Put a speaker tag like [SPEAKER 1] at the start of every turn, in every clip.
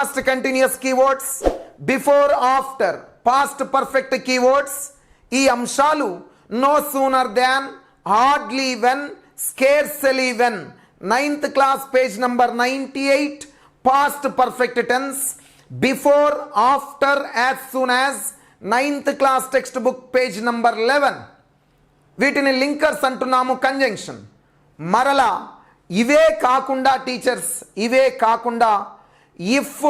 [SPEAKER 1] past continuous keywords, before after past perfect keywords, ఈ అంశాలు no sooner than, hardly when, scarcely when, 9th class page number 98, past perfect tense, before, after, as soon as, 9th class textbook page number 11. వీటిని linkers అంటున్నాము, conjunction. మరలా ఇవే కాకుండా teachers, ఇవే కాకుండా if,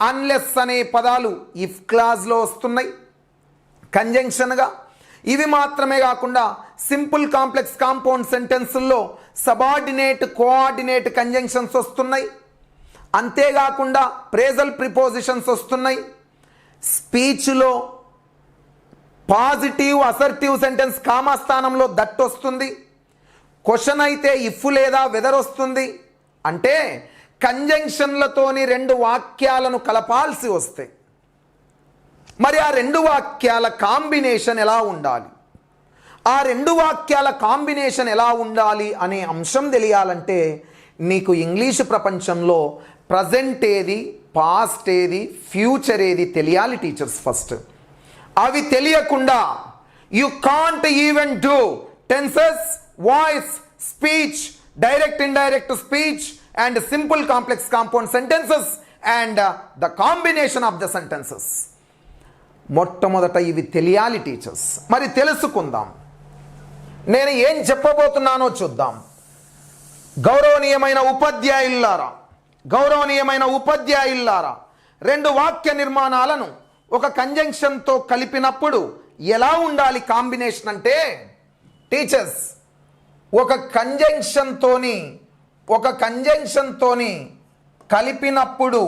[SPEAKER 1] unless అనే పదాలు ఇఫ్ క్లాజ్లో వస్తున్నాయి కంజంక్షన్గా. ఇవి మాత్రమే కాకుండా సింపుల్ కాంప్లెక్స్ కాంపౌండ్ సెంటెన్సుల్లో సబార్డినేట్, కోఆర్డినేట్ కంజంక్షన్స్ వస్తున్నాయి. అంతేకాకుండా ప్రేజల్ ప్రిపోజిషన్స్ వస్తున్నాయి. స్పీచ్లో పాజిటివ్ అసర్టివ్ సెంటెన్స్ కామా స్థానంలో దట్ వస్తుంది. క్వశ్చన్ అయితే ఇఫ్ లేదా వెదర్ వస్తుంది. అంటే కంజంక్షన్లతోని రెండు వాక్యాలను కలపాల్సి వస్తాయి. మరి ఆ రెండు వాక్యాల కాంబినేషన్ ఎలా ఉండాలి, ఆ రెండు వాక్యాల కాంబినేషన్ ఎలా ఉండాలి అనే అంశం తెలియాలంటే నీకు ఇంగ్లీష్ ప్రపంచంలో ప్రజెంట్ ఏది, పాస్ట్ ఏది, ఫ్యూచర్ ఏది తెలియాలి టీచర్స్ ఫస్ట్. అవి తెలియకుండా you can't even do tenses, voice, speech, direct indirect speech and simple complex compound sentences and the combination of the sentences. మొట్టమొదట ఇవి తెలియాలి టీచర్స్. మరి తెలుసుకుందాం. నేను ఏం చెప్పబోతున్నానో చూద్దాం. గౌరవనీయమైన ఉపాధ్యాయులారా, గౌరవనీయమైన ఉపాధ్యాయులారా, రెండు వాక్య నిర్మాణాలను ఒక కంజంక్షన్తో కలిపినప్పుడు ఎలా ఉండాలి కాంబినేషన్ అంటే టీచర్స్, ఒక కంజంక్షన్తోని కలిపినప్పుడు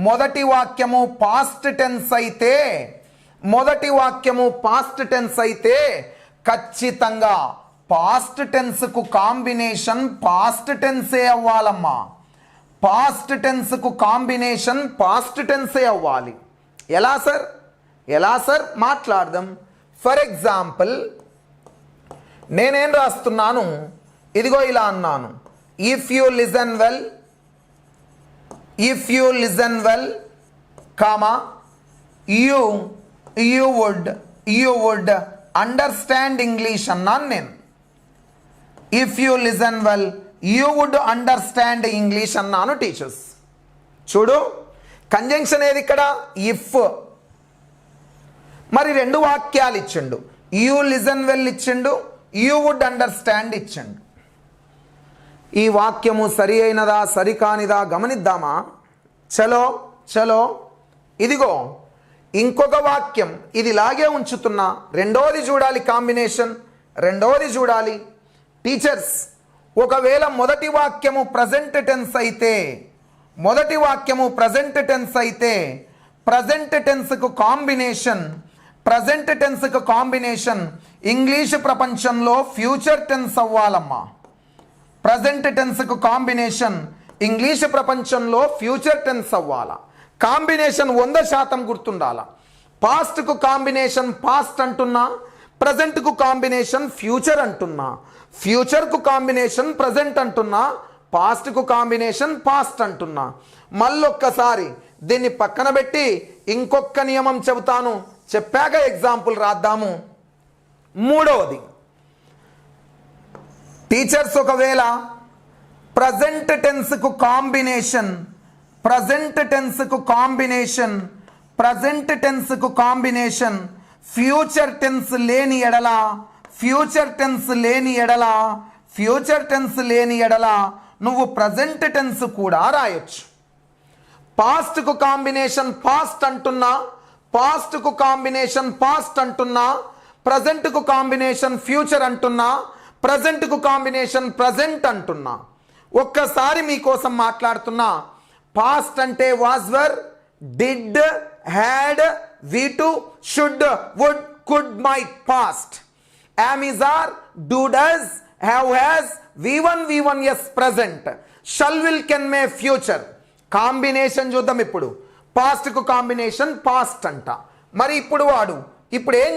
[SPEAKER 1] మొదటి వాక్యము పాస్ట్ టెన్స్ అయితే ఖచ్చితంగా పాస్ట్ టెన్స్కు కాంబినేషన్ పాస్ట్ టెన్సే అవ్వాలమ్మా. పాస్ట్ టెన్స్కు కాంబినేషన్ పాస్ట్ టెన్సే అవ్వాలి. ఎలా సార్ మాట్లాడదాం. ఫర్ ఎగ్జాంపుల్ నేనేం రాస్తున్నాను, ఇదిగో ఇలా అన్నాను, if you listen well comma you would understand English అన్నాను నేను. ఇఫ్ యూ లిజన్ వెల్ యూ వుడ్ అండర్స్టాండ్ ఇంగ్లీష్ అన్నాను టీచర్స్. చూడు కంజంక్షన్ ఏది ఇక్కడ, ఇఫ్. మరి రెండు వాక్యాలు ఇచ్చిండు, యూ లిజన్ వెల్ ఇచ్చిండు, యూ వుడ్ అండర్స్టాండ్ ఇచ్చిండు. ఈ వాక్యము సరి అయినదా సరికానిదా గమనిద్దామా. చలో ఇదిగో ఇంకొక వాక్యం, ఇది ఇలాగే ఉంచుతున్నా, రెండోది చూడాలి కాంబినేషన్, రెండోది చూడాలి టీచర్స్. ఒకవేళ మొదటి వాక్యము ప్రజెంట్ టెన్స్ అయితే ప్రజెంట్ టెన్స్కు కాంబినేషన్ ఇంగ్లీష్ ప్రపంచంలో ఫ్యూచర్ టెన్స్ అవ్వాలమ్మా. ప్రజెంట్ టెన్స్కు కాంబినేషన్ ఇంగ్లీష్ ప్రపంచంలో ఫ్యూచర్ టెన్స్ అవ్వాలా. కాంబినేషన్ 100% గుర్తుండాల. పాస్ట్కు కాంబినేషన్ పాస్ట్ అంటున్నా, ప్రజెంట్కు కాంబినేషన్ ఫ్యూచర్ అంటున్నా, ఫ్యూచర్కు కాంబినేషన్ ప్రజెంట్ అంటున్నా, పాస్ట్కు కాంబినేషన్ పాస్ట్ అంటున్నా. మళ్ళొక్కసారి దీన్ని పక్కన పెట్టి ఇంకొక నియమం చెబుతాను, చెప్పాక ఎగ్జాంపుల్ రాద్దాము. మూడవది టీచర్స్, ఒకవేళ ప్రజెంట్ టెన్స్కు కాంబినేషన్ ఫ్యూచర్ టెన్స్ లేని ఎడల నువ్వు ప్రజెంట్ టెన్స్ కూడా రాయొచ్చు. పాస్ట్కు కాంబినేషన్ పాస్ట్ అంటున్నా, ప్రజెంట్కు కాంబినేషన్ ఫ్యూచర్ అంటున్నా, ప్రజెంట్కు కాంబినేషన్ ప్రజెంట్ అంటున్నా. ఒక్కసారి మీకోసం మాట్లాడుతున్నా. పాస్ట్ అంటే వాజ్, వర్, డిడ్, హ్యాడ్, వి to, should, would, could, might past. am is are, do does, have has, v1 yes present, shall will can may future. Combination చూద్దాం. ఇప్పుడు పాస్ట్కు కాంబినేషన్ పాస్ట్ అంట. మరి ఇప్పుడు ఏం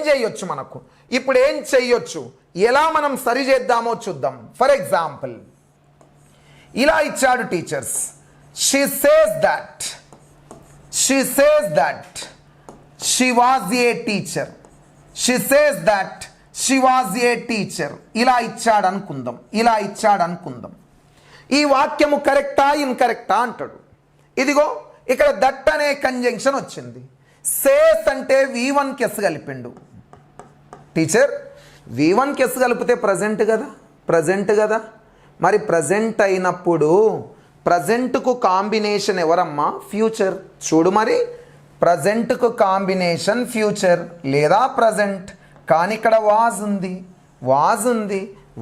[SPEAKER 1] చేయొచ్చు, ఎలా మనం సరి చేద్దామో చూద్దాం. ఫర్ ఎగ్జాంపుల్ ఇలా ఇచ్చాడు teachers. She says that she says that she was a teacher. She says that she was a teacher. ఇలా ఇచ్చాడు అనుకుందాం. ఈ వాక్యము కరెక్టా ఇన్కరెక్టా అంటాడు. ఇదిగో ఇక్కడ దట్ అనే కంజంక్షన్ వచ్చింది. సేస్ అంటే V1కి ఎస్ కలిపిండు. టీచర్ V1కి ఎస్ కలిపితే ప్రజెంట్ కదా. మరి ప్రజెంట్ అయినప్పుడు ప్రజెంట్కు కాంబినేషన్ ఎవరమ్మా? ఫ్యూచర్. చూడు మరి, ప్రజెంట్కు కాంబినేషన్ ఫ్యూచర్ లేదా ప్రజెంట్. కానీ ఇక్కడ వాజ్ ఉంది.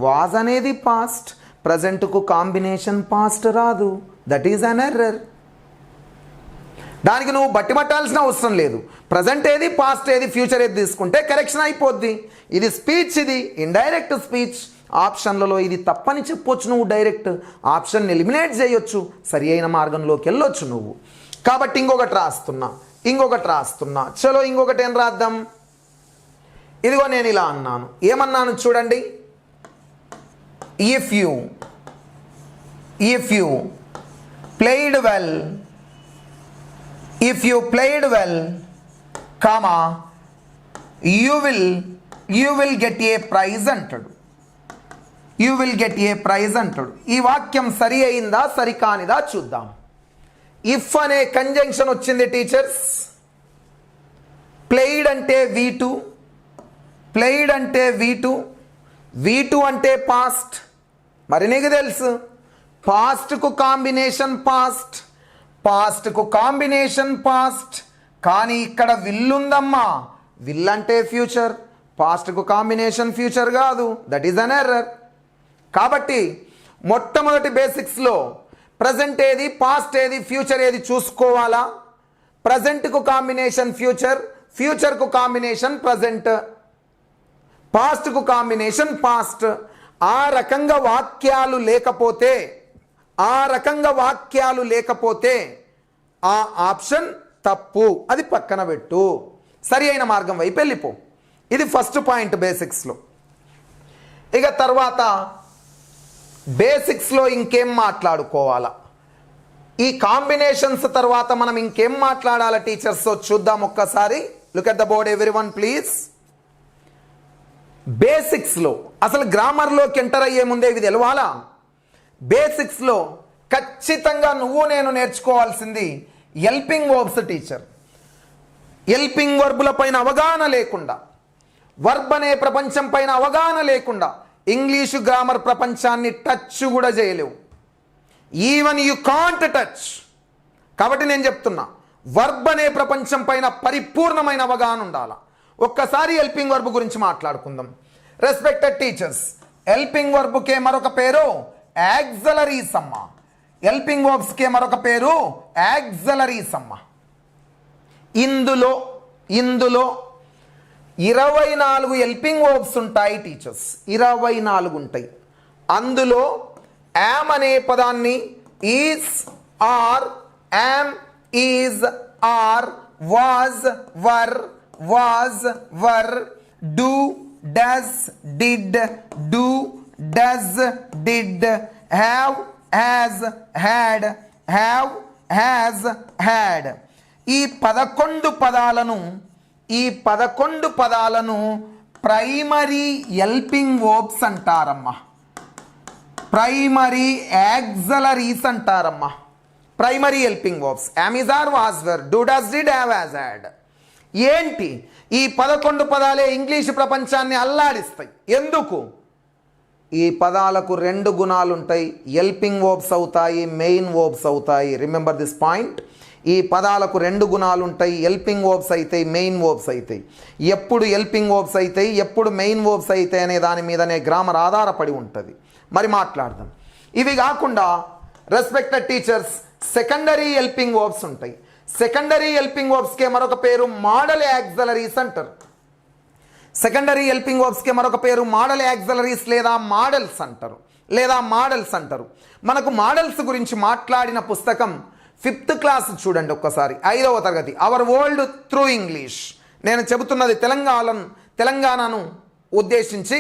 [SPEAKER 1] వాజ్ అనేది పాస్ట్. ప్రజెంట్కు కాంబినేషన్ పాస్ట్ రాదు. That is an error. దానికి నువ్వు బట్టి పట్టాల్సిన అవసరం లేదు. ప్రజెంట్ ఏది, పాస్ట్ ఏది, ఫ్యూచర్ ఏది తీసుకుంటే కరెక్షన్ అయిపోద్ది. ఇది స్పీచ్, ఇది ఇండైరెక్ట్ స్పీచ్. ఆప్షన్లలో ఇది తప్పని చెప్పొచ్చు. నువ్వు డైరెక్ట్ ఆప్షన్ ఎలిమినేట్ చేయొచ్చు. సరి అయిన మార్గంలోకి వెళ్ళొచ్చు నువ్వు. కాబట్టి ఇంకొకటి రాస్తున్నా. చలో ఇంకొకటి ఏం రాద్దాం. ఇదిగో నేను ఇలా అన్నాను. ఏమన్నాను చూడండి. If you played well comma you will get a prize అంటాడు. ఈ వాక్యం సరి అయిందా సరికానిదా చూద్దాం. ఇఫ్ అనే కంజంక్షన్ వచ్చింది టీచర్స్. ప్లేడ్ అంటే V2 అంటే పాస్ట్. మరి నీకు తెలుసు పాస్ట్కు కాంబినేషన్ పాస్ట్. కానీ ఇక్కడ విల్లుందమ్మా. విల్ అంటే ఫ్యూచర్. పాస్ట్కు కాంబినేషన్ ఫ్యూచర్ కాదు. That is an error. కాబట్టి మొట్టమొదటి బేసిక్స్లో ప్రజెంట్ ఏది, పాస్ట్ ఏది, ఫ్యూచర్ ఏది చూసుకోవాలా. ప్రజెంట్కు కాంబినేషన్ ఫ్యూచర్కు కాంబినేషన్ ప్రజెంట్, పాస్ట్కు కాంబినేషన్ పాస్ట్. ఆ రకంగా వాక్యాలు లేకపోతే ఆ ఆప్షన్ తప్పు. అది పక్కన పెట్టు. సరి అయిన మార్గం వైపు వెళ్ళిపో. ఇది ఫస్ట్ పాయింట్ బేసిక్స్లో. ఇక తర్వాత బేసిక్స్లో ఇంకేం మాట్లాడుకోవాలా, ఈ కాంబినేషన్స్ తర్వాత మనం ఇంకేం మాట్లాడాలా టీచర్స్ చూద్దాం ఒక్కసారి. Look at the board everyone please. బేసిక్స్లో అసలు గ్రామర్లోకి ఎంటర్ అయ్యే ముందే ఇది తెలవాలా. బేసిక్స్లో ఖచ్చితంగా నువ్వు నేను నేర్చుకోవాల్సింది హెల్పింగ్ వర్బ్స్ టీచర్. హెల్పింగ్ వర్బుల పైన అవగాహన లేకుండా, వర్బ్ అనే ప్రపంచం పైన అవగాహన లేకుండా ఇంగ్లీషు గ్రామర్ ప్రపంచాన్ని టచ్ కూడా చేయలేవు. Even you can't touch. కాబట్టి నేను చెప్తున్నా, వర్బ్ అనే ప్రపంచం పైన పరిపూర్ణమైన అవగాహన ఉండాలి. ఒక్కసారి హెల్పింగ్ వర్బ్ గురించి మాట్లాడుకుందాం. రెస్పెక్టెడ్ టీచర్స్, హెల్పింగ్ వర్బ్కే మరొక పేరు యాక్సిలరీస్ అమ్మ. హెల్పింగ్ వర్బ్స్కే మరొక పేరు యాక్సిలరీస్ అమ్మ. ఇందులో 24 హెల్పింగ్ వర్బ్స్ ఉంటాయి టీచర్స్. 24 ఉంటాయి. అందులో యామ్ అనే పదాన్ని is, are, am, is, are, was, were, do, does, did, have, had. ఈ 11 పదాలను ప్రైమరీ హెల్పింగ్ వర్బ్స్ అంటారమ్మా. ప్రైమరీ యాక్సిలరీస్ అంటారమ్మా. Primary helping verbs am, is, are, was, were, do, does, did, have, had. ఏంటి ఈ 11 పదాలే English ప్రపంచాన్ని అల్లాడిస్తాయి. ఎందుకు? ఈ పదాలకు 2 గుణాలు ఉంటాయి. హెల్పింగ్ వర్బ్స్ అవుతాయి, మెయిన్ వర్బ్స్ అవుతాయి. Remember this point. ఈ పదాలకు 2 గుణాలు ఉంటాయి. హెల్పింగ్ వర్బ్స్ అవుతాయి, మెయిన్ వర్బ్స్ అవుతాయి. ఎప్పుడు హెల్పింగ్ వర్బ్స్ అవుతాయి, ఎప్పుడు మెయిన్ వర్బ్స్ అవుతాయి అనే దాని మీదనే గ్రామర్ ఆధారపడి ఉంటుంది. మరి మాట్లాడదాం. ఇవి కాకుండా respected teachers, secondary helping verbs ఉంటాయి. సెకండరీ హెల్పింగ్ వర్బ్స్కే మరొక పేరు మోడల్ యాక్సిలరీస్ అంటారు. సెకండరీ హెల్పింగ్ వర్బ్స్కే మరొక పేరు మోడల్ యాక్సిలరీస్ లేదా మోడల్స్ అంటారు. మనకు మోడల్స్ గురించి మాట్లాడిన పుస్తకం 5th క్లాస్ చూడండి ఒక్కసారి, 5వ తరగతి, అవర్ వరల్డ్ త్రూ ఇంగ్లీష్. నేను చెబుతున్నది తెలంగాణను ఉద్దేశించి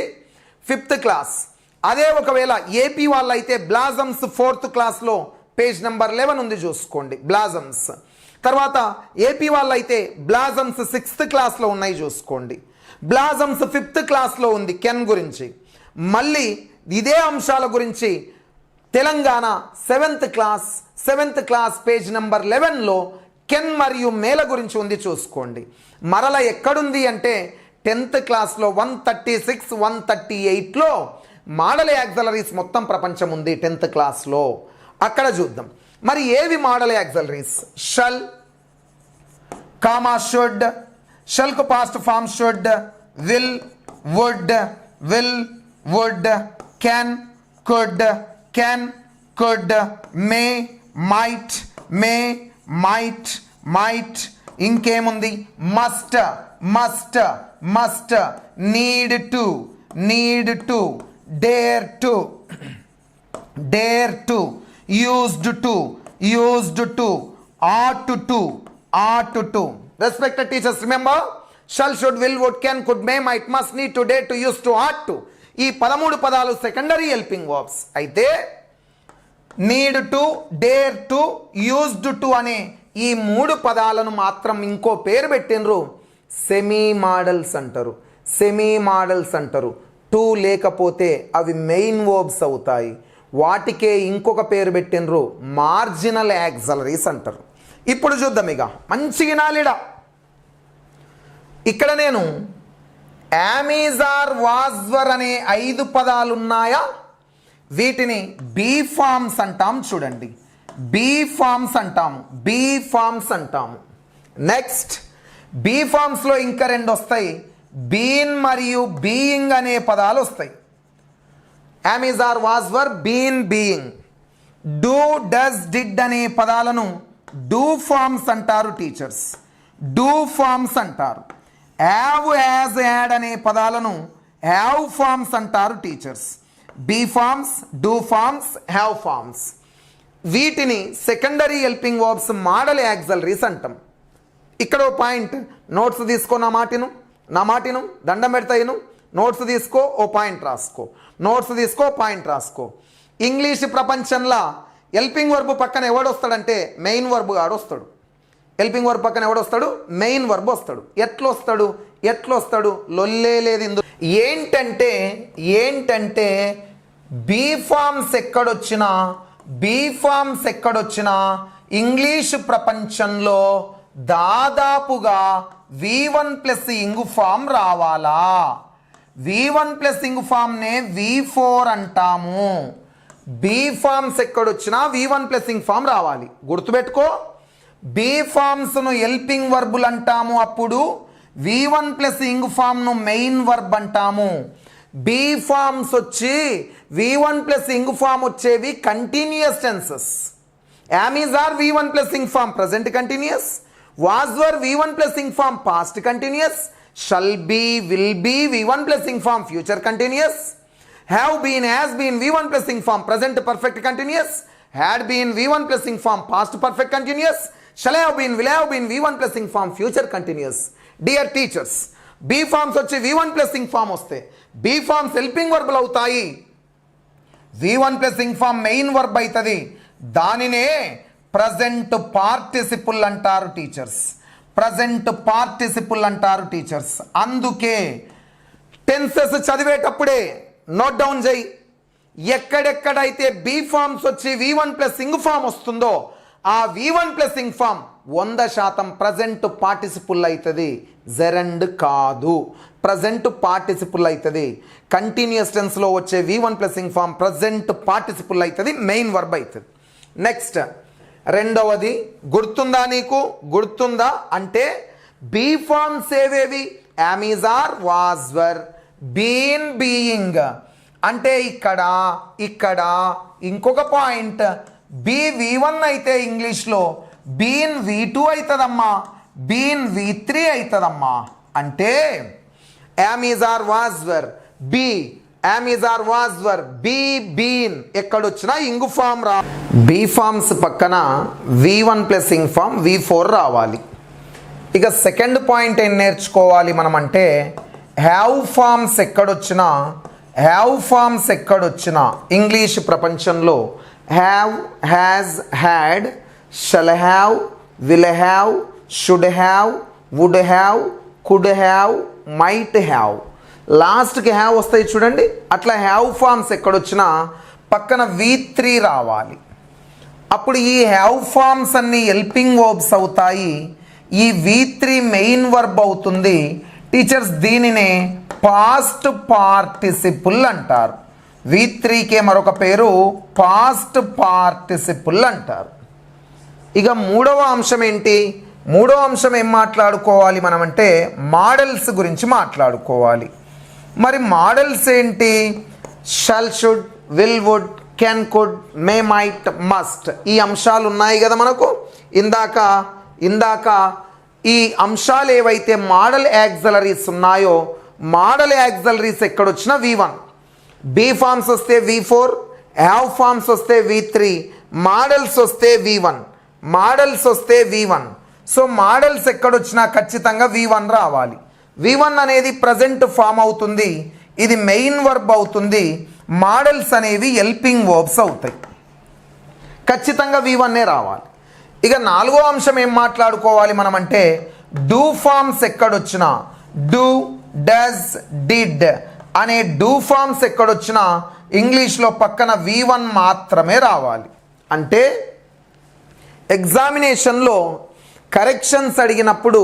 [SPEAKER 1] 5th క్లాస్. అదే ఒకవేళ ఏపీ వాళ్ళైతే బ్లాజమ్స్ 4th క్లాస్లో పేజ్ నెంబర్ 11 ఉంది చూసుకోండి. బ్లాజమ్స్ తర్వాత ఏపీ వాళ్ళైతే బ్లాజమ్స్ 6th క్లాస్లో ఉన్నాయి చూసుకోండి. బ్లాజమ్స్ 5th క్లాస్లో ఉంది కెన్ గురించి. మళ్ళీ ఇదే అంశాల గురించి Telangana 7th class page number 11లో కెన్ మరియు మేల గురించి ఉంది చూసుకోండి. మరల ఎక్కడుంది అంటే 10th క్లాస్లో 136, 138లో మోడల్ యాక్సిలరీస్ మొత్తం ప్రపంచం ఉంది 10th క్లాస్లో. అక్కడ చూద్దాం. మరి ఏవి modal auxiliaries? Shall, comma should, షల్కు past form should, will, would, can, could, may, might, ఇంకేముంది? Must, need to, dare to, used to, ought to. Respected teachers, remember shall, should, will, would, can, could, may, might, must, need to, dare to, used to, ought to. ఈ 13 పదాలు secondary helping verbs అయితే need to, dare to, used to అనే ఈ 3 పదాలను మాత్రం ఇంకో పేరు పెట్టినరు, సెమీ మోడల్స్ అంటారు. టు లేకపోతే అవి మెయిన్ వర్బ్స్ అవుతాయి. వాటికే ఇంకొక పేరు పెట్టినరు, మార్జినల్ యాక్సిలరీస్ అంటారు. ఇప్పుడు చూద్దాం. ఇక మంచిగా నాలిడ ఇక్కడ నేను యామీజార్, వాజ్వర్ అనే 5 పదాలు ఉన్నాయా, వీటిని బీ ఫార్మ్స్ అంటాం. చూడండి, బీ ఫార్మ్స్ అంటాము. నెక్స్ట్ బీ ఫార్మ్స్లో ఇంకా 2 వస్తాయి. బీన్ మరియు బీయింగ్ అనే పదాలు వస్తాయి. Am is are, was were, being. Do, does, did అనే పదాలను డూ ఫార్మ్స్ అంటారు టీచర్స్. హ్యావ్, హ్యాజ్, హ్యాడ్ అనే పదాలను హ్యావ్ ఫార్మ్స్ అంటారు teachers. Be forms, do forms, have forms. వీటిని secondary helping verbs modal auxiliaries అంటాం. ఇక్కడ ఓ పాయింట్, నోట్స్ తీసుకో, నా మాటిను దండం పెడతాయిను. నోట్స్ తీసుకో, ఓ పాయింట్ రాసుకో. ఇంగ్లీష్ ప్రపంచంలో హెల్పింగ్ వర్బ్ పక్కన ఎవడొస్తాడంటే మెయిన్ వర్బ్ గాడు వస్తాడు. హెల్పింగ్ వర్బ్ పక్కన ఎవడొస్తాడు? మెయిన్ వర్బ్ వస్తాడు. ఎట్లొస్తాడు? లొల్లే లేదు ఇందు. ఏంటంటే బీ ఫార్మ్స్ ఎక్కడొచ్చినా ఇంగ్లీష్ ప్రపంచంలో దాదాపుగా V1 ప్లస్ ఇంగు ఫామ్ రావాలా. V1 ప్లస్ ఇంగు ఫామ్నే V4 అంటాము. బీ ఫార్మ్స్ ఎక్కడొచ్చినా V1 ప్లస్ ఇంగ్ ఫామ్ రావాలి. గుర్తుపెట్టుకో, బీ ఫార్మ్స్ను హెల్పింగ్ వర్బులు అంటాము. అప్పుడు V1 ప్లస్ ఇంగ్ ఫామ్ను మెయిన్ వర్బ్ అంటాము. బీ ఫార్మ్స్ వచ్చి V1 ప్లస్ ఇంగ్ ఫామ్ వచ్చేవి continuous tenses. Am is are V1 plus ing form present continuous. Was were V1 plus ing form past continuous. Shall be, will be V1 plus ing form future continuous. Have been, has been V1 plus ing form present perfect continuous. Had been V1 plus ing form past perfect continuous. Shall have been, will have been V1 plus ing form future continuous. Dear teachers, be forms వచ్చి V1 plus ing form వస్తే be forms helping వర్బులు అవుతాయి. V1 plus ing form main verb అవుతుంది. దానినే present participle అంటారు teachers. అందుకే tenses చదివేటప్పుడే note down చేయి. ఎక్కడెక్కడైతే బీ ఫార్మ్స్ వచ్చి V1 ప్లస్ ఇంగ్ ఫామ్ వస్తుందో ఆ V1 plus ing form 100% present participle అవుతుంది, జెరండ్ కాదు. ప్రజెంట్ పార్టిసిపుల్ అవుతుంది. కంటిన్యూస్ టెన్స్లో వచ్చే V1 plus ing form present participle అవుతుంది, మెయిన్ వర్బ్ అవుతుంది. నెక్స్ట్ రెండవది గుర్తుందా అంటే బీ ఫార్మ్స్ ఏవేవి? Am is are, was were, been, being. అంటే ఇక్కడ ఇంకొక పాయింట్, బీ V1 అయితే ఇంగ్లీష్లో బీన్ V2 అవుతుందమ్మా, బీన్ V3 అవుతుందమ్మా. అంటే am is are, was were, be, am is are, was were, be, been ఎక్కడొచ్చినా ఇంగు ఫామ్ రా. బీ ఫార్మ్స్ పక్కన V1 plus ing form V4 రావాలి. ఇక సెకండ్ పాయింట్ ఏం నేర్చుకోవాలి మనం అంటే హ్యావ్ ఫార్మ్స్ ఎక్కడొచ్చినా ఇంగ్లీష్ ప్రపంచంలో have, has, had, shall have, will have, should have, would have, could have, might have. లాస్ట్కి హ్యావ్ వస్తాయి చూడండి. అట్లా హ్యావ్ ఫామ్స్ ఎక్కడొచ్చినా పక్కన V3 రావాలి. అప్పుడు ఈ హ్యావ్ ఫామ్స్ అన్ని హెల్పింగ్ వర్బ్స్ అవుతాయి. ఈ V3 మెయిన్ వర్బ్ అవుతుంది. టీచర్స్ దీనినే పాస్ట్ పార్టిసిపుల్ అంటారు. V3కే మరొక పేరు పాస్ట్ పార్టిసిపుల్ అంటారు. ఇక మూడవ అంశం ఏంటి? మూడవ అంశం ఏం మాట్లాడుకోవాలి మనం అంటే మోడల్స్ గురించి మాట్లాడుకోవాలి. మరి మోడల్స్ ఏంటి? Shall, should, will, would, can, could, may, might, must. ఈ అంశాలు ఉన్నాయి కదా మనకు. ఇందాక ఈ అంశాలు ఏవైతే మోడల్ యాక్సిలరీస్ ఉన్నాయో, మోడల్ యాక్సిలరీస్ ఎక్కడొచ్చినా V1, బీ ఫార్మ్స్ వస్తే V4, హ్యావ్ ఫార్మ్స్ వస్తే V3, మోడల్స్ వస్తే V1, మోడల్స్ వస్తే V1. సో మోడల్స్ ఎక్కడొచ్చినా ఖచ్చితంగా V1 రావాలి. V1 అనేది ప్రజెంట్ ఫామ్ అవుతుంది. ఇది మెయిన్ వర్బ్ అవుతుంది. మోడల్స్ అనేవి హెల్పింగ్ వర్బ్స్ అవుతాయి. ఖచ్చితంగా V1 రావాలి. ఇక నాలుగో అంశం ఏం మాట్లాడుకోవాలి మనం అంటే డూ ఫార్మ్స్ ఎక్కడొచ్చినా, డూ, డస్, డిడ్ అనే డూ ఫార్మ్స్ ఎక్కడొచ్చినా ఇంగ్లీష్లో పక్కన V1 మాత్రమే రావాలి. అంటే ఎగ్జామినేషన్లో కరెక్షన్స్ అడిగినప్పుడు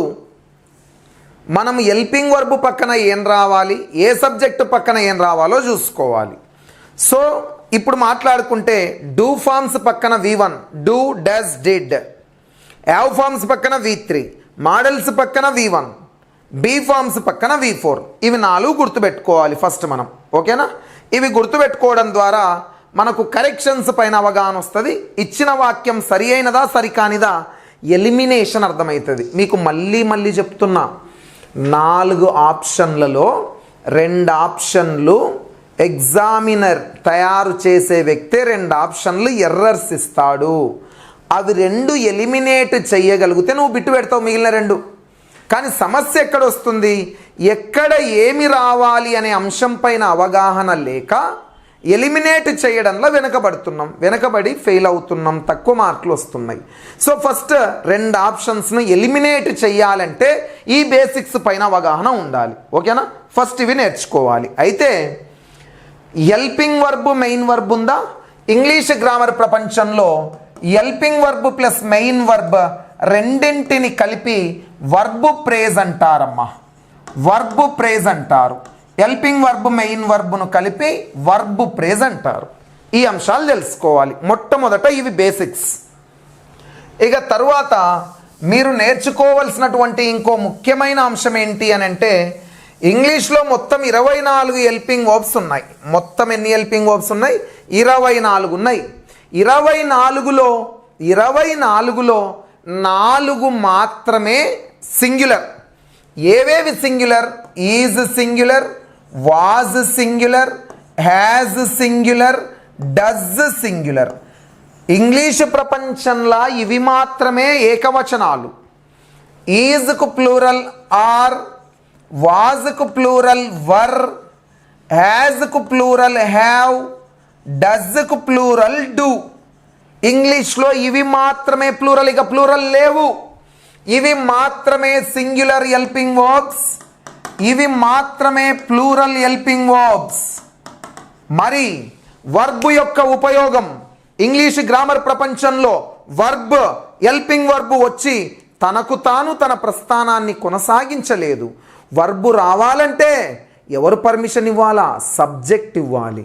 [SPEAKER 1] మనం హెల్పింగ్ వర్బ్ పక్కన ఏం రావాలి, ఏ సబ్జెక్టు పక్కన ఏం రావాలో చూసుకోవాలి. సో ఇప్పుడు మాట్లాడుకుంటే డూ ఫార్మ్స్ పక్కన V1, do, does, did. Have forms పక్కన V3, మోడల్స్ పక్కన V1, బీ ఫార్మ్స్ పక్కన V4. ఇవి 4 గుర్తుపెట్టుకోవాలి ఫస్ట్ మనం. ఓకేనా? ఇవి గుర్తుపెట్టుకోవడం ద్వారా మనకు కరెక్షన్స్ పైన అవగాహన వస్తుంది. ఇచ్చిన వాక్యం సరి అయినదా సరికానిదా ఎలిమినేషన్ అర్థమవుతుంది. మీకు మళ్ళీ చెప్తున్నా, 4 ఆప్షన్లలో 2 ఆప్షన్లు ఎగ్జామినర్ తయారు చేసే వ్యక్తే 2 ఆప్షన్లు ఎర్రర్స్ ఇస్తాడు. అవి 2 ఎలిమినేట్ చేయగలిగితే నువ్వు బిట్టు పెడతావు మిగిలిన 2. కానీ సమస్య ఎక్కడ వస్తుంది? ఎక్కడ ఏమి రావాలి అనే అంశం పైన అవగాహన లేక ఎలిమినేట్ చేయడంలో వెనకబడి ఫెయిల్ అవుతున్నాం, తక్కువ మార్కులు వస్తున్నాయి. సో ఫస్ట్ 2 ఆప్షన్స్ను ఎలిమినేట్ చేయాలంటే ఈ బేసిక్స్ పైన అవగాహన ఉండాలి. ఓకేనా? ఫస్ట్ ఇవి నేర్చుకోవాలి. అయితే హెల్పింగ్ వర్బ్, మెయిన్ వర్బ్ ఉందా? ఇంగ్లీష్ గ్రామర్ ప్రపంచంలో helping verb plus main verb రెండింటిని కలిపి వర్బ్ ప్రేజ్ అంటారమ్మా. వర్బ్ ప్రేజ్ అంటారు. హెల్పింగ్ వర్బ్, మెయిన్ వర్బ్ను కలిపి వర్బ్ ప్రేజ్ అంటారు. ఈ అంశాలు తెలుసుకోవాలి. మొట్టమొదట ఇవి బేసిక్స్. ఇక తరువాత మీరు నేర్చుకోవలసినటువంటి ఇంకో ముఖ్యమైన అంశం ఏంటి అని అంటే ఇంగ్లీష్లో మొత్తం 24 హెల్పింగ్ వర్బ్స్ ఉన్నాయి. మొత్తం ఎన్ని హెల్పింగ్ వర్బ్స్ ఉన్నాయి? 24 ఉన్నాయి. 24లో 4 మాత్రమే సింగులర్. ఏవేవి singular? Is singular, was singular, has singular, does singular. English ప్రపంచంలో ఇవి మాత్రమే ఏకవచనాలు. ఈజ్కు ప్లూరల్ ఆర్, వాజ్కు ప్లూరల్ వర్, హ్యాజ్కు ప్లూరల్ హ్యావ్, డస్కు ప్లూరల్ డూ. ఇంగ్లీష్లో ఇవి మాత్రమే ప్లూరల్, ఇక ప్లూరల్ లేవు. ఇవి మాత్రమే సింగులర్ హెల్పింగ్ వర్బ్స్, ఇవి మాత్రమే ప్లూరల్ హెల్పింగ్ వర్బ్స్. మరి వర్బ్ యొక్క ఉపయోగం ఇంగ్లీష్ గ్రామర్ ప్రపంచంలో వర్బ్, హెల్పింగ్ వర్బ్ వచ్చి తనకు తాను తన ప్రస్థానాన్ని కొనసాగించలేదు. వర్బ్ రావాలంటే ఎవరు పర్మిషన్ ఇవ్వాలా? సబ్జెక్ట్ ఇవ్వాలి.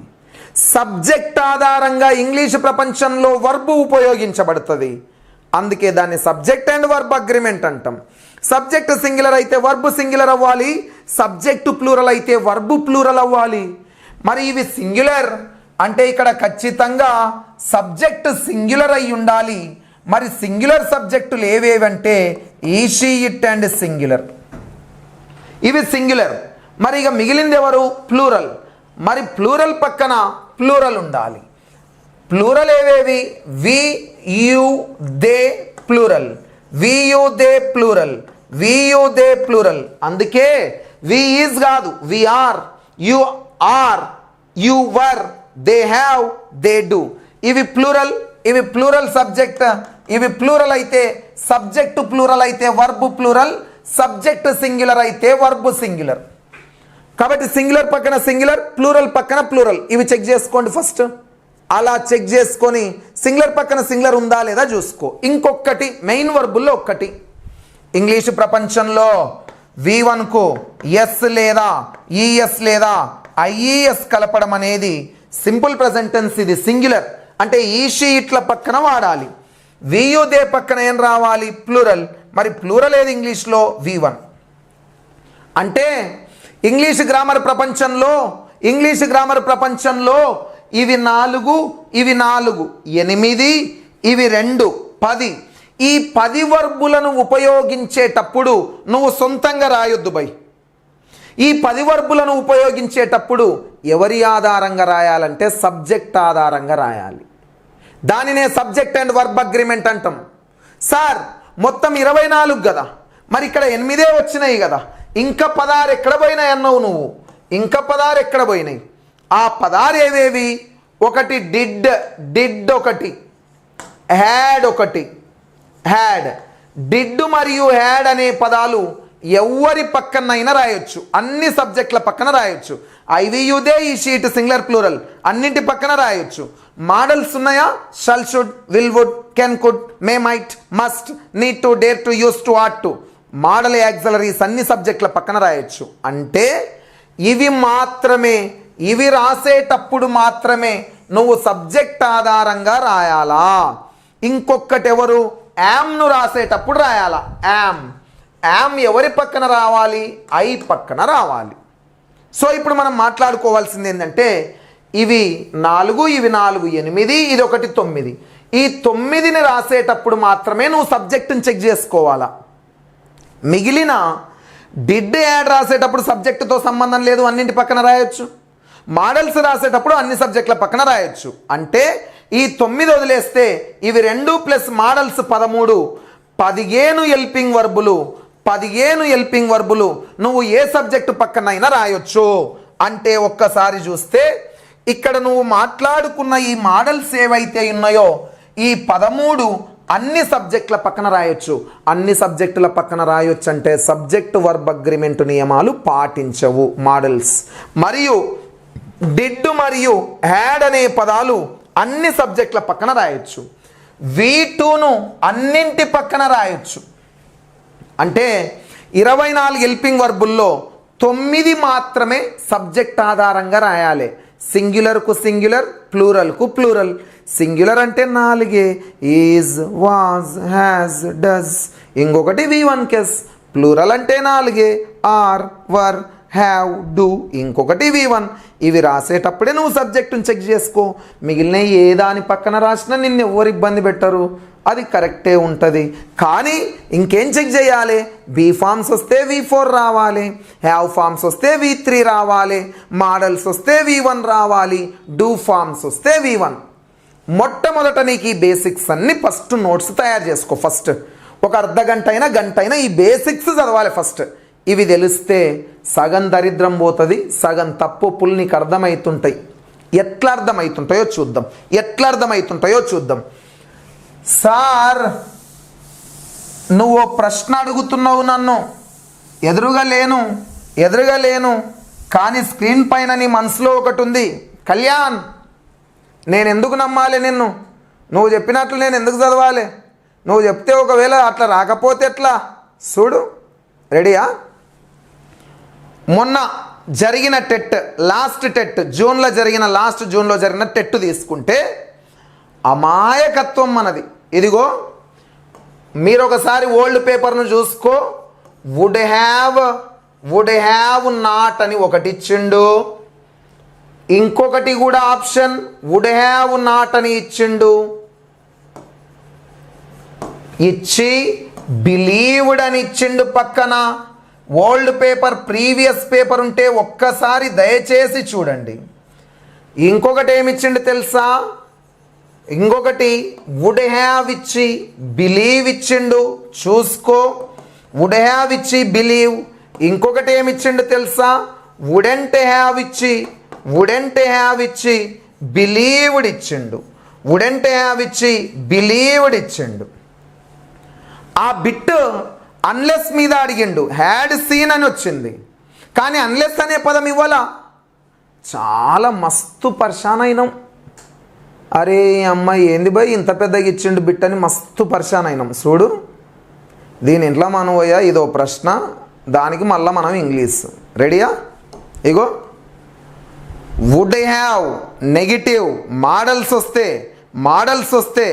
[SPEAKER 1] సబ్జెక్ట్ ఆధారంగా ఇంగ్లీష్ ప్రపంచంలో వర్బ్ ఉపయోగించబడుతుంది. అందుకే దాన్ని సబ్జెక్ట్ అండ్ వర్బ్ అగ్రిమెంట్ అంటాం. సబ్జెక్ట్ సింగులర్ అయితే వర్బ్ సింగులర్ అవ్వాలి, సబ్జెక్టు ప్లూరల్ అయితే వర్బ్ ప్లూరల్ అవ్వాలి. మరి ఇవి సింగులర్ అంటే ఇక్కడ ఖచ్చితంగా సబ్జెక్ట్ సింగులర్ అయి ఉండాలి. మరి సింగులర్ సబ్జెక్టులు ఏవేవంటే ఈ, షీ, ఇట్ అండ్ సింగులర్. ఇవి సింగులర్. మరి ఇక మిగిలింది ఎవరు? ప్లూరల్. మరి ప్లూరల్ పక్కన ప్లూరల్ ఉండాలి. ప్లూరల్ ఏవేవి? We, you, they plural, we, you, they plural, we, you, they plural. అందుకే వి ఈజ్ కాదు, we are, you were, they have, they do. ఇవి ప్లూరల్, ఇవి ప్లూరల్ సబ్జెక్ట్, ఇవి ప్లూరల్ అయితే సబ్జెక్టు ప్లూరల్ అయితే వర్బ్ ప్లూరల్, సబ్జెక్ట్ సింగులర్ అయితే verb singular. కాబట్టి singular పక్కన సింగులర్, ప్లూరల్ పక్కన ప్లూరల్, ఇవి చెక్ చేసుకోండి ఫస్ట్. అలా చెక్ చేసుకొని సింగులర్ పక్కన సింగులర్ ఉందా లేదా చూసుకో. ఇంకొకటి మెయిన్ వర్బుల్లో ఒక్కటి, ఇంగ్లీషు ప్రపంచంలో V1కు ఎస్ లేదా ఈఎస్ లేదా ఐఈఎస్ కలపడం అనేది సింపుల్ ప్రెజెంట్ టెన్స్, ఇది సింగులర్ అంటే ఈ షీట్ల పక్కన వాడాలి. వియు దే పక్కన ఏం రావాలి? ప్లూరల్. మరి ప్లూరల్ ఏది ఇంగ్లీష్లో? V1. అంటే ఇంగ్లీష్ గ్రామర్ ప్రపంచంలో ఇవి 4, ఇవి 4, 8, ఇవి 2, 10. ఈ 10 వర్బులను ఉపయోగించేటప్పుడు నువ్వు సొంతంగా రాయొద్దు బై. ఈ 10 వర్బులను ఉపయోగించేటప్పుడు ఎవరి ఆధారంగా రాయాలంటే సబ్జెక్ట్ ఆధారంగా రాయాలి. దానినే సబ్జెక్ట్ అండ్ వర్బ్ అగ్రిమెంట్ అంటాం. సార్ మొత్తం 24 కదా, మరి ఇక్కడ 8 వచ్చినాయి కదా, ఇంకా 16 ఎక్కడ పోయినాయి అన్నావు నువ్వు. ఇంకా 16 ఎక్కడ పోయినాయి? ఆ 16 ఏవేవి? ఒకటి డిడ్ ఒకటి, హ్యాడ్. డిడ్ మరియు హ్యాడ్ అనే పదాలు ఎవరి పక్కనైనా రాయొచ్చు, అన్ని సబ్జెక్టుల పక్కన రాయొచ్చు. ఐవియుదే ఈ షీట్ సింగులర్ ప్లూరల్ అన్నింటి పక్కన రాయొచ్చు. మోడల్స్ ఉన్నాయా? Shall, should, will, would, can, could, may, might, must, need to, dare to, use to, ought to. Modal auxiliaries అన్ని సబ్జెక్టుల పక్కన రాయొచ్చు. అంటే ఇవి రాసేటప్పుడు మాత్రమే నువ్వు సబ్జెక్ట్ ఆధారంగా రాయాలా. ఇంకొకటి ఎవరు? యామ్ను రాసేటప్పుడు రాయాలా. యామ్ ఎవరి పక్కన రావాలి? ఐ పక్కన రావాలి. సో ఇప్పుడు మనం మాట్లాడుకోవాల్సింది ఏంటంటే ఇవి 4, ఇవి 4, 8, ఇది ఒకటి 9. ఈ 9ని రాసేటప్పుడు మాత్రమే నువ్వు సబ్జెక్టుని చెక్ చేసుకోవాలా. మిగిలిన డిడ్ యాడ్ రాసేటప్పుడు సబ్జెక్టుతో సంబంధం లేదు, అన్నింటి పక్కన రాయొచ్చు. మోడల్స్ రాసేటప్పుడు అన్ని సబ్జెక్టుల పక్కన రాయొచ్చు. అంటే ఈ 9 వదిలేస్తే ఇవి 2 ప్లస్ మోడల్స్ 13, 15 హెల్పింగ్ వర్బులు నువ్వు ఏ సబ్జెక్టు పక్కనైనా రాయొచ్చు. అంటే ఒక్కసారి చూస్తే ఇక్కడ నువ్వు మాట్లాడుకున్న ఈ మోడల్స్ ఏవైతే ఉన్నాయో ఈ 13 అన్ని సబ్జెక్టుల పక్కన రాయొచ్చు. అన్ని సబ్జెక్టుల పక్కన రాయొచ్చు అంటే సబ్జెక్టు వర్బ్ అగ్రిమెంట్ నియమాలు పాటించవు మోడల్స్. మరియు డిడ్ మరియు హ్యాడ్ అనే పదాలు అన్ని సబ్జెక్టుల పక్కన రాయొచ్చు. V2ను అన్నింటి పక్కన రాయొచ్చు. అంటే 24 హెల్పింగ్ వర్బుల్లో 9 మాత్రమే సబ్జెక్ట్ ఆధారంగా రాయాలి. సింగులర్కు సింగులర్, ప్లూరల్కు ప్లూరల్. సింగులర్ అంటే 4, ఈజ్, వాజ్, హ్యాజ్, డస్. ఇంకొకటి V1 కేస్. ప్లూరల్ అంటే 4, ఆర్, వర్, హ్యావ్, డూ. ఇంకొకటి V1. ఇవి రాసేటప్పుడే నువ్వు సబ్జెక్టుని చెక్ చేసుకో. మిగిలిన ఏ దాని పక్కన రాసినా నిన్ను ఎవరు ఇబ్బంది పెట్టరు, అది కరెక్టే ఉంటుంది. కానీ ఇంకేం చెక్ చేయాలి? బీ ఫార్మ్స్ వస్తే V4 రావాలి, హ్యావ్ ఫార్మ్స్ వస్తే V3 రావాలి, మోడల్స్ వస్తే V1 రావాలి, డూ ఫార్మ్స్ వస్తే V1. మొట్టమొదట నీకు ఈ బేసిక్స్ అన్ని ఫస్ట్ నోట్స్ తయారు చేసుకో. ఫస్ట్ ఒక అర్ధగంట అయినా గంట అయినా ఈ బేసిక్స్ చదవాలి ఫస్ట్. ఇవి తెలిస్తే సగం దరిద్రం పోతుంది, సగం తప్పులు నీకు అర్థమవుతుంటాయి. ఎట్లా అర్థమవుతుంటాయో చూద్దాం. సార్ నువ్వు ప్రశ్న అడుగుతున్నావు, నన్ను ఎదురుగా లేను కానీ స్క్రీన్ పైన నీ మనసులో ఒకటి ఉంది. కళ్యాణ్, నేను ఎందుకు నమ్మాలి నిన్ను? నువ్వు చెప్పినట్లు నేను ఎందుకు చదవాలి? నువ్వు చెప్తే ఒకవేళ అట్లా రాకపోతే ఎట్లా? చూడు, రెడీయా? మొన్న జరిగిన లాస్ట్ జూన్లో జరిగిన టెట్ తీసుకుంటే అమాయకత్వం మనది. ఇదిగో మీరు ఒకసారి ఓల్డ్ పేపర్ను చూసుకో. వుడ్ హ్యావ్ నాట్ అని ఒకటి ఇచ్చిండు, ఇంకొకటి కూడా ఆప్షన్ వుడ్ హ్యావ్ నాట్ అని ఇచ్చిండు. ఇచ్చి బిలీవ్డ్ అని ఇచ్చిండు పక్కన. ఓల్డ్ పేపర్ ప్రీవియస్ పేపర్ ఉంటే ఒక్కసారి దయచేసి చూడండి. ఇంకొకటి ఏమిచ్చిండు తెలుసా? ఇంకొకటి వుడ్ హ్యావ్ ఇచ్చి బిలీవ్ ఇచ్చిండు, చూసుకో. వుడ్ హ్యావ్ ఇచ్చి బిలీవ్. ఇంకొకటి ఏమిచ్చిండు తెలుసా? వుడెంట్ హ్యావ్ ఇచ్చి బిలీవ్డ్ ఇచ్చిండు. వుడెంట్ హ్యావ్ ఇచ్చి బిలీవ్డ్ ఇచ్చిండు. ఆ బిట్ అన్లెస్ మీద అడిగిండు, హ్యాడ్ సీన్ అని వచ్చింది, కానీ అన్లెస్ అనే పదం ఇవ్వాల. చాలా మస్తు పర్షాన్ అయినాం. అరే అమ్మాయి ఏంది భయ్ ఇంత పెద్దగా ఇచ్చిండు బిట్ అని మస్తు పర్షాన్ అయినాం. చూడు దీని ఇంట్లో మనం పోయా ఇదో ప్రశ్న, దానికి మళ్ళీ మనం ఇంగ్లీష్. రెడీయా? ఇగో వుడ్ హ్యావ్ నెగిటివ్ మోడల్స్ వస్తే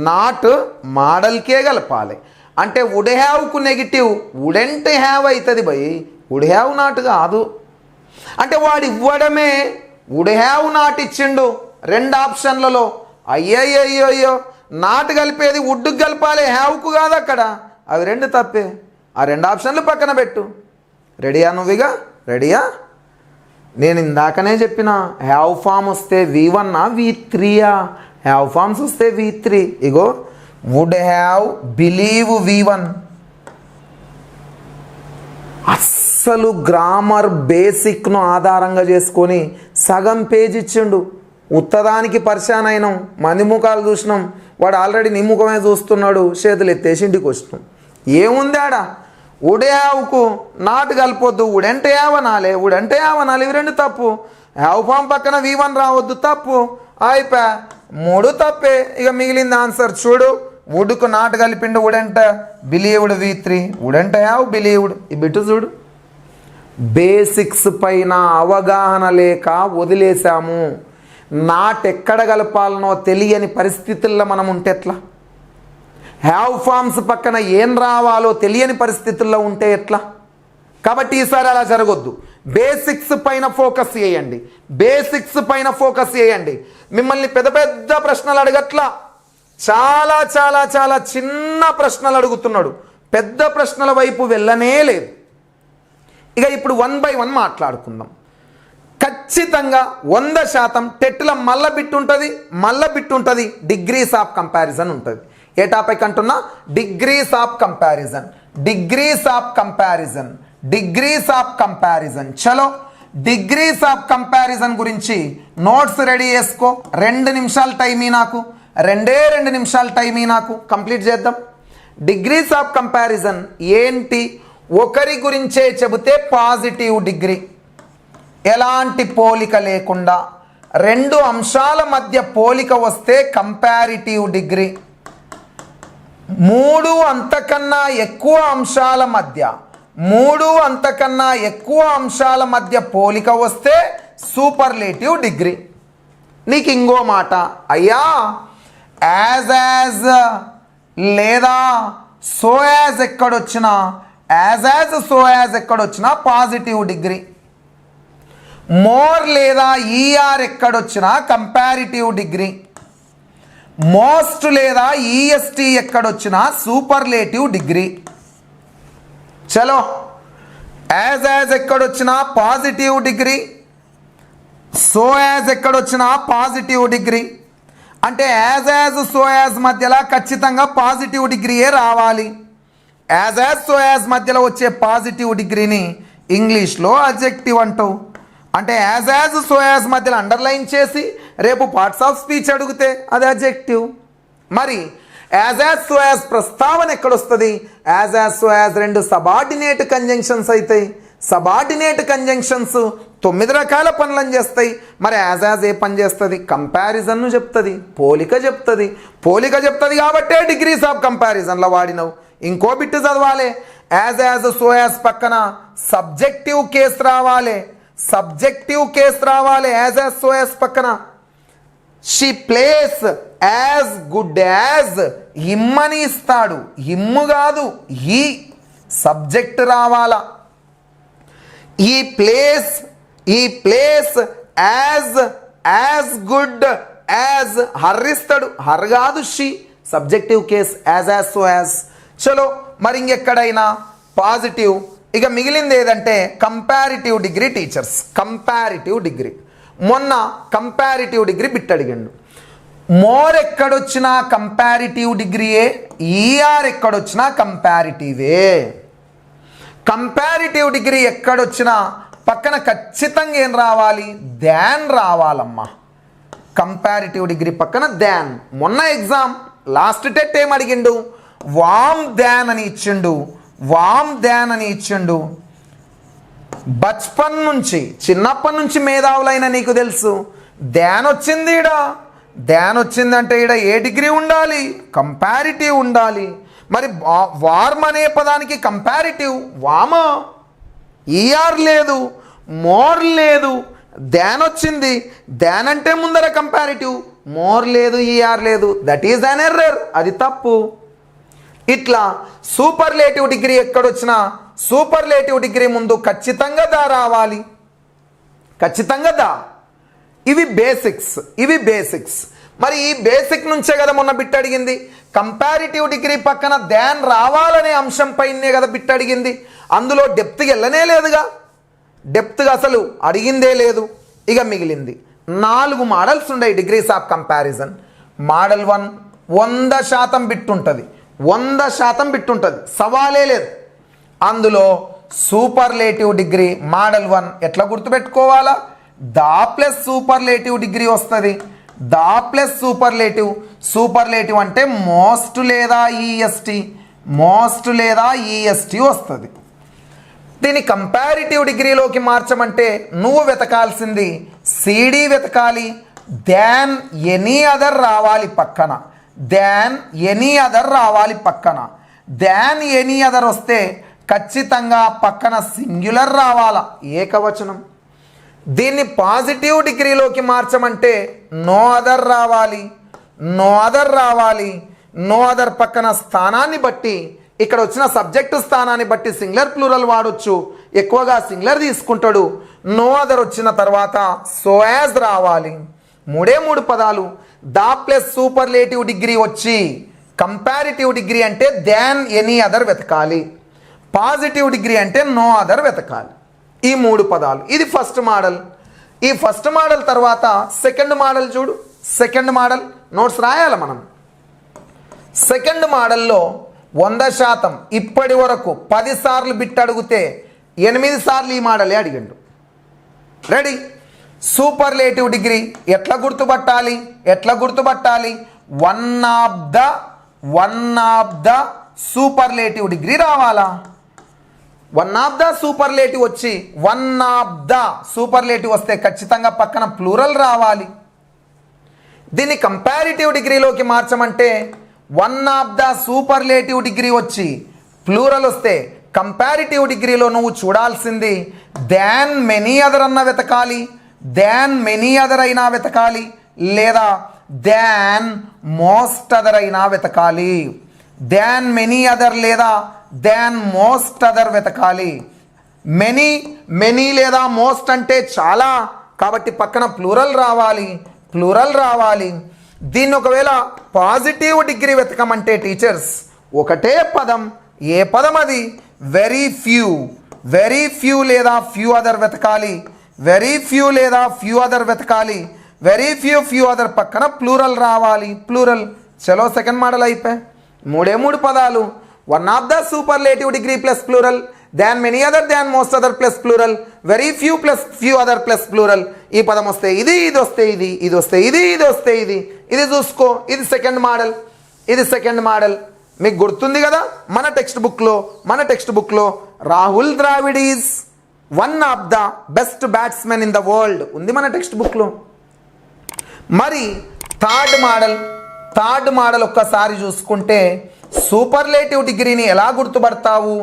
[SPEAKER 1] నాట్ మోడల్కే కలపాలి. అంటే వుడ్ హ్యావ్కు నెగిటివ్ వుడెంట్ హ్యావ్ అవుతుంది భయ్, వుడ్ హ్యావ్ నాట్ కాదు. అంటే వాడు ఇవ్వడమే వుడ్ హ్యావ్ నాట్ ఇచ్చిండు 2 ఆప్షన్లలో. అయ్యయ్యో నాట్ కలిపేది వుడ్కు కలపాలి, హ్యావ్కు కాదు అక్కడ. అవి 2 తప్పే. ఆ 2 ఆప్షన్లు పక్కన పెట్టు. రెడీయా? నువ్వుగా రెడీయా? నేను ఇందాకనే చెప్పిన హ్యావ్ ఫామ్ వస్తే V1 V3 హ్యావ్ ఫామ్స్ వస్తే V3. ఇగో వుడ్ హ్యావ్ బిలీవ్ V1. అస్సలు గ్రామర్ బేసిక్ను ఆధారంగా చేసుకొని సగం పేజ్ ఇచ్చిండు. ఉత్తదానికి పరిశాన్ అయినాం, మంది ముఖాలు చూసినాం. వాడు ఆల్రెడీ నీ ముఖమే చూస్తున్నాడు, చేతులు ఎత్తేసి ఇంటికి వచ్చినాం. ఏముంది ఆడ? వుడ్ హ్యావ్కు నాట్ కలిపొద్దు, వుడెంట్ హ్యావ్ అనాలి, వుడెంట్ హ్యావ్ అనాలి. ఇవి 2 తప్పు. హ్యావ్ ఫామ్ పక్కన V1 రావద్దు, తప్పు. అయిపోయా 3 తప్పే. ఇక మిగిలింది ఆన్సర్ చూడు. వుడ్కు నాట్ కలిపిండు, wouldn't believed V3, wouldn't have believed. ఈ బిట్టు చూడు. బేసిక్స్ పైన అవగాహన లేక వదిలేసాము. నాట్ ఎక్కడ కలపాలనో తెలియని పరిస్థితుల్లో మనం ఉంటే ఎట్లా? హ్యావ్ ఫామ్స్ పక్కన ఏం రావాలో తెలియని పరిస్థితుల్లో ఉంటే ఎట్లా? కాబట్టి ఈసారి అలా జరగొద్దు. బేసిక్స్ పైన ఫోకస్ చేయండి, బేసిక్స్ పైన ఫోకస్ చేయండి. మిమ్మల్ని పెద్ద పెద్ద ప్రశ్నలు అడగట్లా, చాలా చాలా చాలా చిన్న ప్రశ్నలు అడుగుతున్నాడు. పెద్ద ప్రశ్నల వైపు వెళ్ళనే లేదు. ఇక ఇప్పుడు 1 by 1 మాట్లాడుకుందాం. ఖచ్చితంగా 100% టెట్లో మల్ల బిట్ ఉంటుంది, డిగ్రీస్ ఆఫ్ కంపారిజన్ ఉంటుంది. ఏ టాపిక్ అంటున్నా? Degrees of comparison. చలో డిగ్రీస్ ఆఫ్ కంపారిజన్ గురించి నోట్స్ రెడీ చేసుకో. 2 నిమిషాలు టైం నాకు, 2 నిమిషాలు టైం నాకు, కంప్లీట్ చేద్దాం. డిగ్రీస్ ఆఫ్ కంపారిజన్ ఏంటి? ఒకరి గురించే చెబితే పాజిటివ్ డిగ్రీ, ఎలాంటి పోలిక లేకుండా 2 అంశాల మధ్య పోలిక వస్తే కంపారిటివ్ డిగ్రీ, 3 అంతకన్నా ఎక్కువ అంశాల మధ్య పోలిక వస్తే సూపర్లేటివ్ డిగ్రీ. నీకు ఇంకో మాట, అయ్యా యాజ్ లేదా సో యాజ్ ఎక్కడొచ్చినా, ఎక్కడొచ్చినా పాజిటివ్ డిగ్రీ. మోర్ లేదా ఈఆర్ ఎక్కడొచ్చినా కంపారిటివ్ డిగ్రీ. మోస్ట్ లేదా ఈఎస్టీ ఎక్కడొచ్చినా సూపర్లేటివ్ డిగ్రీ. చలో యాజ్ ఎక్కడొచ్చినా పాజిటివ్ డిగ్రీ, సో యాజ్ ఎక్కడొచ్చినా పాజిటివ్ డిగ్రీ. అంటే యాజ్ సో యాజ్ మధ్యలో ఖచ్చితంగా పాజిటివ్ డిగ్రీయే రావాలి. యాజ్ సో యాజ్ మధ్యలో వచ్చే పాజిటివ్ డిగ్రీని ఇంగ్లీష్లో అడ్జెక్టివ్ అంటావు. అంటే యాజ్ సో యాజ్ మధ్యలో అండర్లైన్ చేసి రేపు పార్ట్స్ ఆఫ్ స్పీచ్ అడిగితే అది అడ్జెక్టివ్. మరి యాజ్ సో యాజ్ ప్రస్తావన ఎక్కడొస్తుంది? As so as 2 subordinate conjunctions అవుతాయి. సబార్డినేట్ కంజంక్షన్స్ 9 రకాల పనులను చేస్తాయి. మరి యాజ్ ఏ పని చేస్తుంది? కంపారిజన్ను చెప్తుంది, పోలిక చెప్తుంది కాబట్టే డిగ్రీస్ ఆఫ్ కంపారిజన్లో వాడినవు. ఇంకో బిట్టు చదవాలి. యాజ్ సో యాజ్ పక్కన సబ్జెక్టివ్ కేస్ రావాలి. యాజ్ సో యాజ్ పక్కన she plays as good as him అని ఇస్తాడు. హిమ్ కాదు, హీ. సబ్జెక్ట్ రావాలా. ఈ plays as good as her ఇస్తాడు. హర్ కాదు, she. Subjective case as so as. చలో మరి ఇంకెక్కడైనా పాజిటివ్. ఇక మిగిలింది ఏదంటే comparative degree. Teachers comparative degree, మొన్న కంపారిటివ్ డిగ్రీ బిట్ అడిగిండు. మోర్ ఎక్కడొచ్చినా కంపారిటివ్ డిగ్రీయే, ఈఆర్ ఎక్కడొచ్చినా కంపారిటివే. కంపారిటివ్ డిగ్రీ ఎక్కడొచ్చినా పక్కన ఖచ్చితంగా ఏం రావాలి? దాన్ రావాలమ్మా. కంపారిటివ్ డిగ్రీ పక్కన దాన్. మొన్న ఎగ్జామ్ లాస్ట్ టెట్ ఏం అడిగిండు? వామ్ దాన్ అని ఇచ్చిండు, వామ్ దాన్ అని ఇచ్చిండు. బచ్పన్ నుంచి, చిన్నప్పటి నుంచి మేధావులైన నీకు తెలుసు, దాన్ వచ్చింది ఈడ. దాన్ వచ్చిందంటే ఈడ ఏ డిగ్రీ ఉండాలి? కంపారిటివ్ ఉండాలి. మరి వార్మ్ అనే పదానికి కంపారిటివ్ వామ, ఈఆర్ లేదు, మోర్ లేదు, దాన్ వచ్చింది. దాన్ అంటే ముందర కంపారిటివ్, మోర్ లేదు, ఈఆర్ లేదు. దట్ ఈజ్ అన్ ఎర్రర్, అది తప్పు. ఇట్లా సూపర్లేటివ్ డిగ్రీ ఎక్కడొచ్చినా సూపర్లేటివ్ డిగ్రీ ముందు ఖచ్చితంగా దా రావాలి, ఖచ్చితంగా దా. ఇవి బేసిక్స్, ఇవి బేసిక్స్. మరి ఈ బేసిక్ నుంచే కదా మొన్న బిట్ అడిగింది. కంపారిటివ్ డిగ్రీ పక్కన దాన్ రావాలనే అంశం పైనే కదా బిట్ అడిగింది. అందులో డెప్త్గా వెళ్ళనే లేదుగా, డెప్త్గా అసలు అడిగిందే లేదు. ఇక మిగిలింది 4 మోడల్స్ ఉన్నాయి degrees of comparison. Model 1 100% bit ఉంటుంది, 100% బిట్ ఉంటుంది, సవాలే లేదు. అందులో సూపర్లేటివ్ డిగ్రీ మోడల్ 1 ఎట్లా గుర్తుపెట్టుకోవాలా? దా ప్లస్ సూపర్లేటివ్ డిగ్రీ వస్తుంది. దా ప్లస్ సూపర్లేటివ్, సూపర్లేటివ్ అంటే మోస్ట్ లేదా ఈఎస్టీ, మోస్ట్ లేదా ఈఎస్టీ వస్తుంది. దీన్ని కంపారిటివ్ డిగ్రీలోకి మార్చమంటే నువ్వు వెతకాల్సింది సిడి వెతకాలి, దాన్ ఎనీ అదర్ రావాలి పక్కన, దాన్ ఎనీ అదర్ రావాలి పక్కన. దాన్ ఎనీ అదర్ వస్తే ఖచ్చితంగా పక్కన సింగ్యులర్ రావాలా, ఏకవచనం. దీన్ని పాజిటివ్ డిగ్రీలోకి మార్చమంటే నో అదర్ రావాలి, నో అదర్ రావాలి. నో అదర్ పక్కన స్థానాన్ని బట్టి, ఇక్కడ వచ్చిన సబ్జెక్టు స్థానాన్ని బట్టి సింగులర్ ప్లూరల్ వాడొచ్చు, ఎక్కువగా సింగులర్ తీసుకుంటాడు. నో అదర్ వచ్చిన తర్వాత సో యాజ్ రావాలి. 3 పదాలు. దా ప్లస్ సూపర్లేటివ్ డిగ్రీ వచ్చి కంపారిటివ్ డిగ్రీ అంటే దాన్ ఎనీ అదర్ వెతకాలి, పాజిటివ్ డిగ్రీ అంటే నో అదర్ వెతకాలి. ఈ 3 పదాలు. ఇది ఫస్ట్ మోడల్. ఈ ఫస్ట్ మోడల్ తర్వాత సెకండ్ మోడల్ చూడు. సెకండ్ మోడల్ నోట్స్ రాయాలి మనం. సెకండ్ మోడల్లో 100% ఇప్పటి వరకు 10 సార్లు బిట్ అడిగితే 8 సార్లు ఈ మోడలే అడిగిండు. రెడీ? సూపర్లేటివ్ డిగ్రీ ఎట్లా గుర్తుపట్టాలి? ఎట్లా గుర్తుపట్టాలి? One of the superlative degree రావాలా? వన్ ఆఫ్ ద సూపర్లేటివ్ వచ్చి వన్ ఆఫ్ ద సూపర్లేటివ్ వస్తే ఖచ్చితంగా పక్కన ప్లూరల్ రావాలి. దీన్ని కంపారిటివ్ డిగ్రీలోకి మార్చమంటే one of the superlative degree వచ్చి ప్లూరల్ వస్తే కంపారిటివ్ డిగ్రీలో నువ్వు చూడాల్సింది దాన్ మెనీ అదర్ అన్న వెతకాలి, దాన్ మెనీ అదర్ అయినా వెతకాలి, లేదా దాన్ మోస్ట్ అదర్ అయినా వెతకాలి. దాన్ మెనీ అదర్ లేదా దాన్ మోస్ట్ అదర్ వెతకాలి. మెనీ లేదా మోస్ట్ అంటే చాలా, కాబట్టి పక్కన ప్లూరల్ రావాలి, ప్లూరల్ రావాలి. దీన్ని ఒకవేళ పాజిటివ్ డిగ్రీ వెతకమంటే టీచర్స్ ఒకటే పదం. ఏ పదం అది? వెరీ ఫ్యూ, వెరీ ఫ్యూ లేదా ఫ్యూ అదర్ వెతకాలి, వెరీ ఫ్యూ లేదా ఫ్యూ అదర్ వెతకాలి. వెరీ ఫ్యూ అదర్ పక్కన ప్లూరల్ రావాలి, ప్లూరల్. చలో సెకండ్ మోడల్ అయిపోయి. 3 పదాలు. One of the superlative degree plus plural, than many other than most other plus plural, very few plus few other plus plural. ఈ పదం వస్తే ఇది, ఇది వస్తే ఇది, ఇది వస్తే ఇది, ఇది వస్తే ఇది. ఇది చూసుకో, ఇది సెకండ్ మోడల్, ఇది సెకండ్ మోడల్. మీకు గుర్తుంది కదా మన టెక్స్ట్ బుక్లో Rahul Dravid is one of the best batsmen in the world ఉంది మన టెక్స్ట్ బుక్లో. మరి థర్డ్ మోడల్ ఒక్కసారి చూసుకుంటే సూపర్లేటివ్ డిగ్రీని ఎలా గుర్తుపడతావు?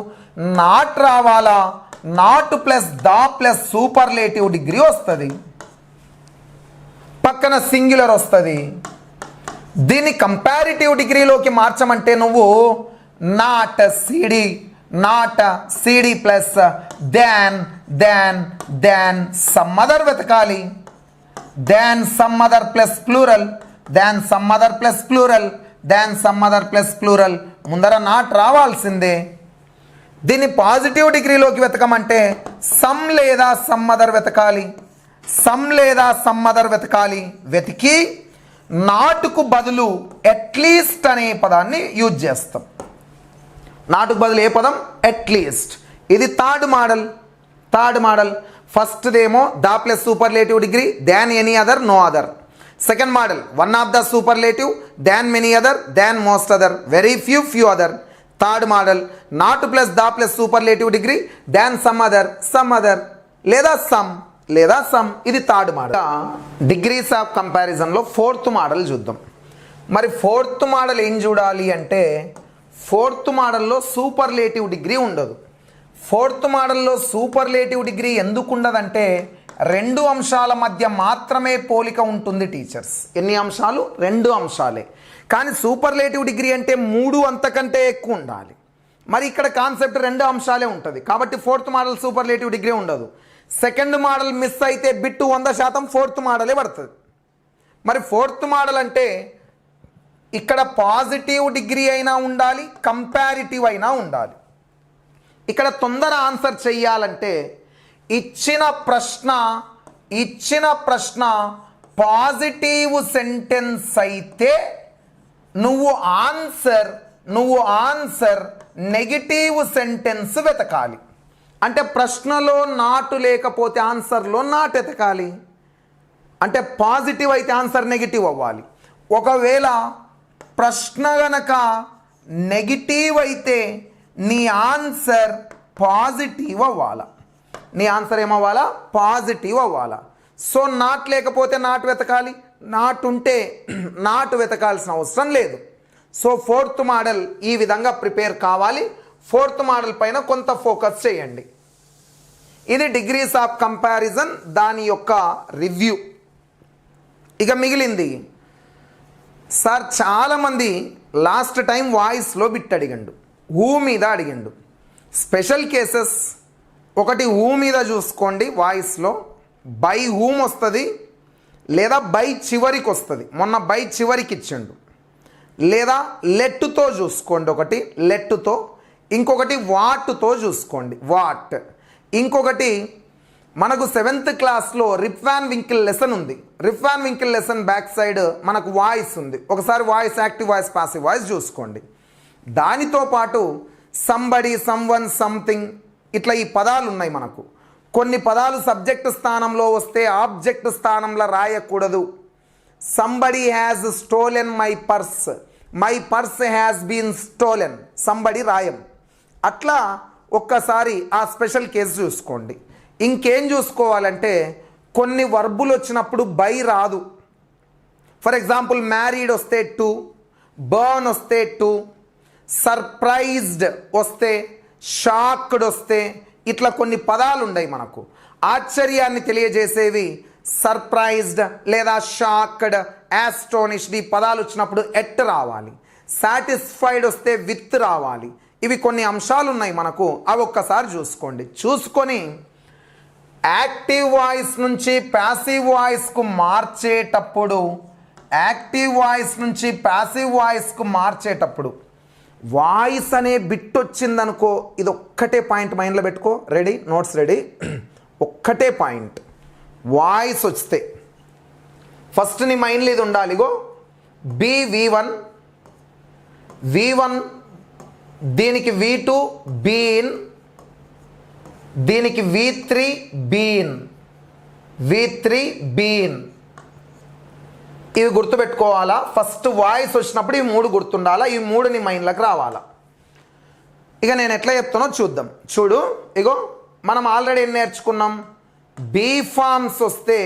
[SPEAKER 1] నాట్ రావాలా, not plus the plus superlative degree వస్తుంది, పక్కన సింగులర్ వస్తుంది. దీన్ని కంపారిటివ్ డిగ్రీలోకి మార్చమంటే నువ్వు నాట్ సిడి ప్లస్ దాన్ సమ్ అదర్ వెతకాలి, than some other plus plural, than some other plus plural, than some other plus plural. ముందర నాట్ రావాల్సిందే. దీన్ని పాజిటివ్ డిగ్రీలోకి వెతకమంటే సమ్ లేదా సమ్ అదర్ వెతకాలి, సమ్ లేదా సమ్ అదర్ వెతకాలి. వెతికి నాటుకు బదులు అట్లీస్ట్ అనే పదాన్ని యూజ్ చేస్తాం. నాటుకు బదులు ఏ పదం? అట్లీస్ట్. ఇది థర్డ్ మోడల్. ఫస్ట్దేమో the plus superlative degree, than any other, no other. Second model one of the superlative, than many other, than most other, very few other. Third model not plus the plus superlative degree, than some other లేదా some. ఇది third model. Degrees of కంపారిజన్లో fourth model చూద్దాం. మరి fourth model ఏం చూడాలి అంటే fourth మోడల్లో superlative degree ఉండదు. ఫోర్త్ మోడల్లో సూపర్లేటివ్ డిగ్రీ ఎందుకు ఉండదంటే రెండు అంశాల మధ్య మాత్రమే పోలిక ఉంటుంది టీచర్స్. ఎన్ని అంశాలు? రెండు అంశాలే. కానీ సూపర్లేటివ్ డిగ్రీ అంటే మూడు అంతకంటే ఎక్కువ ఉండాలి. మరి ఇక్కడ కాన్సెప్ట్ రెండు అంశాలే ఉంటుంది కాబట్టి ఫోర్త్ మోడల్ సూపర్లేటివ్ డిగ్రీ ఉండదు. సెకండ్ మోడల్ మిస్ అయితే బిట్టు 100% ఫోర్త్ మోడలే పడుతుంది. మరి ఫోర్త్ మోడల్ అంటే ఇక్కడ పాజిటివ్ డిగ్రీ అయినా ఉండాలి, కంపారిటివ్ అయినా ఉండాలి. ఇక్కడ తొందర ఆన్సర్ చెయ్యాలంటే ఇచ్చిన ప్రశ్న పాజిటివ్ సెంటెన్స్ అయితే నువ్వు ఆన్సర్ నెగిటివ్ సెంటెన్స్ వెతకాలి. అంటే ప్రశ్నలో నాటు లేకపోతే ఆన్సర్లో నాట్ వెతకాలి. అంటే పాజిటివ్ అయితే ఆన్సర్ నెగిటివ్ అవ్వాలి. ఒకవేళ ప్రశ్న గనక నెగిటివ్ అయితే నీ ఆన్సర్ పాజిటివ్ అవ్వాలా. నీ ఆన్సర్ ఏమవ్వాలా? పాజిటివ్ అవ్వాలా. సో నాట్ లేకపోతే నాట్ వెతకాలి, నాట్ ఉంటే నాట్ వెతకాల్సిన అవసరం లేదు. సో ఫోర్త్ మోడల్ ఈ విధంగా ప్రిపేర్ కావాలి. ఫోర్త్ మోడల్ పైన కొంత ఫోకస్ చేయండి. ఇది డిగ్రీస్ ఆఫ్ కంపారిజన్ దాని యొక్క రివ్యూ. ఇక మిగిలింది సార్ చాలామంది లాస్ట్ టైం వాయిస్లో బిట్ అడిగండు, ఊ మీద అడిగిండు. స్పెషల్ కేసెస్ ఒకటి ఊ మీద చూసుకోండి, వాయిస్లో బై హూమ్ వస్తుంది లేదా బై చివరికి వస్తుంది. మొన్న బై చివరికి ఇచ్చిండు. లేదా లెట్టుతో చూసుకోండి, ఒకటి లెట్టుతో, ఇంకొకటి వాట్తో చూసుకోండి, వాట్. ఇంకొకటి మనకు 7th క్లాస్లో రిప్ వాన్ వింకిల్ లెసన్ ఉంది. రిప్ వాన్ వింకిల్ లెసన్ బ్యాక్ సైడ్ మనకు వాయిస్ ఉంది. ఒకసారి voice, active voice, passive voice చూసుకోండి. దానితో పాటు సంబడి, సమ్వన్, సంథింగ్ ఇట్లా ఈ పదాలు ఉన్నాయి మనకు. కొన్ని పదాలు సబ్జెక్ట్ స్థానంలో వస్తే ఆబ్జెక్ట్ స్థానంలో రాయకూడదు. Somebody has stolen my purse has been stolen, somebody రాయం. అట్లా ఒక్కసారి ఆ స్పెషల్ కేసు చూసుకోండి. ఇంకేం చూసుకోవాలంటే కొన్ని వర్బులు వచ్చినప్పుడు బై రాదు. ఫర్ ఎగ్జాంపుల్ మ్యారీడ్ వస్తే టు, బర్న్ వస్తే టు, సర్ప్రైజ్డ్ వస్తే, షాక్డ్ వస్తే, ఇట్లా కొన్ని పదాలు ఉన్నాయి మనకు. ఆశ్చర్యాన్ని తెలియజేసేవి సర్ప్రైజ్డ్ లేదా షాక్డ్, యాస్టోనిష్డ్. ఈ పదాలు వచ్చినప్పుడు ఎట్ రావాలి. సాటిస్ఫైడ్ వస్తే విత్ రావాలి. ఇవి కొన్ని అంశాలు ఉన్నాయి మనకు, అవి ఒక్కసారి చూసుకోండి. చూసుకొని యాక్టివ్ వాయిస్ నుంచి ప్యాసివ్ వాయిస్కు మార్చేటప్పుడు వాయిస్ అనే బిట్ వచ్చిందనుకో, ఇది ఒక్కటే పాయింట్ మైండ్లో పెట్టుకో. రెడీ? Notes ready? ఒక్కటే పాయింట్. వాయిస్ వస్తే ఫస్ట్ నీ మైండ్లో ఇది ఉండాలి. ఇగో V1, దీనికి V2 బీన్, దీనికి V3 బీన్. ఇవి గుర్తుపెట్టుకోవాలా. ఫస్ట్ వాయిస్ వచ్చినప్పుడు ఈ మూడు గుర్తుండాలా. ఈ మూడు నీ మైండ్లోకి రావాలా. ఇక నేను ఎట్లా చెప్తానో చూద్దాం. చూడు, ఇగో మనం ఆల్రెడీ ఏం నేర్చుకున్నాం? బీ ఫార్మ్స్ వస్తే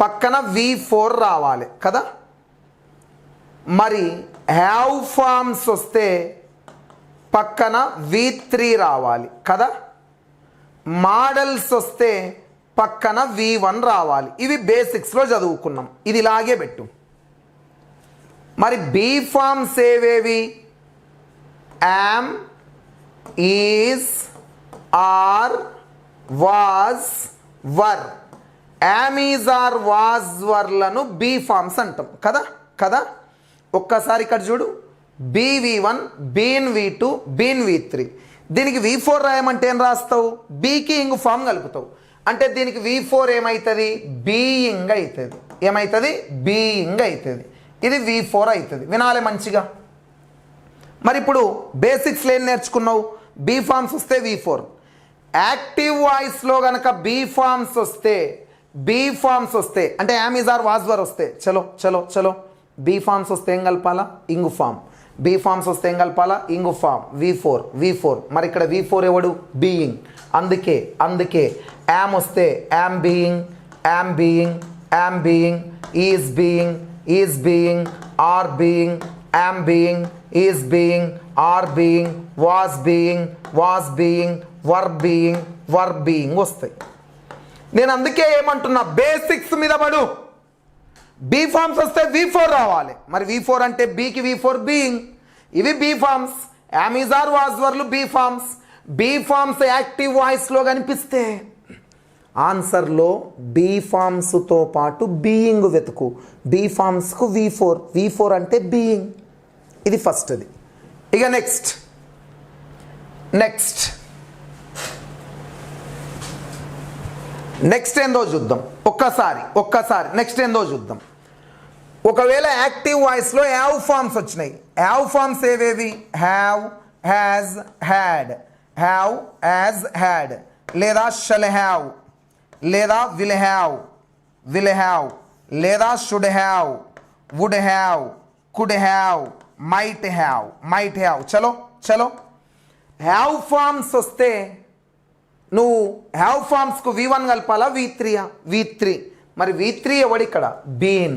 [SPEAKER 1] పక్కన V4 రావాలి కదా. మరి హ్యావ్ ఫార్మ్స్ వస్తే పక్కన V3 రావాలి కదా. మోడల్స్ వస్తే పక్కన V1 రావాలి. ఇవి బేసిక్స్లో చదువుకున్నాం. ఇది ఇలాగే పెట్టు. మరి బీ ఫార్మ్స్ ఏవేవి? Am, is, are, was, were. Am, is, are, was, వర్లను బీ ఫార్మ్స్ అంటాం కదా. ఒక్కసారి ఇక్కడ చూడు. BV1, been V2, been V3. దీనికి V4 రాయమంటే ఏం రాస్తావు? బీకి ఇంగ్ ఫామ్ కలుపుతావు. అంటే దీనికి V4 ఏమవుతుంది? బీయింగ్ అవుతుంది. ఏమవుతుంది? బీయింగ్ అవుతుంది. ఇది V4 అవుతుంది. వినాలి మంచిగా. మరి ఇప్పుడు బేసిక్స్లో ఏం నేర్చుకున్నావు? బీ ఫార్మ్స్ వస్తే V4. యాక్టివ్ వాయిస్లో కనుక బీ ఫార్మ్స్ వస్తే బీ ఫార్మ్స్ వస్తే అంటే am is are was were వస్తే చలో చలో చలో బీ ఫార్మ్స్ వస్తే ఏం కలపాలా ఇంగు ఫామ్, బీ ఫార్మ్స్ వస్తే ఏం కలపాలా ఇంగు ఫామ్, V4 మరి ఇక్కడ V4 ఎవడు బీయింగ్, అందుకే అందుకే యామ్ వస్తే am being is being are being am being is being are being was being were being వస్తాయి. నేను అందుకే ఏమంటున్నా బేసిక్స్ మీద పడు. బీ ఫార్మ్స్ వస్తే V4 రావాలి. మరి V4 అంటే బీకి V4 బీయింగ్, ఇవి be forms. Am is are was వర్లు be forms. Be forms active వాయిస్లో కనిపిస్తే ఆన్సర్లో బీ ఫార్మ్స్తో పాటు బీయింగ్ వెతుకు. బీ ఫార్మ్స్కు V4 అంటే బీయింగ్. ఇది ఫస్ట్ది. ఇక నెక్స్ట్ ఏందో చూద్దాం. ఒక్కసారి నెక్స్ట్ ఏందో చూద్దాం. ఒకవేళ యాక్టివ్ వాయిస్లో యావ్ ఫార్మ్స్ వచ్చినాయి. యావ్ ఫార్మ్స్ ఏవేవి? హ్యావ్, హ్యాజ్, హ్యాడ్, లేదా షల్ హ్యావ్, లేదా విల్ హ్యావ్, లేదా should have, would have, could have, might have. చలో హ్యావ్ ఫార్మ్స్ వస్తే నువ్వు హ్యావ్ ఫార్మ్స్కు V1 కలపాలా V3? మరి V3 ఎవడు ఇక్కడ? బీన్.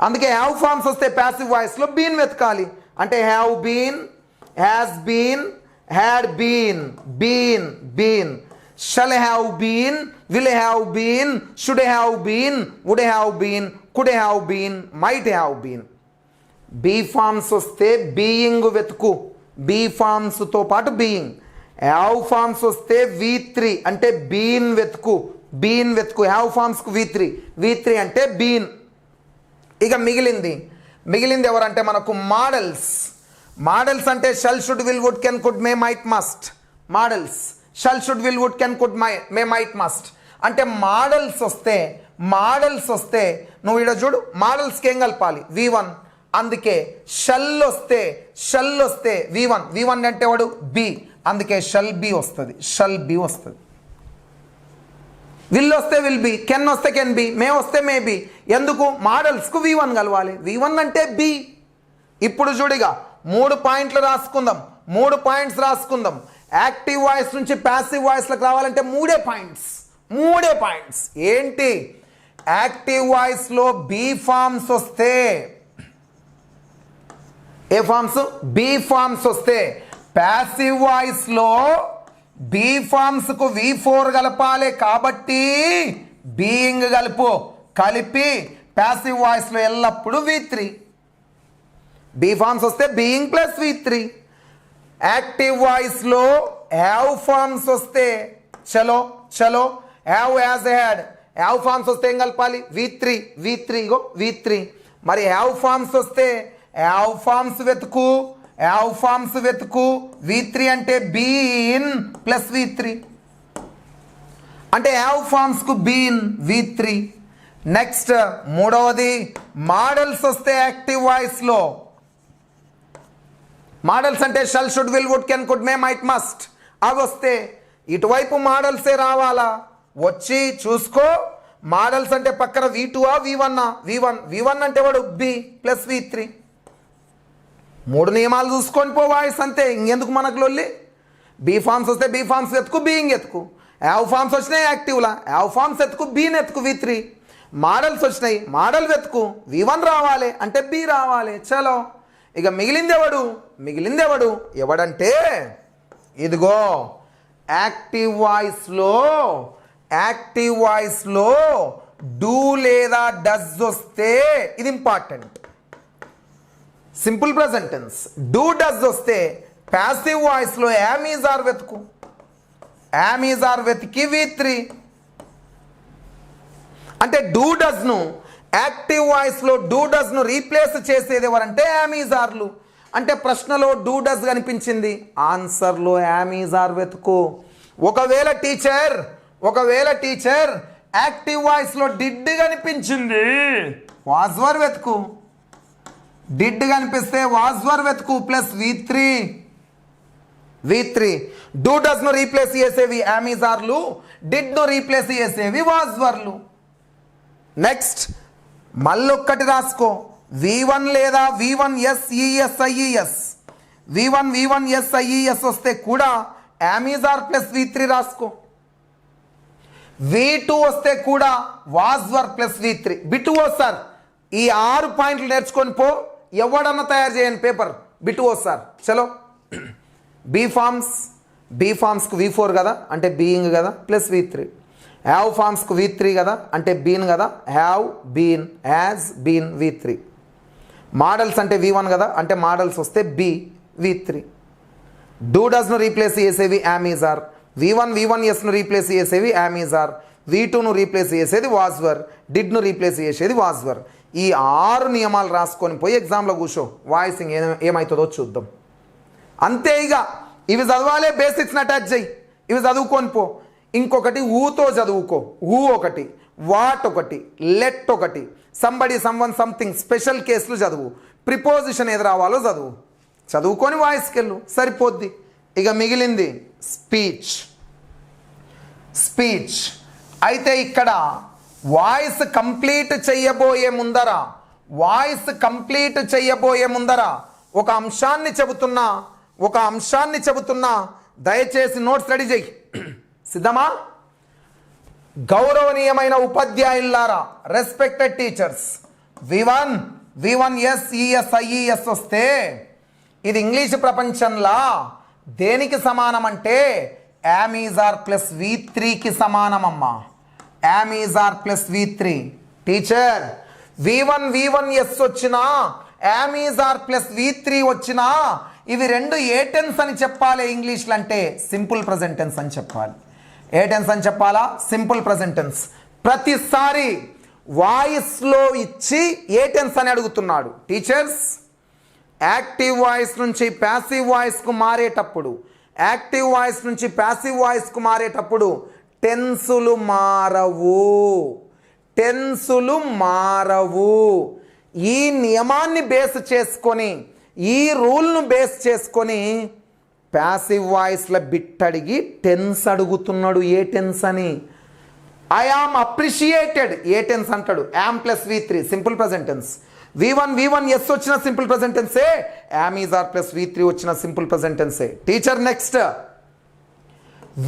[SPEAKER 1] అందుకే హ్యావ్ ఫార్మ్స్ వస్తే ప్యాసివ్ వాయిస్లో బీన్ వెతకాలి. అంటే have been, has been, had been, shall have been, will have been, should have been, would have been, could have been, might have been. Be forms వస్తే being వెతుకు. Be ఫార్మ్స్తో పాటు being. Have forms వస్తే V3 అంటే been వెతుకు. Have ఫార్మ్స్కు V3 అంటే been. ఇక మిగిలింది ఎవరంటే మనకు మోడల్స్ అంటే shall, should, will, would, can, could, may, might, must. Models shall, should, will, would, can, could, may, might, must. అంటే మోడల్స్ వస్తే నువ్వు ఇక్కడ చూడు, మోడల్స్కి ఏం కలపాలి? V1. అందుకే షల్ వస్తే V1 అంటే వాడు బి, అందుకే షల్ బి వస్తుంది. విల్ వస్తే విల్ బి, కెన్ వస్తే కెన్ బి, మే వస్తే మే బి. ఎందుకు? మోడల్స్కు V1 కలవాలి. V1 అంటే బి. ఇప్పుడు చూడిగా 3 పాయింట్లు రాసుకుందాం. 3 పాయింట్స్ రాసుకుందాం. యాక్టివ్ వాయిస్ నుంచి ప్యాసివ్ వాయిస్లకు రావాలంటే 3 పాయింట్స్. ఏంటి? యాక్టివ్ వాయిస్లో బీ ఫార్మ్స్ వస్తే ఏ ఫార్మ్స్? బీ ఫార్మ్స్ వస్తే ప్యాసివ్ వాయిస్లో బీ ఫార్మ్స్కు V4 కలపాలి. కాబట్టి బీయింగ్ కలిపి ప్యాసివ్ వాయిస్లో ఎల్లప్పుడూ V3. బీ ఫార్మ్స్ వస్తే బీయింగ్ ప్లస్ V3. యాక్టివ్ వాయిస్లో హ్యావ్ ఫార్మ్స్ వస్తే చలో have, has, had. Have forms వస్తే ఏం కలపాలి? V3. మరి హ్యావ్ ఫార్మ్స్ వస్తే హ్యావ్ ఫార్మ్స్ వెతుకు. V3 అంటే బీన్ ప్లస్ V3 అంటే హ్యావ్ ఫార్మ్స్కు బీన్ V3. నెక్స్ట్ మూడవది మోడల్స్ వస్తే యాక్టివ్ వాయిస్లో మోడల్స్ అంటే shall, should, will, would, can, could, may, might, must. అవి వస్తే ఇటువైపు మోడల్సే రావాలా? వచ్చి చూసుకో. మోడల్స్ అంటే పక్కన V2 V1 అంటే వాడు బి ప్లస్ V3. 3 నియమాలు చూసుకొని పో వాయిస్ అంతే. ఇంకెందుకు మనకు లొల్లి? బీ ఫార్మ్స్ వస్తే బీ ఫార్మ్స్ వెతుకు, బీయింగ్ ఎత్తుకు. హ్యావ్ ఫార్మ్స్ వచ్చినాయి యాక్టివ్లా, హ్యావ్ ఫార్మ్స్ ఎత్తుకు, బీన్ ఎత్తుకు V3. మోడల్స్ వచ్చినాయి, మోడల్ వెతుకు, V1 రావాలి అంటే బి రావాలి. చలో ఇక మిగిలింది ఎవడంటే ఇదిగో యాక్టివ్ వాయిస్లో డూ లేదా డస్ వస్తే ఇది important. Simple present tense. Do does వస్తే ప్యాసివ్ వాయిస్లో యామ్ ఈజ్ ఆర్ వెతికి V3. అంటే డూ డస్ను యాక్టివ్ వాయిస్లో డూ డస్ను రీప్లేస్ చేసేది ఎవరంటే యామ్ ఈజ్ ఆర్లు. అంటే ప్రశ్నలో డూ డస్ కనిపించింది, ఆన్సర్లో యామ్ ఈజ్ ఆర్ వెతుకు. ఒకవేళ టీచర్ యాక్టివ్ వాయిస్లో డిడ్ కనిపించింది, వాజ్ వర్ వెతుకు. డిడ్ కనిపిస్తే వాజ్ వర్ వెతుకు ప్లస్ V3. డూ డస్ను రీప్లేస్ చేసేవి యామ్ ఈజ్ ఆర్లు, డిడ్ను రీప్లేస్ చేసేవి వాజ్ వర్లు. నెక్స్ట్ మళ్ళొక్కటి రాసుకో, V1 లేదా V1SESIES. V1SIES వస్తే కూడా అమీజార్ ప్లస్ V3 రాసుకో. V2 వస్తే కూడా వాజ్వర్ ప్లస్ V3. బిటువో సార్, ఈ 6 పాయింట్లు నేర్చుకొని పో, ఎవడన్నా తయారు చేయని పేపర్ బిటువో సార్. చలో, బీ ఫార్మ్స్కు V4 కదా, అంటే బీయింగ్ కదా, ప్లస్ V3. హ్యావ్ ఫార్మ్స్కు V3 కదా, అంటే బీన్ కదా, have been has been V3. మోడల్స్ అంటే V1 కదా, అంటే మోడల్స్ వస్తే బి V3. డూ డస్ను రీప్లేస్ చేసేవి అమీజార్. V1Sను రీప్లేస్ చేసేవి అమీజార్. V2ను రీప్లేస్ చేసేది వాజ్వర్. డిడ్ను రీప్లేస్ చేసేది వాజ్వర్. ఈ 6 నియమాలు రాసుకొని పోయి ఎగ్జామ్లో కూర్చో, వాయిసింగ్ ఏమవుతుందో చూద్దాం. అంతే, ఇక ఇవి చదవాలే, బేసిక్స్ని అటాచ్ చేయి, ఇవి చదువుకొని పో. ఇంకొకటి ఊతో చదువుకో, ఊ ఒకటి, వాట్ ఒకటి, లెట్ ఒకటి, సంబడి సమ్వన్ సంథింగ్ స్పెషల్ కేసులు చదువు, ప్రిపోజిషన్ ఏది రావాలో చదువు, చదువుకొని వాయిస్కి వెళ్ళు, సరిపోద్ది. ఇక మిగిలింది స్పీచ్. అయితే ఇక్కడ వాయిస్ కంప్లీట్ చెయ్యబోయే ముందర ఒక అంశాన్ని చెబుతున్నా, దయచేసి నోట్స్ రెడీ చేయి. సిద్ధమా? గౌరవనీయమైన ఉపాధ్యాయులారా, రెస్పెక్టెడ్ టీచర్స్, V1SESIES వస్తే ఇది ఇంగ్లీష్ ప్రపంచంలా దేనికి సమానం అంటే అమీజార్ ప్లస్ V3కి సమానమమ్మా. Am is are plus V3. Teacher, V1S వచ్చినా అమీజార్ ప్లస్ V3 వచ్చినా ఇవి రెండు ఏ టెన్స్ అని చెప్పాలి ఇంగ్లీష్లో అంటే సింపుల్ ప్రజెంట్ టెన్స్ అని చెప్పాలి. ఏ టెన్స్ అని చెప్పాలా? Simple present tense. ప్రతిసారి వాయిస్లో ఇచ్చి ఏ టెన్స్ అని అడుగుతున్నాడు. టీచర్స్, యాక్టివ్ వాయిస్ నుంచి ప్యాసివ్ వాయిస్కు మారేటప్పుడు టెన్సులు మారవు. ఈ నియమాన్ని బేస్ చేసుకొని, ఈ రూల్ను బేస్ చేసుకొని ప్యాసివ్ వాయిస్ల బిట్ అడిగి టెన్స్ అడుగుతున్నాడు. ఏ టెన్స్ అని? ఐ ఆమ్ అప్రిషియేటెడ్, ఏ టెన్స్ అంటాడు? Am plus V3 simple present tense. V1S వచ్చిన సింపుల్ ప్రజెంట్ టెన్సే, అమీజార్ ప్లస్ V3 వచ్చిన సింపుల్ ప్రజెంట్ టెన్సే. టీచర్, నెక్స్ట్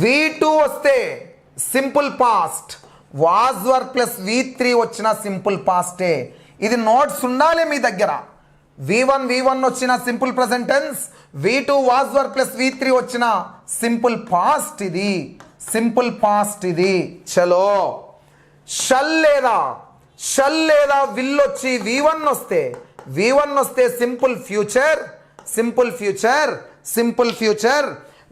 [SPEAKER 1] V2 వస్తే సింపుల్ పాస్ట్, వాజ్వర్ ప్లస్ V3 వచ్చిన సింపుల్ పాస్టే. ఇది నోట్స్ ఉండాలి మీ దగ్గర. V1 వచ్చిన simple present tense, V2 was were plus V3 వచ్చిన సింపుల్ పాస్ట్ ఇది. చలో, షల్ లేదా విల్ వచ్చి V1 వస్తే సింపుల్ ఫ్యూచర్.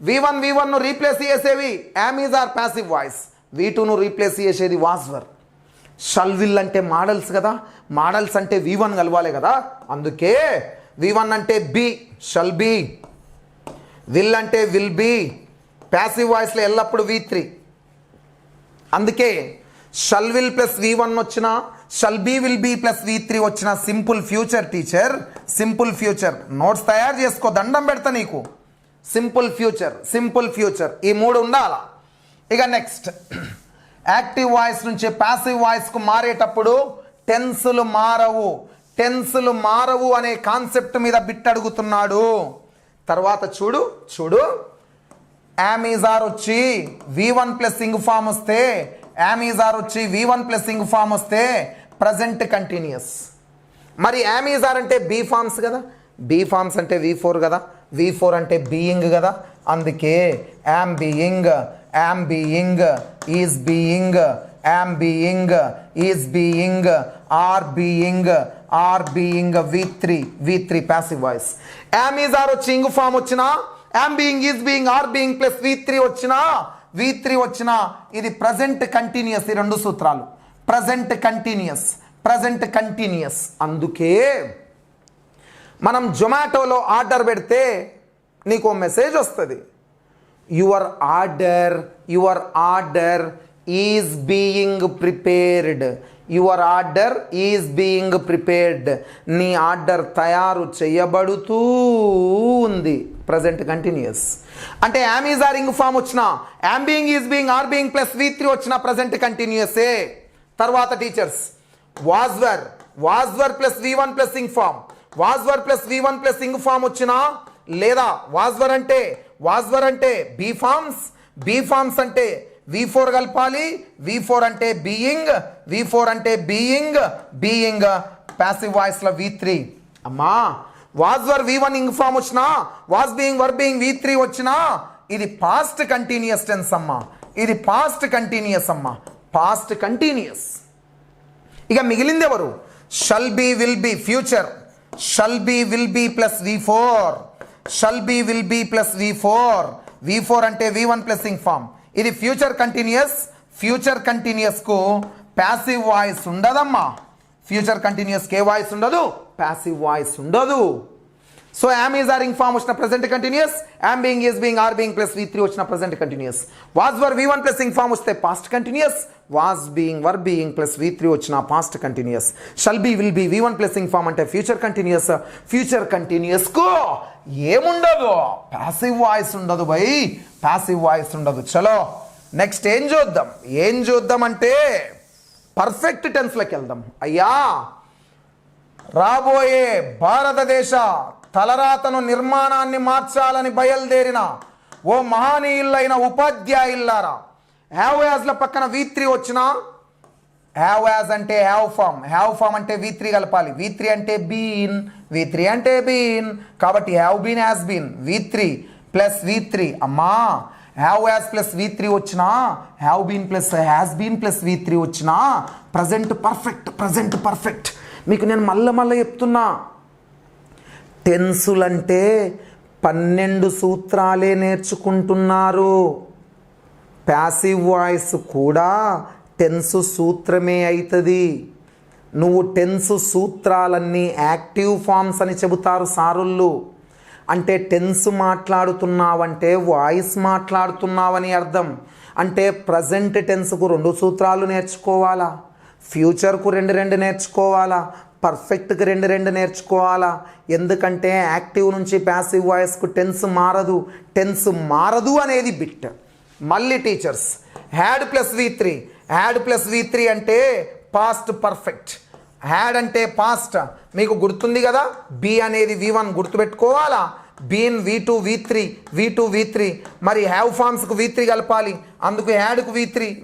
[SPEAKER 1] V1 రీప్లేస్ చేసేవి అమీజార్ ప్యాసివ్ వాయిస్, V2ను రీప్లేస్ చేసేది వాజ్వర్. షల్ విల్ అంటే మోడల్స్ కదా, మోడల్స్ అంటే V1 కలవాలి కదా, అందుకే V1 అంటే బి, షల్ బి. విల్ అంటే విల్ బి, ప్యాసివ్ వాయిస్లో ఎల్లప్పుడు V3. అందుకే షల్ విల్ ప్లస్ V1 వచ్చిన, shall be will be plus V3 వచ్చిన simple future. Teacher, simple future notes తయారు చేసుకో, దండం పెడతా నీకు. సింపుల్ ఫ్యూచర్ ఈ 3 ఉండాలా. ఇక నెక్స్ట్, యాక్టివ్ వాయిస్ నుంచి ప్యాసివ్ వాయిస్కు మారేటప్పుడు టెన్సులు మారవు అనే కాన్సెప్ట్ మీద బిట్ అడుగుతున్నాడు. తర్వాత చూడు, అమీజార్ వచ్చి V1 ప్లస్ ఇంగ్ ఫామ్ వస్తే, ప్రజెంట్ కంటిన్యూస్. మరి అమీజార్ అంటే బీ ఫార్మ్స్ కదా, బీ ఫార్మ్స్ అంటే V4 కదా, V4 అంటే బీయింగ్ కదా, అందుకే am being, is being, am being, is being, are being V3 passive voice. Am is are వచ్చి ఇంగ్ ఫామ్ వచ్చినా, am being, is being, are being plus V3 వచ్చినా ఇది ప్రజెంట్ కంటిన్యూస్. ఈ 2 సూత్రాలు ప్రజెంట్ కంటిన్యూస్. అందుకే మనం జొమాటోలో ఆర్డర్ పెడితే నీకు మెసేజ్ వస్తుంది, your order is being prepared. నీ ఆర్డర్ తయారు చేయబడుతూ ఉంది. ప్రజెంట్ కంటిన్యూస్ అంటే అమీజార్ ఇంగ్ ఫామ్ వచ్చిన, am being, is being, are being plus V3 వచ్చిన ప్రజెంట్ కంటిన్యూసే. తర్వాత teachers, was were plus V1 plus ing form, was were plus V1 plus ing form వచ్చినా, లేదా వాజ్ వర్ అంటే be forms అంటే V4 కలపాలి, V4 అంటే బీయింగ్ ప్యాసివ్ వాయిస్ లో V3. అమ్మా was were V1 ing form వచ్చినా, was being were being V3 వచ్చినా, ఇది పాస్ట్ కంటిన్యూస్ టెన్స్ అమ్మా, ఇది పాస్ట్ కంటిన్యూస్. ఇక మిగిలింది ఎవరు? Shall be will be future, shall be will be plus V4 అంటే V1 ప్లస్ ఇంగ్ ఫామ్. ఇది ఫ్యూచర్ కంటిన్యూస్ కు ప్యాసివ్ వాయిస్ ఉండదమ్మా. ఫ్యూచర్ కంటిన్యూస్ కే వాయిస్ ఉండదు, ప్యాసివ్ వాయిస్ ఉండదు. So am is are ing form వచ్చిన present continuous, am being is being are being plus V3 వచ్చిన present continuous. Was were V1 plus ing form వస్తే past continuous, was being were being plus V3 వచ్చిన past continuous. Shall be will be V1 plus ing form అంటే future continuous కు ఏముండదు, passive voice ఉండదు బై, passive voice ఉండదు. చలో next ఏం చూద్దాం అంటే పర్ఫెక్ట్ టెన్స్లోకి వెళ్దాం. అయ్యా రాబోయే భారతదేశ తలరాతను నిర్మాణాన్ని మార్చాలని బయలుదేరిన ఓ మహానీయులైన ఉపాధ్యాయులారా, హ్యావ్ యాజ్ల పక్కన V3 వచ్చిన, హ్యావ్ యాజ్ అంటే హ్యావ్ ఫామ్ అంటే V3 కలపాలి, V3 అంటే బీన్ కాబట్టి have been has been V3 అమ్మా. హ్యావ్ యాజ్ ప్లస్ V3 వచ్చినా, have been plus has been plus V3 వచ్చినా ప్రజెంట్ పర్ఫెక్ట్. మీకు నేను మళ్ళీ చెప్తున్నా, టెన్సులంటే 12 సూత్రాలే నేర్చుకుంటున్నారు. ప్యాసివ్ వాయిస్ కూడా టెన్సు సూత్రమే అవుతుంది. నువ్వు టెన్సు సూత్రాలన్నీ యాక్టివ్ ఫామ్స్ అని చెబుతారు సారుళ్ళు. అంటే టెన్స్ మాట్లాడుతున్నావంటే వాయిస్ మాట్లాడుతున్నావని అర్థం. అంటే ప్రజెంట్ టెన్స్కు 2 సూత్రాలు నేర్చుకోవాలా, ఫ్యూచర్కు 2 నేర్చుకోవాలా, పర్ఫెక్ట్కి 2 నేర్చుకోవాలా. ఎందుకంటే యాక్టివ్ నుంచి ప్యాసివ్ వాయిస్కు టెన్స్ మారదు అనేది బిట్. మళ్ళీ టీచర్స్ హ్యాడ్ ప్లస్ V3 అంటే పాస్ట్ పర్ఫెక్ట్. హ్యాడ్ అంటే పాస్ట్, మీకు గుర్తుంది కదా, బి అనేది V1 గుర్తుపెట్టుకోవాలా, బీన్ V2 V3 మరి హ్యావ్ ఫార్మ్స్కు V3 కలపాలి, అందుకు హ్యాడ్కు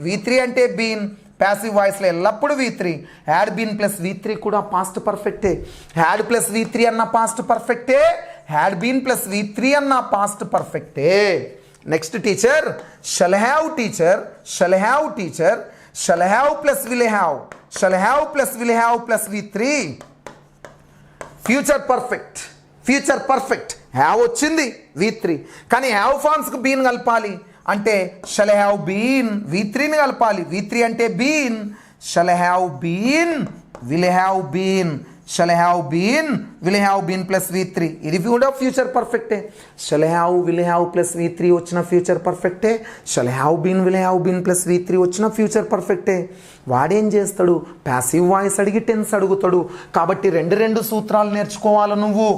[SPEAKER 1] V3 అంటే బీన్, ప్యాసివ్ వాయిస్లో ఎల్లప్పుడు V3. Had been plus V3 కూడా పాస్ట్ పర్ఫెక్టే, హ్యాడ్ ప్లస్ V3 అన్న పాస్ట్ పర్ఫెక్టే, హ్యాడ్ బీన్ ప్లస్ V3 అన్న పాస్ట్ పర్ఫెక్టే. Next teacher shall have plus will have plus V3 future perfect. Have వచ్చింది V3 కానీ హ్యావ్ ఫార్మ్స్కి బీన్ కలపాలి, అంటే షల్ హ్యావ్ బీన్ V3ని కలపాలి, V3 అంటే been, shall have been will have been plus V3 ఇది కూడా ఫ్యూచర్ పర్ఫెక్టే. షల్ హ్యావ్ ప్లస్ V3 వచ్చిన ఫ్యూచర్ పర్ఫెక్టే, shall have been plus V3 వచ్చిన ఫ్యూచర్ పర్ఫెక్టే. వాడేం చేస్తాడు, ప్యాసివ్ వాయిస్ అడిగి టెన్స్ అడుగుతాడు. కాబట్టి 2 సూత్రాలు నేర్చుకోవాలా, నువ్వు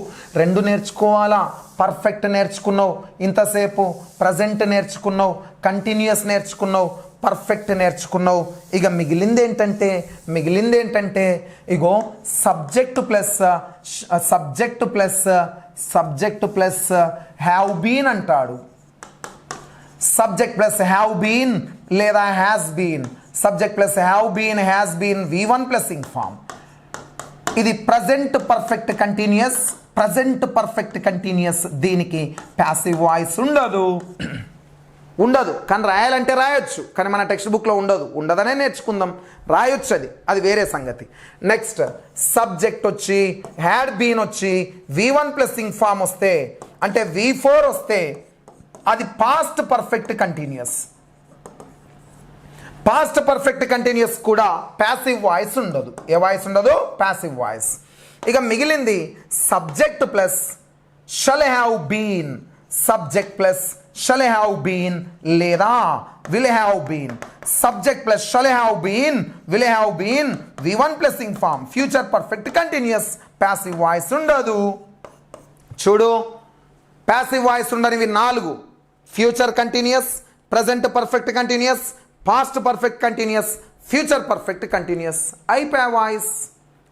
[SPEAKER 1] 2 నేర్చుకోవాలా. పర్ఫెక్ట్ నేర్చుకున్నావు ఇంతసేపు, ప్రజెంట్ నేర్చుకున్నావు, కంటిన్యూస్ నేర్చుకున్నావు, పర్ఫెక్ట్ నేర్చుకున్నావు. ఇక మిగిలింది ఏంటంటే ఇగో సబ్జెక్ట్ ప్లస్ హ్యావ్ బీన్ అంటాడు. సబ్జెక్ట్ ప్లస్ హ్యావ్ బీన్ లేదా has been, subject plus have been has been V1 plus ing form. ఇది ప్రజెంట్ పర్ఫెక్ట్ కంటిన్యూస్. దీనికి ప్యాసివ్ వాయిస్ ఉండదు కానీ రాయాలంటే రాయొచ్చు, కానీ మన టెక్స్ట్ బుక్లో ఉండదనే నేర్చుకుందాం. రాయొచ్చు, అది వేరే సంగతి. నెక్స్ట్ సబ్జెక్ట్ వచ్చి హ్యాడ్ బీన్ వచ్చి V1 ప్లస్ ఇంగ్ ఫామ్ వస్తే, అంటే V4 వస్తే అది పాస్ట్ పర్ఫెక్ట్ కంటిన్యూస్ కూడా ప్యాసివ్ వాయిస్ ఉండదు. ఏ వాయిస్ ఉండదు, ప్యాసివ్ వాయిస్. ఇక మిగిలింది subject plus shall have been, లేదా will have been. Subject plus shall have been V1 plus ing form future perfect continuous, passive voice ఉండదు. చూడు, ప్యాసివ్ వాయిస్ ఉండనివి 4: future continuous, present perfect continuous, past perfect continuous, future perfect continuous. అయిపోయా voice,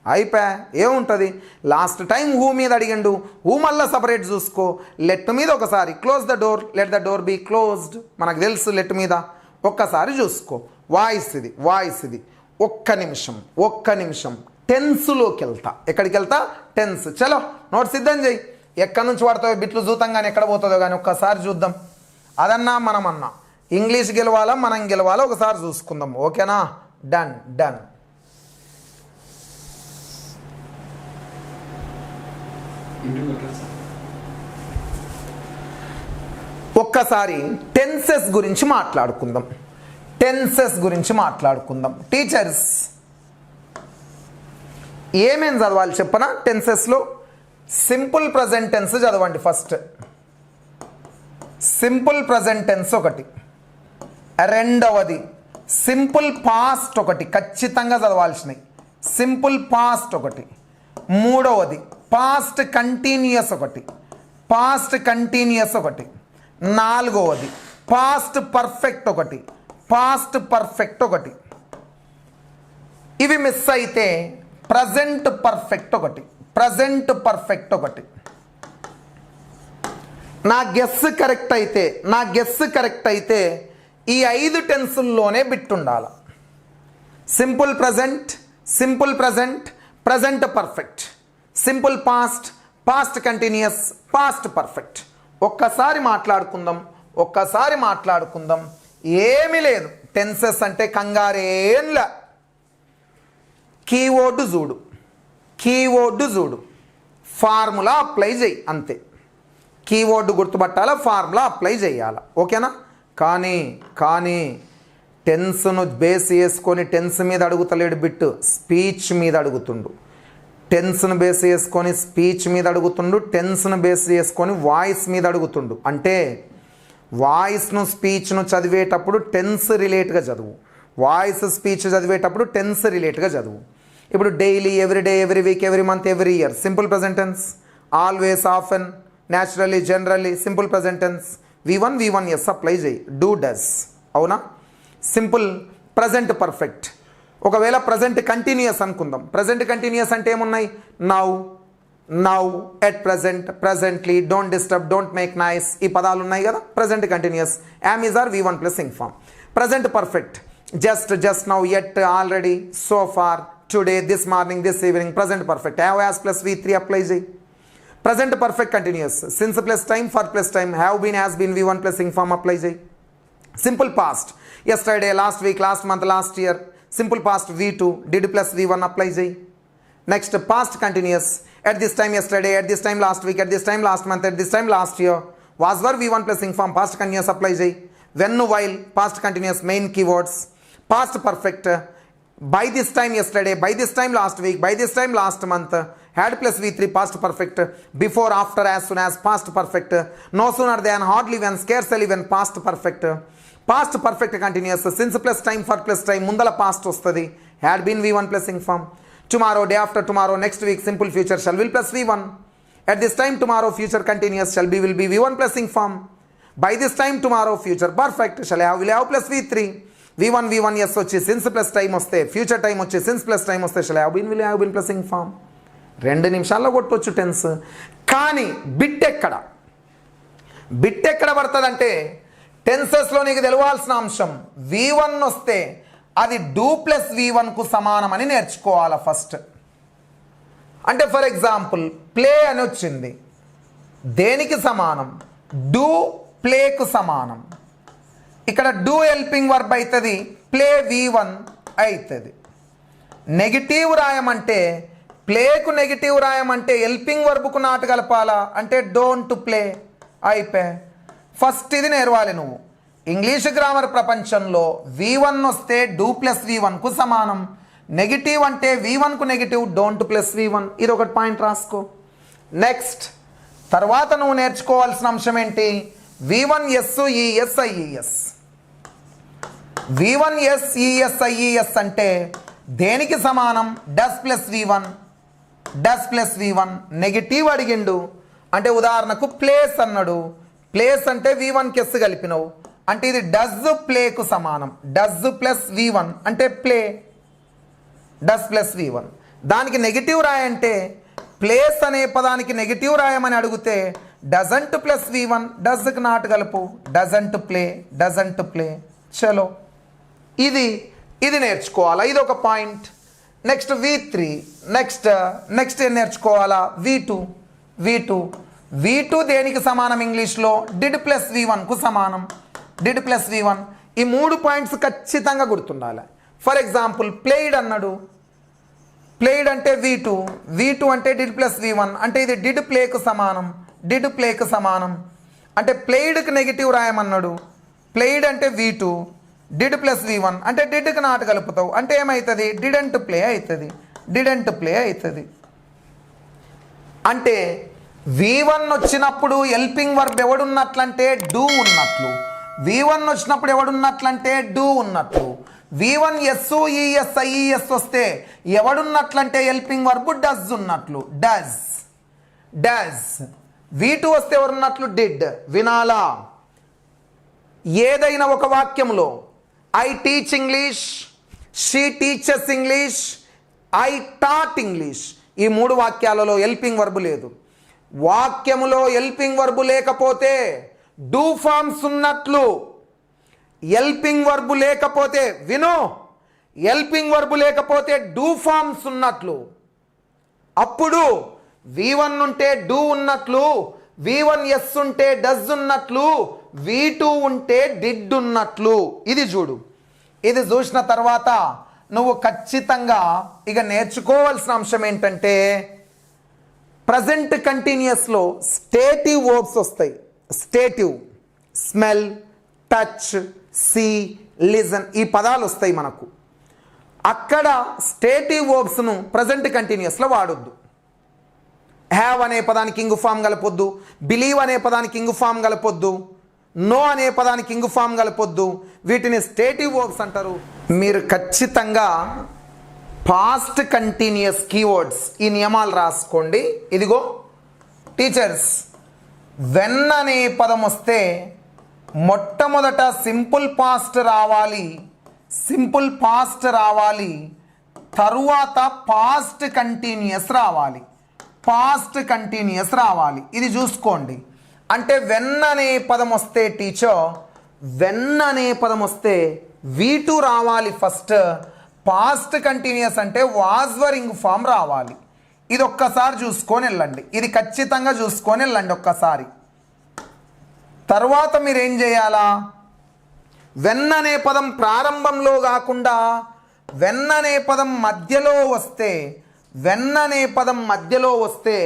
[SPEAKER 1] అయిపోయా. ఏముంటుంది, last time who మీద అడిగిండు, who మళ్ళీ separate చూసుకో. లెట్ మీద ఒకసారి close the door, let the door be closed, మనకు తెలుసు లెట్ మీద. ఒక్కసారి చూసుకో. వాయిస్ ఇది, వాయిస్ ఇది. ఒక్క నిమిషం టెన్స్లోకి వెళ్తా. ఎక్కడికి వెళ్తా? టెన్స్. చలో నోట్ సిద్ధం చేయి. ఎక్కడి నుంచి పడతాయో బిట్లు చూద్దాం, కానీ ఎక్కడ పోతుందో కానీ ఒక్కసారి చూద్దాం. అదన్నా మనమన్నా ఇంగ్లీష్ గెలవాలా మనం గెలవాలా ఒకసారి చూసుకుందాం. ఓకేనా? Done done. ఒక్కసారి టెన్సెస్ గురించి మాట్లాడుకుందాం. టీచర్స్ ఏమేం చదవాలి చెప్పనా? టెన్సెస్లో సింపుల్ ప్రజెంట్ టెన్స్ చదవండి ఫస్ట్. సింపుల్ ప్రజెంట్ టెన్స్ ఒకటి, రెండవది సింపుల్ పాస్ట్ ఒకటి, ఖచ్చితంగా చదవాల్సినవి. సింపుల్ పాస్ట్ ఒకటి. మూడవది పాస్ట్ కంటిన్యూస్ ఒకటి, నాలుగవది పాస్ట్ పర్ఫెక్ట్ ఒకటి, ఇవి మిస్ అయితే ప్రజెంట్ పర్ఫెక్ట్ ఒకటి. నా గెస్ కరెక్ట్ అయితే ఈ 5 టెన్సుల్లోనే బిట్టుండాలి. Simple present, present perfect, simple past continuous, past perfect. ఒక్కసారి మాట్లాడుకుందాం. ఏమీ లేదు, టెన్సెస్ అంటే కంగారేంలా. కీవర్డ్ చూడు, ఫార్ములా అప్లై చేయి అంతే. కీవర్డ్ గుర్తుపట్టాలా, ఫార్ములా అప్లై చేయాలా. ఓకేనా? కానీ టెన్స్ను బేస్ చేసుకొని టెన్స్ మీద అడుగుతలేడు బిట్టు, స్పీచ్ మీద అడుగుతుండు. టెన్స్ను బేస్ చేసుకొని స్పీచ్ మీద అడుగుతుండు, టెన్స్ను బేస్ చేసుకొని వాయిస్ మీద అడుగుతుండు. అంటే వాయిస్ను స్పీచ్ను చదివేటప్పుడు టెన్స్ రిలేట్గా చదువు, వాయిస్ స్పీచ్ చదివేటప్పుడు టెన్స్ రిలేట్గా చదువు. ఇప్పుడు daily, every day, every week, every month, every year simple present tense. Always, often, naturally, generally simple present tense. V1 apply చేయి. Do, does. అవునా? Simple present perfect. ఒకవేళ ప్రజెంట్ కంటిన్యూస్ అనుకుందాం. Present continuous అంటే ఏమున్నాయి? Now, at present, presently, don't disturb, don't make noise, ఈ పదాలు ఉన్నాయి కదా. Present continuous. Am, is, are, V1 plus ing form. Present perfect just now, at, already, so far, today, this morning, this evening. Present perfect. Have, has plus V3 apply చేయి. Present perfect continuous. Since plus time, for plus time, have been, has been, V1 plus ing form apply చేయి. Simple past yesterday, last week, last month, last year. Simple past V2, did plus V1 apply చేయి. Next past continuous. At this time yesterday, at this time last week, at this time last month, at this time last year. Was were, V1 plus ing form, past continuous apply చేయి. When, while, past continuous, main keywords. Past perfect by this time yesterday, by this time last week, by this time last month. Had plus V3 past perfect. Before, after, as soon as, past perfect. No sooner than, hardly when, scarcely when, past perfect. Past perfect continuous. Since plus time, for plus time, mundala past ostadi. Had been, V1 plus ing form. Tomorrow, day after tomorrow, next week, simple future shall will plus V1. At this time tomorrow, future continuous shall be, will be, V1 plus ing form. By this time tomorrow, future perfect shall have, will have plus V3. V1 yes వచ్చి since plus time వస్తే, future time వచ్చి since plus time వస్తే shall have been, will have been plus ing form. 2 నిమిషాల్లో కొట్టవచ్చు tense. కానీ bit ఎక్కడ పడుతుందంటే టెన్సెస్లో నీకు తెలవాల్సిన అంశం V1 వస్తే అది డూ ప్లస్ V1కు సమానమని నేర్చుకోవాలి ఫస్ట్. అంటే ఫర్ ఎగ్జాంపుల్ ప్లే అని వచ్చింది, దేనికి సమానం? డూ ప్లేకు సమానం. ఇక్కడ డూ హెల్పింగ్ వర్బ్ అవుతుంది, ప్లే V1 అవుతుంది. నెగిటివ్ రాయమంటే, ప్లేకు నెగిటివ్ రాయమంటే హెల్పింగ్ వర్బ్కు నాటు కలపాలా అంటే డోంట్ ప్లే అయిపోయి. ఫస్ట్ ఇది నేర్వాలి నువ్వు. ఇంగ్లీష్ గ్రామర్ ప్రపంచంలో V1 వస్తే డూ ప్లస్ V1కు సమానం. నెగిటివ్ అంటే V1కు నెగిటివ్, డోంట్ ప్లస్ V1. ఇది ఒకటి పాయింట్ రాసుకో. నెక్స్ట్ తర్వాత నువ్వు నేర్చుకోవాల్సిన అంశం ఏంటి? V1 S E S I E S. V1 S E S I E S అంటే దేనికి సమానం? Does plus V1. Does plus V1 negative అడిగిండు అంటే ఉదాహరణకు ప్లేస్ అన్నాడు. ప్లేస్ అంటే V1కి ఎస్ కలిపినవు, అంటే ఇది డస్ ప్లేకు సమానం. డస్ ప్లస్ V1 అంటే ప్లే, డస్ ప్లస్ V1. దానికి నెగిటివ్ రాయంటే ప్లేస్ అనే పదానికి నెగిటివ్ రాయమని అడిగితే డజంట్ ప్లస్ V1, డస్కి నాట్ కలుపు, డజంట్ ప్లే, డజంట్ ప్లే. చలో ఇది నేర్చుకోవాలా, ఇది ఒక పాయింట్. Next V3. నెక్స్ట్ ఏం నేర్చుకోవాలా? V2 దేనికి సమానం ఇంగ్లీష్లో? డిడ్ ప్లస్ V1కు సమానం. Did plus V1. ఈ 3 పాయింట్స్ ఖచ్చితంగా గుర్తుండాలి. ఫర్ ఎగ్జాంపుల్ ప్లేయిడ్ అన్నాడు, ప్లేయిడ్ అంటే V2 అంటే డిడ్ ప్లస్ V1 అంటే ఇది డిడ్ ప్లేకు సమానం. డిడ్ ప్లేకు సమానం అంటే ప్లేయిడ్కి నెగిటివ్ రాయమన్నాడు. ప్లేయిడ్ అంటే V2, డిడ్ ప్లస్ V1 అంటే డిడ్కి నాట్ కలుపుతావు అంటే ఏమవుతుంది? డిడెంట్ ప్లే అవుతుంది. డిడెంట్ ప్లే అవుతుంది. అంటే V1 వచ్చినప్పుడు హెల్పింగ్ వర్బ్ ఎవడున్నట్లంటే డూ ఉన్నట్లు. V1 వచ్చినప్పుడు ఎవడున్నట్లంటే డూ ఉన్నట్లు. V1 ఎస్ ఈఎస్ ఐఈఎస్ వస్తే ఎవడున్నట్లంటే హెల్పింగ్ వర్బ్ డస్ ఉన్నట్లు. డస్. V2 వస్తే ఎవరున్నట్లు? డిడ్. వినాలా? ఏదైనా ఒక వాక్యంలో I teach English, she teachers English, I taught English, ఈ 3 వాక్యాలలో హెల్పింగ్ వర్బ్ లేదు. వాక్యములో హెల్పింగ్ వర్బ్ లేకపోతే డూ ఫార్మ్స్ ఉన్నట్లు. హెల్పింగ్ వర్బ్ లేకపోతే విను, హెల్పింగ్ వర్బ్ లేకపోతే డూ ఫార్మ్స్ ఉన్నట్లు. అప్పుడు V1 ఉంటే డూ ఉన్నట్లు, V1 ఎస్ ఉంటే డస్ ఉన్నట్లు, V2 ఉంటే డిడ్ ఉన్నట్లు. ఇది చూడు. ఇది చూసిన తర్వాత నువ్వు ఖచ్చితంగా ఇక నేర్చుకోవాల్సిన అంశం ఏంటంటే ప్రజెంట్ కంటిన్యూస్లో స్టేటివ్ వర్బ్స్ వస్తాయి. Stative, smell, touch, see, listen, ఈ పదాలు వస్తాయి మనకు. అక్కడ స్టేటివ్ వర్బ్స్ను ప్రజెంట్ కంటిన్యూస్లో వాడొద్దు. హ్యావ్ అనే పదానికి ఇంగు ఫామ్ కలపొద్దు, బిలీవ్ అనే పదానికి ఇంగు ఫామ్ కలపొద్దు, నో అనే పదానికి ఇంగు ఫామ్ కలపొద్దు. వీటిని స్టేటివ్ వర్బ్స్ అంటారు. మీరు ఖచ్చితంగా పాస్ట్ కంటిన్యూస్ కీవర్డ్స్ ఈ నియమాలు రాసుకోండి. ఇదిగో టీచర్స్, వెన్ అనే పదం వస్తే మొట్టమొదట సింపుల్ పాస్ట్ రావాలి, సింపుల్ పాస్ట్ రావాలి, తరువాత పాస్ట్ కంటిన్యూస్ రావాలి, పాస్ట్ కంటిన్యూస్ రావాలి. ఇది చూసుకోండి. అంటే వెన్ అనే పదం వస్తే టీచర్, వెన్ అనే పదం వస్తే V2 రావాలి ఫస్ట్. పాస్ట్ కంటిన్యూస్ అంటే వాజ్ వర్ ఇంగ్ ఫామ్ రావాలి. ఇది ఒక్కసారి చూసుకొని వెళ్ళండి. ఇది ఖచ్చితంగా చూసుకొని వెళ్ళండి ఒక్కసారి. తర్వాత మీరు ఏం చేయాలా? వెన్ అనే పదం ప్రారంభంలో కాకుండా వెన్ అనే పదం మధ్యలో వస్తే, వెన్ అనే పదం మధ్యలో వస్తే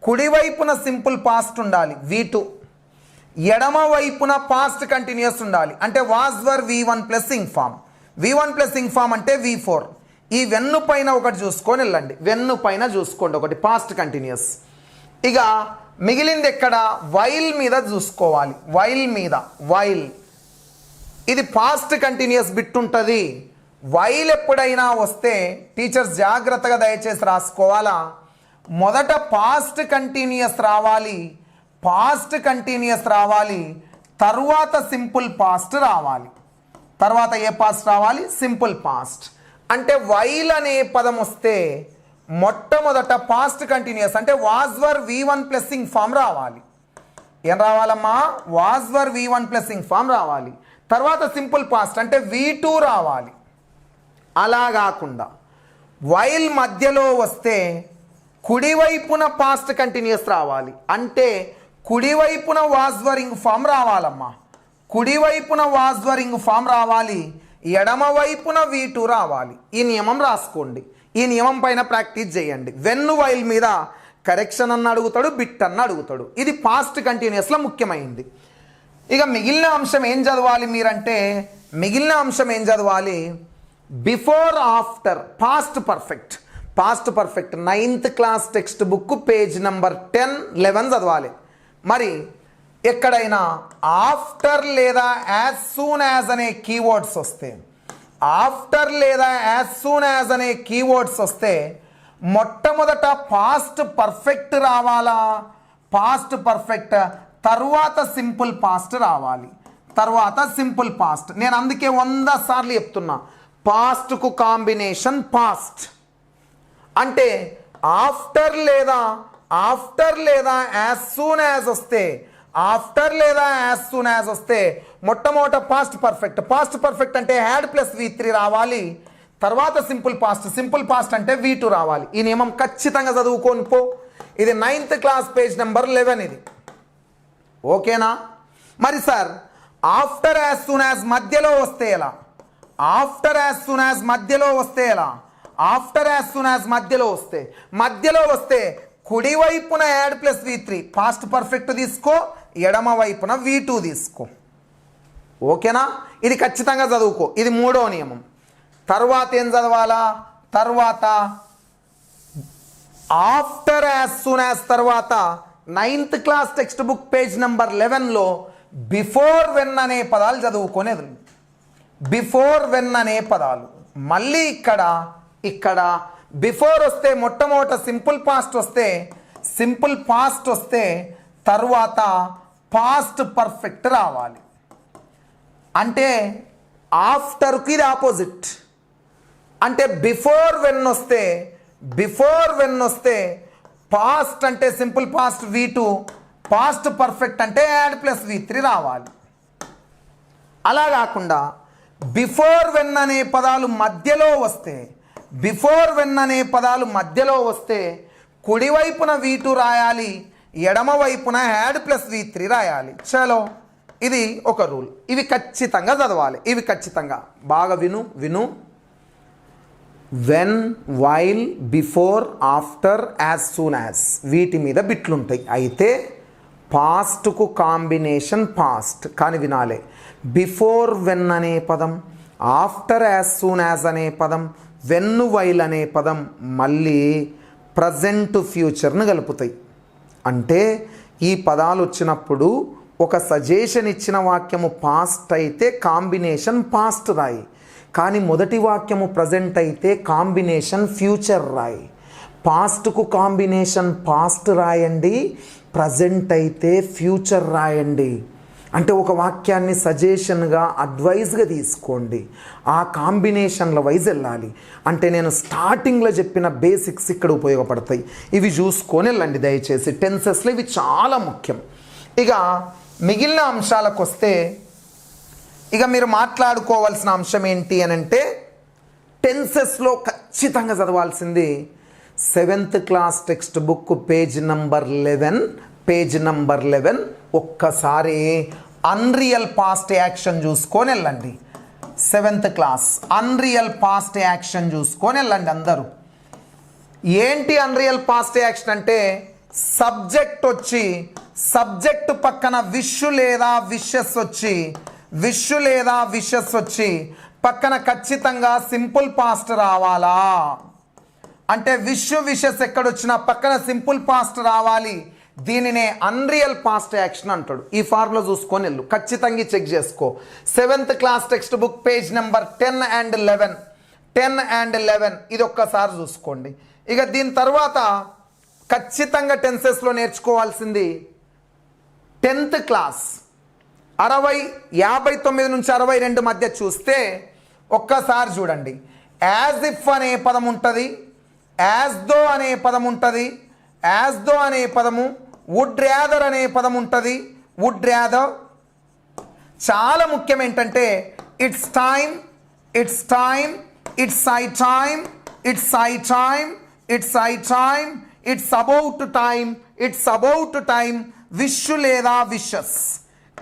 [SPEAKER 1] కుడివైపున సింపుల్ పాస్ట్ ఉండాలి V2, ఎడమ వైపున పాస్ట్ కంటిన్యూస్ ఉండాలి. అంటే was were V1 plus ing form. V1 plus ing form అంటే V4. ఈ వెన్ను పైన ఒకటి చూసుకొని వెళ్ళండి. వెన్ను పైన చూసుకోండి ఒకటి పాస్ట్ కంటిన్యూస్. ఇక మిగిలింది ఎక్కడ? వైల్ మీద చూసుకోవాలి. వైల్ మీద, వైల్ ఇది పాస్ట్ కంటిన్యూస్ బిట్ ఉంటుంది. వైల్ ఎప్పుడైనా వస్తే టీచర్స్ జాగ్రత్తగా దయచేసి రాసుకోవాలా. మొదట పాస్ట్ కంటిన్యూస్ రావాలి, పాస్ట్ కంటిన్యూస్ రావాలి, తరువాత సింపుల్ పాస్ట్ రావాలి. తర్వాత ఏ పాస్ట్ రావాలి? Simple past. అంటే వైల్ అనే పదం వస్తే మొట్టమొదట పాస్ట్ కంటిన్యూస్ అంటే was were V1 plus ing form రావాలి. ఏం రావాలమ్మా? Was were V1 plus ing form రావాలి. తర్వాత సింపుల్ పాస్ట్ అంటే V2 రావాలి. అలా కాకుండా వైల్ మధ్యలో వస్తే కుడివైపున పాస్ట్ కంటిన్యూస్ రావాలి. అంటే కుడివైపున వాజ్ వర్ ఇంగ్ ఫామ్ రావాలమ్మా. కుడివైపున వాజ్ వర్ ఇంగ్ ఫామ్ రావాలి, ఎడమ వైపున V2 రావాలి. ఈ నియమం రాసుకోండి. ఈ నియమం పైన ప్రాక్టీస్ చేయండి. వెన్ వైల్ మీద కరెక్షన్ అన్న అడుగుతాడు, బిట్ అన్న అడుగుతాడు. ఇది పాస్ట్ కంటిన్యూస్లో ముఖ్యమైనది. ఇక మిగిలిన అంశం ఏం చదవాలి మీరంటే, మిగిలిన అంశం ఏం చదవాలి? Before, after, past perfect. Past perfect 9th class text book page number 10, 11 చదవాలి. మరి ఎక్కడైనా ఆఫ్టర్ లేదా యాజ్ సూన్ యాజ్ అనే కీవర్డ్స్ వస్తే, ఆఫ్టర్ లేదా యాజ్ సూన్ యాజ్ అనే కీవర్డ్స్ వస్తే మొట్టమొదట పాస్ట్ పర్ఫెక్ట్ రావాలా? పాస్ట్ పర్ఫెక్ట్, తరువాత సింపుల్ పాస్ట్ రావాలి. తర్వాత సింపుల్ పాస్ట్. నేను అందుకే 100 సార్లు చెప్తున్నా, పాస్ట్కు కాంబినేషన్ పాస్ట్. అంటే ఆఫ్టర్ లేదా యాజ్ సూన్ యాజ్ వస్తే, ఆఫ్టర్ లేదా యాజ్ సూన్ యాజ్ వస్తే మొట్టమొదట పాస్ట్ పర్ఫెక్ట్ అంటే హ్యాడ్ ప్లస్ V3 రావాలి. తర్వాత సింపుల్ పాస్ట్ అంటే V2 రావాలి. ఈ నియమం ఖచ్చితంగా చదువుకొని పో. ఇది 9th క్లాస్ పేజ్ నెంబర్ 11 ఇది. ఓకేనా? మరి sir after as soon as మధ్యలో వస్తే ఎలా? ఆఫ్టర్ యాజ్ సూన్ యాజ్ మధ్యలో వస్తే ఎలా? ఆఫ్టర్ యాజ్ సూన్ యాజ్ మధ్యలో వస్తే కుడి వైపున add plus V3 past perfect తీసుకో, ఎడమ వైపున V2 తీసుకో. ఓకేనా? ఇది ఖచ్చితంగా చదువుకో. ఇది 3వ నియమం. తర్వాత ఏం చదవాలా? తర్వాత ఆఫ్టర్ యాజ్ సూన్ యాజ్ తర్వాత 9th class text book page number 11లో బిఫోర్ వెన్ అనే పదాలు చదువుకునేది. బిఫోర్ వెన్ అనే పదాలు మళ్ళీ ఇక్కడ బిఫోర్ వస్తే మొట్టమొదట సింపుల్ పాస్ట్ వస్తే తర్వాత పాస్ట్ పర్ఫెక్ట్ రావాలి. అంటే ఆఫ్టర్కి ఇది ఆపోజిట్. అంటే బిఫోర్ వెన్ వస్తే పాస్ట్ అంటే simple past V2, past perfect అంటే యాడ్ ప్లస్ V3 రావాలి. అలా కాకుండా బిఫోర్ వెన్ అనే పదాలు మధ్యలో వస్తే కుడివైపున V2 రాయాలి, ఎడమ వైపున యాడ్ ప్లస్ V3 రాయాలి. చలో, ఇది ఒక రూల్. ఇవి ఖచ్చితంగా చదవాలి. ఇవి ఖచ్చితంగా బాగా విను. When, while, before, after, as soon as వీటి మీద బిట్లుంటాయి. అయితే పాస్ట్కు కాంబినేషన్ పాస్ట్. కానీ వినాలే, బిఫోర్ వెన్ అనే పదం, ఆఫ్టర్ యాజ్ సూన్ యాజ్ అనే పదం, వెన్ వైల్ అనే పదం మళ్ళీ ప్రజెంట్ ఫ్యూచర్ను కలుపుతాయి. అంటే ఈ పదాలు వచ్చినప్పుడు ఒక సజెషన్ ఇచ్చిన వాక్యము పాస్ట్ అయితే కాంబినేషన్ పాస్ట్ రాయి, కానీ మొదటి వాక్యము ప్రజెంట్ అయితే కాంబినేషన్ ఫ్యూచర్ రాయి. పాస్ట్కు కాంబినేషన్ పాస్ట్ రాయండి, ప్రజెంట్ అయితే ఫ్యూచర్ రాయండి. అంటే ఒక వాక్యాన్ని సజెషన్గా అడ్వైజ్గా తీసుకోండి, ఆ కాంబినేషన్ల వైజ్ వెళ్ళాలి. అంటే నేను స్టార్టింగ్లో చెప్పిన బేసిక్స్ ఇక్కడ ఉపయోగపడతాయి. ఇవి చూసుకొని వెళ్ళండి దయచేసి. టెన్సెస్లో ఇవి చాలా ముఖ్యం. ఇక మిగిలిన అంశాలకు వస్తే, ఇక మీరు మాట్లాడుకోవాల్సిన అంశం ఏంటి అని అంటే, టెన్సెస్లో ఖచ్చితంగా చదవాల్సింది 7th class text book page number 11 ఒక్కసారి అన్రియల్ పాస్ట్ యాక్షన్ చూసుకొని వెళ్ళండి. 7th class unreal past action చూసుకొని వెళ్ళండి అందరూ. ఏంటి అన్రియల్ పాస్ట్ యాక్షన్ అంటే, సబ్జెక్ట్ పక్కన విష్ లేదా విషెస్ వచ్చి పక్కన ఖచ్చితంగా సింపుల్ పాస్ట్ రావాలా. అంటే విషెస్ ఎక్కడొచ్చినా పక్కన సింపుల్ పాస్ట్ రావాలి. దీనినే అన్రియల్ పాస్ట్ యాక్షన్ అంటాడు. ఈ ఫార్ములా చూసుకొని వెళ్ళు, ఖచ్చితంగా చెక్ చేసుకో. 7th class text book page number 10 and 11 ఇది ఒక్కసారి చూసుకోండి. ఇక దీని తర్వాత ఖచ్చితంగా టెన్సెస్లో నేర్చుకోవాల్సింది 10th క్లాస్ 59 నుంచి 62 మధ్య చూస్తే ఒక్కసారి చూడండి. యాజ్ ఇఫ్ అనే పదం ఉంటుంది, యాజ్ దో అనే పదం ఉంటుంది, యాజ్ దో అనే పదము, వుడ్ ర్యాదర్ అనే పదం ఉంటుంది, వుడ్ ర్యాదర్. చాలా ముఖ్యం ఏంటంటే it's time, it's high time, it's about time, wish లేదా విషెస్.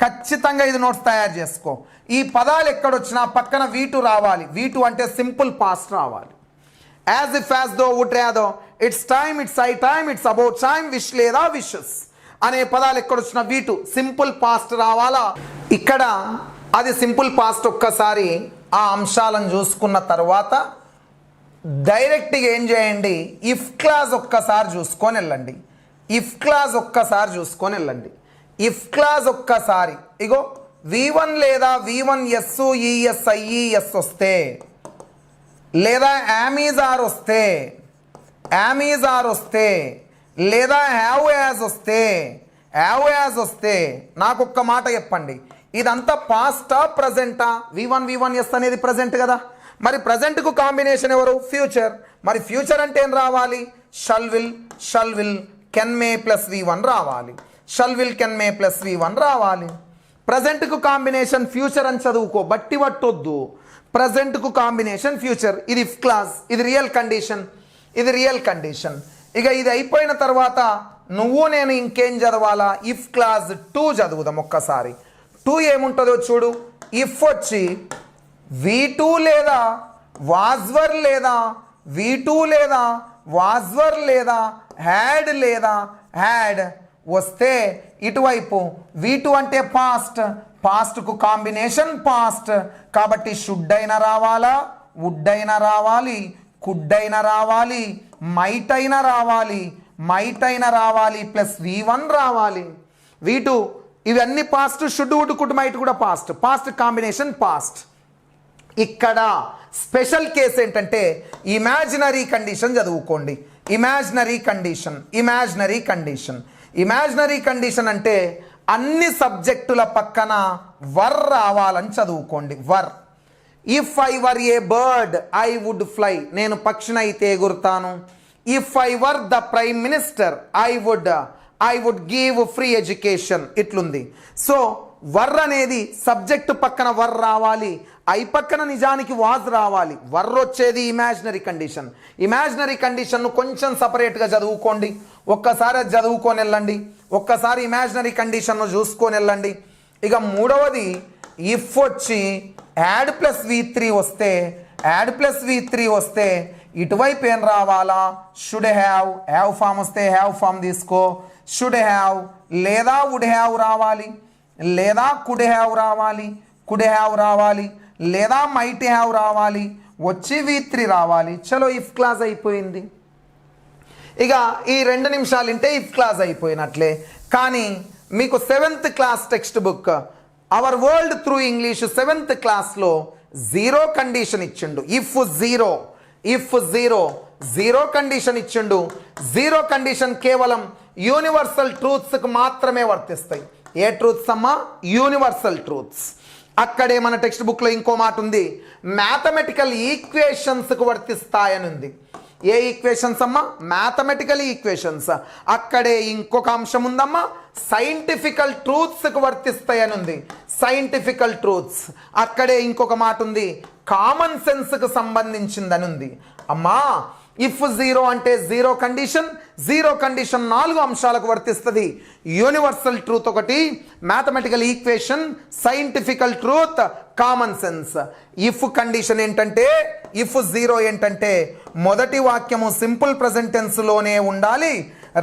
[SPEAKER 1] ఖచ్చితంగా ఇది నోట్స్ తయారు చేసుకో. ఈ పదాలు ఎక్కడొచ్చినా పక్కన V2 రావాలి. V2 అంటే సింపుల్ పాస్ట్ రావాలి. As if, as though, would rather, it's time, it's high time, it's about time, wish లేదా విషెస్ అనే పదాలు ఎక్కడొచ్చినా V2 సింపుల్ పాస్ట్ రావాలా. ఇక్కడ అది సింపుల్ పాస్ట్. ఒక్కసారి ఆ అంశాలను చూసుకున్న తర్వాత డైరెక్ట్గా ఏం చేయండి, ఇఫ్ క్లాజ్ ఒక్కసారి చూసుకొని వెళ్ళండి. ఇఫ్ క్లాజ్ ఒక్కసారి ఇగో V1 లేదా V1S ES వస్తే, లేదా యామీజ్ ఆర్ వస్తే, లేదా హ్యావ్ యాజ్ వస్తే నాకు ఒక్క మాట చెప్పండి. ఇదంతా పాస్టా ప్రజెంటా? V1 అనేది ప్రజెంట్ కదా. మరి ప్రజెంట్కు కాంబినేషన్ ఎవరు? ఫ్యూచర్. మరి ఫ్యూచర్ అంటే ఏం రావాలి? Shall will can May plus V1 రావాలి. Shall will can May plus V1 రావాలి. ప్రజెంట్కు కాంబినేషన్ ఫ్యూచర్ అని చదువుకో, బట్టి పట్టొద్దు. ప్రజెంట్కు కాంబినేషన్ ఫ్యూచర్. ఇది ఇఫ్ క్లాస్, ఇది రియల్ కండిషన్. ఇక ఇది అయిపోయిన తర్వాత నువ్వు నేను ఇంకేం చదవాలా? ఇఫ్ క్లాస్ 2 చదువుదాం ఒక్కసారి. 2 ఏముంటుందో చూడు. ఇఫ్ వచ్చి V2 లేదా వాజ్వర్ లేదా V2 లేదా వాజ్వర్ లేదా హ్యాడ్ వస్తే ఇటువైపు V2 అంటే పాస్ట్కు కాంబినేషన్ పాస్ట్ కాబట్టి షుడ్ అయినా రావాలా, వుడ్ అయినా రావాలి, కుడ్ అయినా రావాలి, మైట్ అయినా రావాలి ప్లస్ V1 రావాలి. V2 ఇవన్నీ past. Should, would, could, might కూడా పాస్ట్ కాంబినేషన్ పాస్ట్. ఇక్కడ స్పెషల్ కేసు ఏంటంటే ఇమాజినరీ కండిషన్ చదువుకోండి. ఇమాజినరీ కండిషన్ అంటే అన్ని సబ్జెక్టుల పక్కన వర్ రావాలని చదువుకోండి. Were. If I were a bird I would fly, నేను పక్షినైతే ఎగురుతాను. If I were the prime minister I would give free education. ఇట్లుంది. సో వర్ అనేది సబ్జెక్టు పక్కన వర్ రావాలి, ఐ పక్కన నిజానికి వాజ్ రావాలి. వర్ వచ్చేది ఇమాజినరీ కండిషన్ను కొంచెం సపరేట్గా చదువుకోండి. ఒక్కసారి అది చదువుకొని వెళ్ళండి, ఒక్కసారి ఇమాజినరీ కండిషన్ను చూసుకొని వెళ్ళండి. ఇక మూడవది ఇఫ్ వచ్చి యాడ్ ప్లస్ V3 వస్తే ఇటువైపు ఏం రావాలా? షుడ్ హ్యావ్ ఫామ్ వస్తే హ్యావ్ ఫామ్ తీసుకో. షుడ్ హ్యావ్ లేదా వుడ్ హ్యావ్ రావాలి, లేదా కుడ్ హ్యావ్ రావాలి, లేదా మైట్ హ్యావ్ రావాలి, వచ్చి V3 రావాలి. చలో ఇఫ్ క్లాస్ అయిపోయింది. ఇక ఈ 2 నిమిషాలు ఉంటే ఇఫ్ క్లాస్ అయిపోయినట్లే. కానీ మీకు 7th class text book hour world through English 7th క్లాస్లో 0 కండిషన్ ఇచ్చిండు. ఇఫ్ జీరో కండిషన్ ఇచ్చిండు. 0 కండిషన్ కేవలం యూనివర్సల్ ట్రూత్స్కి మాత్రమే వర్తిస్తాయి. ఏ ట్రూత్స్ అమ్మా? Universal truths. అక్కడే మన టెక్స్ట్ బుక్లో ఇంకో మాట ఉంది, మ్యాథమెటికల్ ఈక్వేషన్స్కు వర్తిస్తాయని ఉంది. ఏ ఈక్వేషన్స్ అమ్మా? Mathematical equations. అక్కడే ఇంకొక అంశం ఉందమ్మా, సైంటిఫికల్ ట్రూత్స్కు వర్తిస్తాయని ఉంది. సైంటిఫికల్ ట్రూత్స్. అక్కడే ఇంకొక మాట ఉంది, కామన్ సెన్స్కు సంబంధించిందని ఉంది. అమ్మా ఇఫ్ 0 అంటే 0 కండిషన్ 4 అంశాలకు వర్తిస్తుంది. యూనివర్సల్ ట్రూత్ ఒకటి, mathematical equation, scientifical truth, common sense. If condition ఏంటంటే, ఇఫ్ 0 ఏంటంటే మొదటి వాక్యము సింపుల్ ప్రెజెంట్ టెన్స్లోనే ఉండాలి,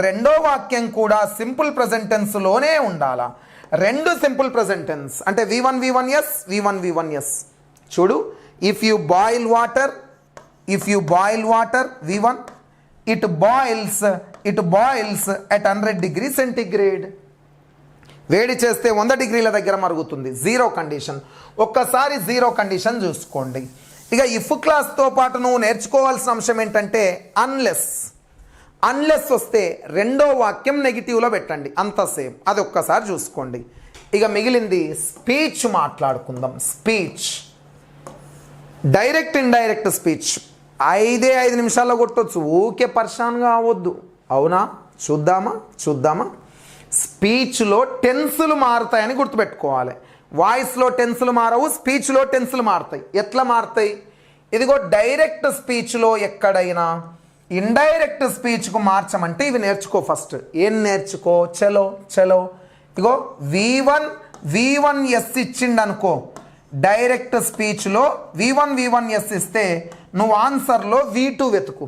[SPEAKER 1] రెండో వాక్యం కూడా సింపుల్ ప్రెజెంట్ టెన్స్లోనే ఉండాలా. 2 సింపుల్ ప్రెజెంట్ టెన్స్ అంటే V1 V1 ఎస్. చూడు, if you boil water V1 it boils at 100 degrees centigrade. వేడి చేస్తే 100 డిగ్రీల దగ్గర మరుగుతుంది. 0 కండిషన్. ఒక్కసారి 0 కండిషన్ చూసుకోండి. ఇక ఇఫ్ క్లాస్తో పాటు నువ్వు నేర్చుకోవాల్సిన అంశం ఏంటంటే అన్లెస్ వస్తే రెండో వాక్యం నెగిటివ్లో పెట్టండి, అంత సేమ్. అది ఒక్కసారి చూసుకోండి. ఇక మిగిలింది స్పీచ్ మాట్లాడుకుందాం. స్పీచ్, డైరెక్ట్ ఇండైరెక్ట్ స్పీచ్ 5 నిమిషాల్లో కొట్టవచ్చు. ఊకే పర్షాన్గా అవ్వద్దు. అవునా? చూద్దామా. స్పీచ్లో టెన్సులు మారుతాయని గుర్తుపెట్టుకోవాలి. వాయిస్లో టెన్సులు మారవు, స్పీచ్లో టెన్సులు మారుతాయి. ఎట్లా మారుతాయి? ఇదిగో డైరెక్ట్ స్పీచ్లో ఎక్కడైనా ఇండైరెక్ట్ స్పీచ్కు మార్చమంటే ఇవి నేర్చుకో. ఫస్ట్ ఏం నేర్చుకో? చలో ఇగో V1 ఎస్ ఇచ్చిండనుకో, డైరెక్ట్ స్పీచ్లో V1 ఎస్ ఇస్తే నువ్వు ఆన్సర్లో V2 వెతుకు,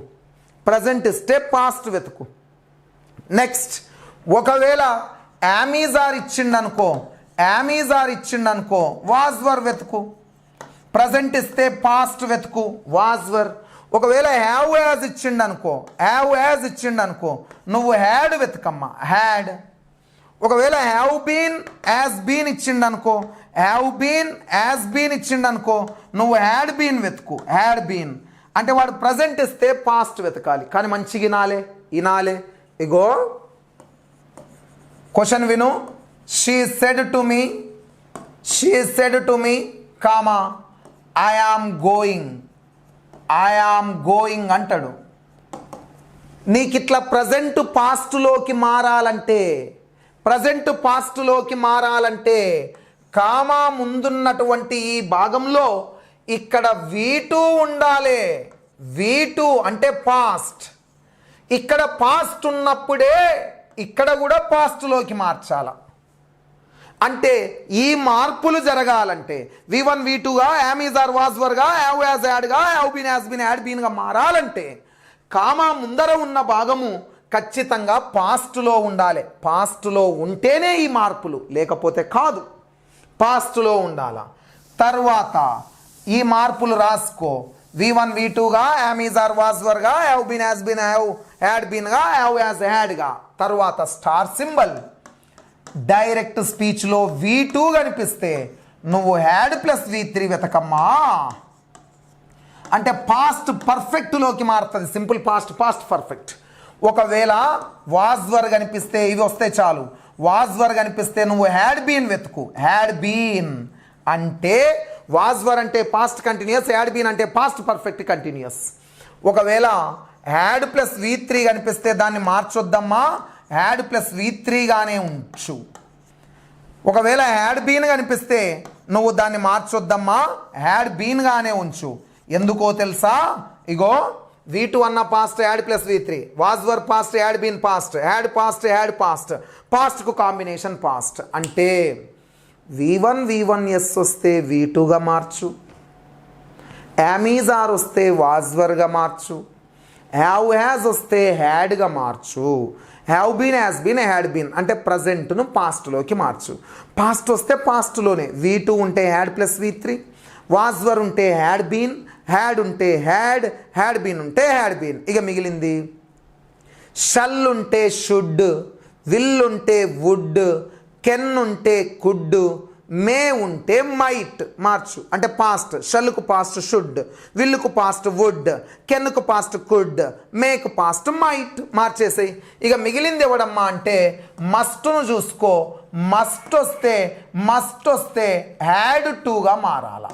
[SPEAKER 1] ప్రజెంట్ ఇస్తే పాస్ట్ వెతుకు. నెక్స్ట్ ఒకవేళ యామీజార్ ఇచ్చిండనుకో వాజ్వర్ వెతుకు, ప్రజెంట్ ఇస్తే పాస్ట్ వెతుకు, వాజ్వర్. ఒకవేళ హ్యావ్ యాజ్ ఇచ్చిండనుకో నువ్వు హ్యాడ్ వెతుకమ్మా, హ్యాడ్. ఒకవేళ హ్యావ్ బీన్ యాజ్ బీన్ ఇచ్చిండనుకో నువ్వు హ్యాడ్ బీన్ వెతుకు, హ్యాడ్ బీన్. అంటే వాడు ప్రజెంట్ ఇస్తే పాస్ట్ వెతకాలి. కానీ మంచిగా వినాలే. ఇగో క్వశ్చన్ విను. She said to me she said to me comma I am going అంటాడు. నీకు ఇట్లా ప్రజెంట్ పాస్ట్లోకి మారాలంటే కామా ముందున్నటువంటి ఈ భాగంలో ఇక్కడ V2 ఉండాలి. V2 అంటే పాస్ట్. ఇక్కడ పాస్ట్ ఉన్నప్పుడే ఇక్కడ కూడా పాస్ట్లోకి మార్చాల. అంటే ఈ మార్పులు జరగాలంటే V1 V2గా యామ్ ఈజ్ ఆర్ వాజ్ వర్గా హ్యావ్ యాజ్ యాడ్గా have been has been had బీన్గా మారాలంటే కామా ముందర ఉన్న భాగము ఖచ్చితంగా పాస్ట్లో ఉండాలి. పాస్ట్లో ఉంటేనే ఈ మార్పులు, లేకపోతే కాదు. పాస్ట్లో ఉండాల. తర్వాత ఈ మార్పులు రాసుకో. V1 V2గా యామ్ ఈజ్ ఆర్ వాజ్ వర్గా have been has been have had బీన్గా హ్యావ్ యాజ్ హ్యాడ్గా. తర్వాత స్టార్ సింబల్. డైరెక్ట్ స్పీచ్లో V2 కనిపిస్తే నువ్వు హ్యాడ్ ప్లస్ V3 వెతకమ్మా. అంటే పాస్ట్ పర్ఫెక్ట్లోకి మారుతుంది. Simple past perfect. ఒకవేళ వాజ్ వర్ కనిపిస్తే ఇవి వస్తే చాలు. వాజ్ వర్ కనిపిస్తే నువ్వు హ్యాడ్ బీన్ వెతుకు. హ్యాడ్ బీన్ అంటే వాజ్ వర్ అంటే పాస్ట్ కంటిన్యూస్, హ్యాడ్ బీన్ అంటే పాస్ట్ పర్ఫెక్ట్ కంటిన్యూస్. ఒకవేళ హ్యాడ్ ప్లస్ V3 కనిపిస్తే దాన్ని మార్చొద్దమ్మా, హ్యాడ్ ప్లస్ V3గానే ఉంచు. ఒకవేళ హ్యాడ్ బీన్ కనిపిస్తే నువ్వు దాన్ని మార్చొద్దమ్మా, హ్యాడ్ బీన్గానే ఉంచు. ఎందుకో తెలుసా? ఇగో V2 అన్న past, had plus V3, was were past, had been past, had past, పాస్ట్కు కాంబినేషన్ పాస్ట్. అంటే V1 ఎస్ వస్తే V2గా మార్చు, యామ్ ఈజ్ ఆర్ వస్తే వాజ్ వర్గా మార్చు, హ్యావ్ హ్యాజ్ వస్తే హ్యాడ్గా మార్చు, have been has been had been అంటే ప్రజెంట్ను పాస్ట్లోకి మార్చు. పాస్ట్ వస్తే పాస్ట్లోనే V2 ఉంటే had plus V3, was were ఉంటే హ్యాడ్ బీన్, హ్యాడ్ ఉంటే హ్యాడ్ బీన్ ఉంటే హ్యాడ్ బీన్. ఇక మిగిలింది షల్ ఉంటే షుడ్, విల్ ఉంటే వుడ్, కెన్ ఉంటే కుడ్, మే ఉంటే మైట్ మార్చు. అంటే పాస్ట్. షల్కు పాస్ట్ షుడ్, విల్లుకు పాస్ట్ వుడ్, కెన్కు పాస్ట్ కుడ్, మేకు పాస్ట్ మైట్ మార్చేసాయి. ఇక మిగిలింది ఎవడమ్మా అంటే మస్ట్ను చూసుకో. మస్ట్ వస్తే హ్యాడ్ టుగా మారాల.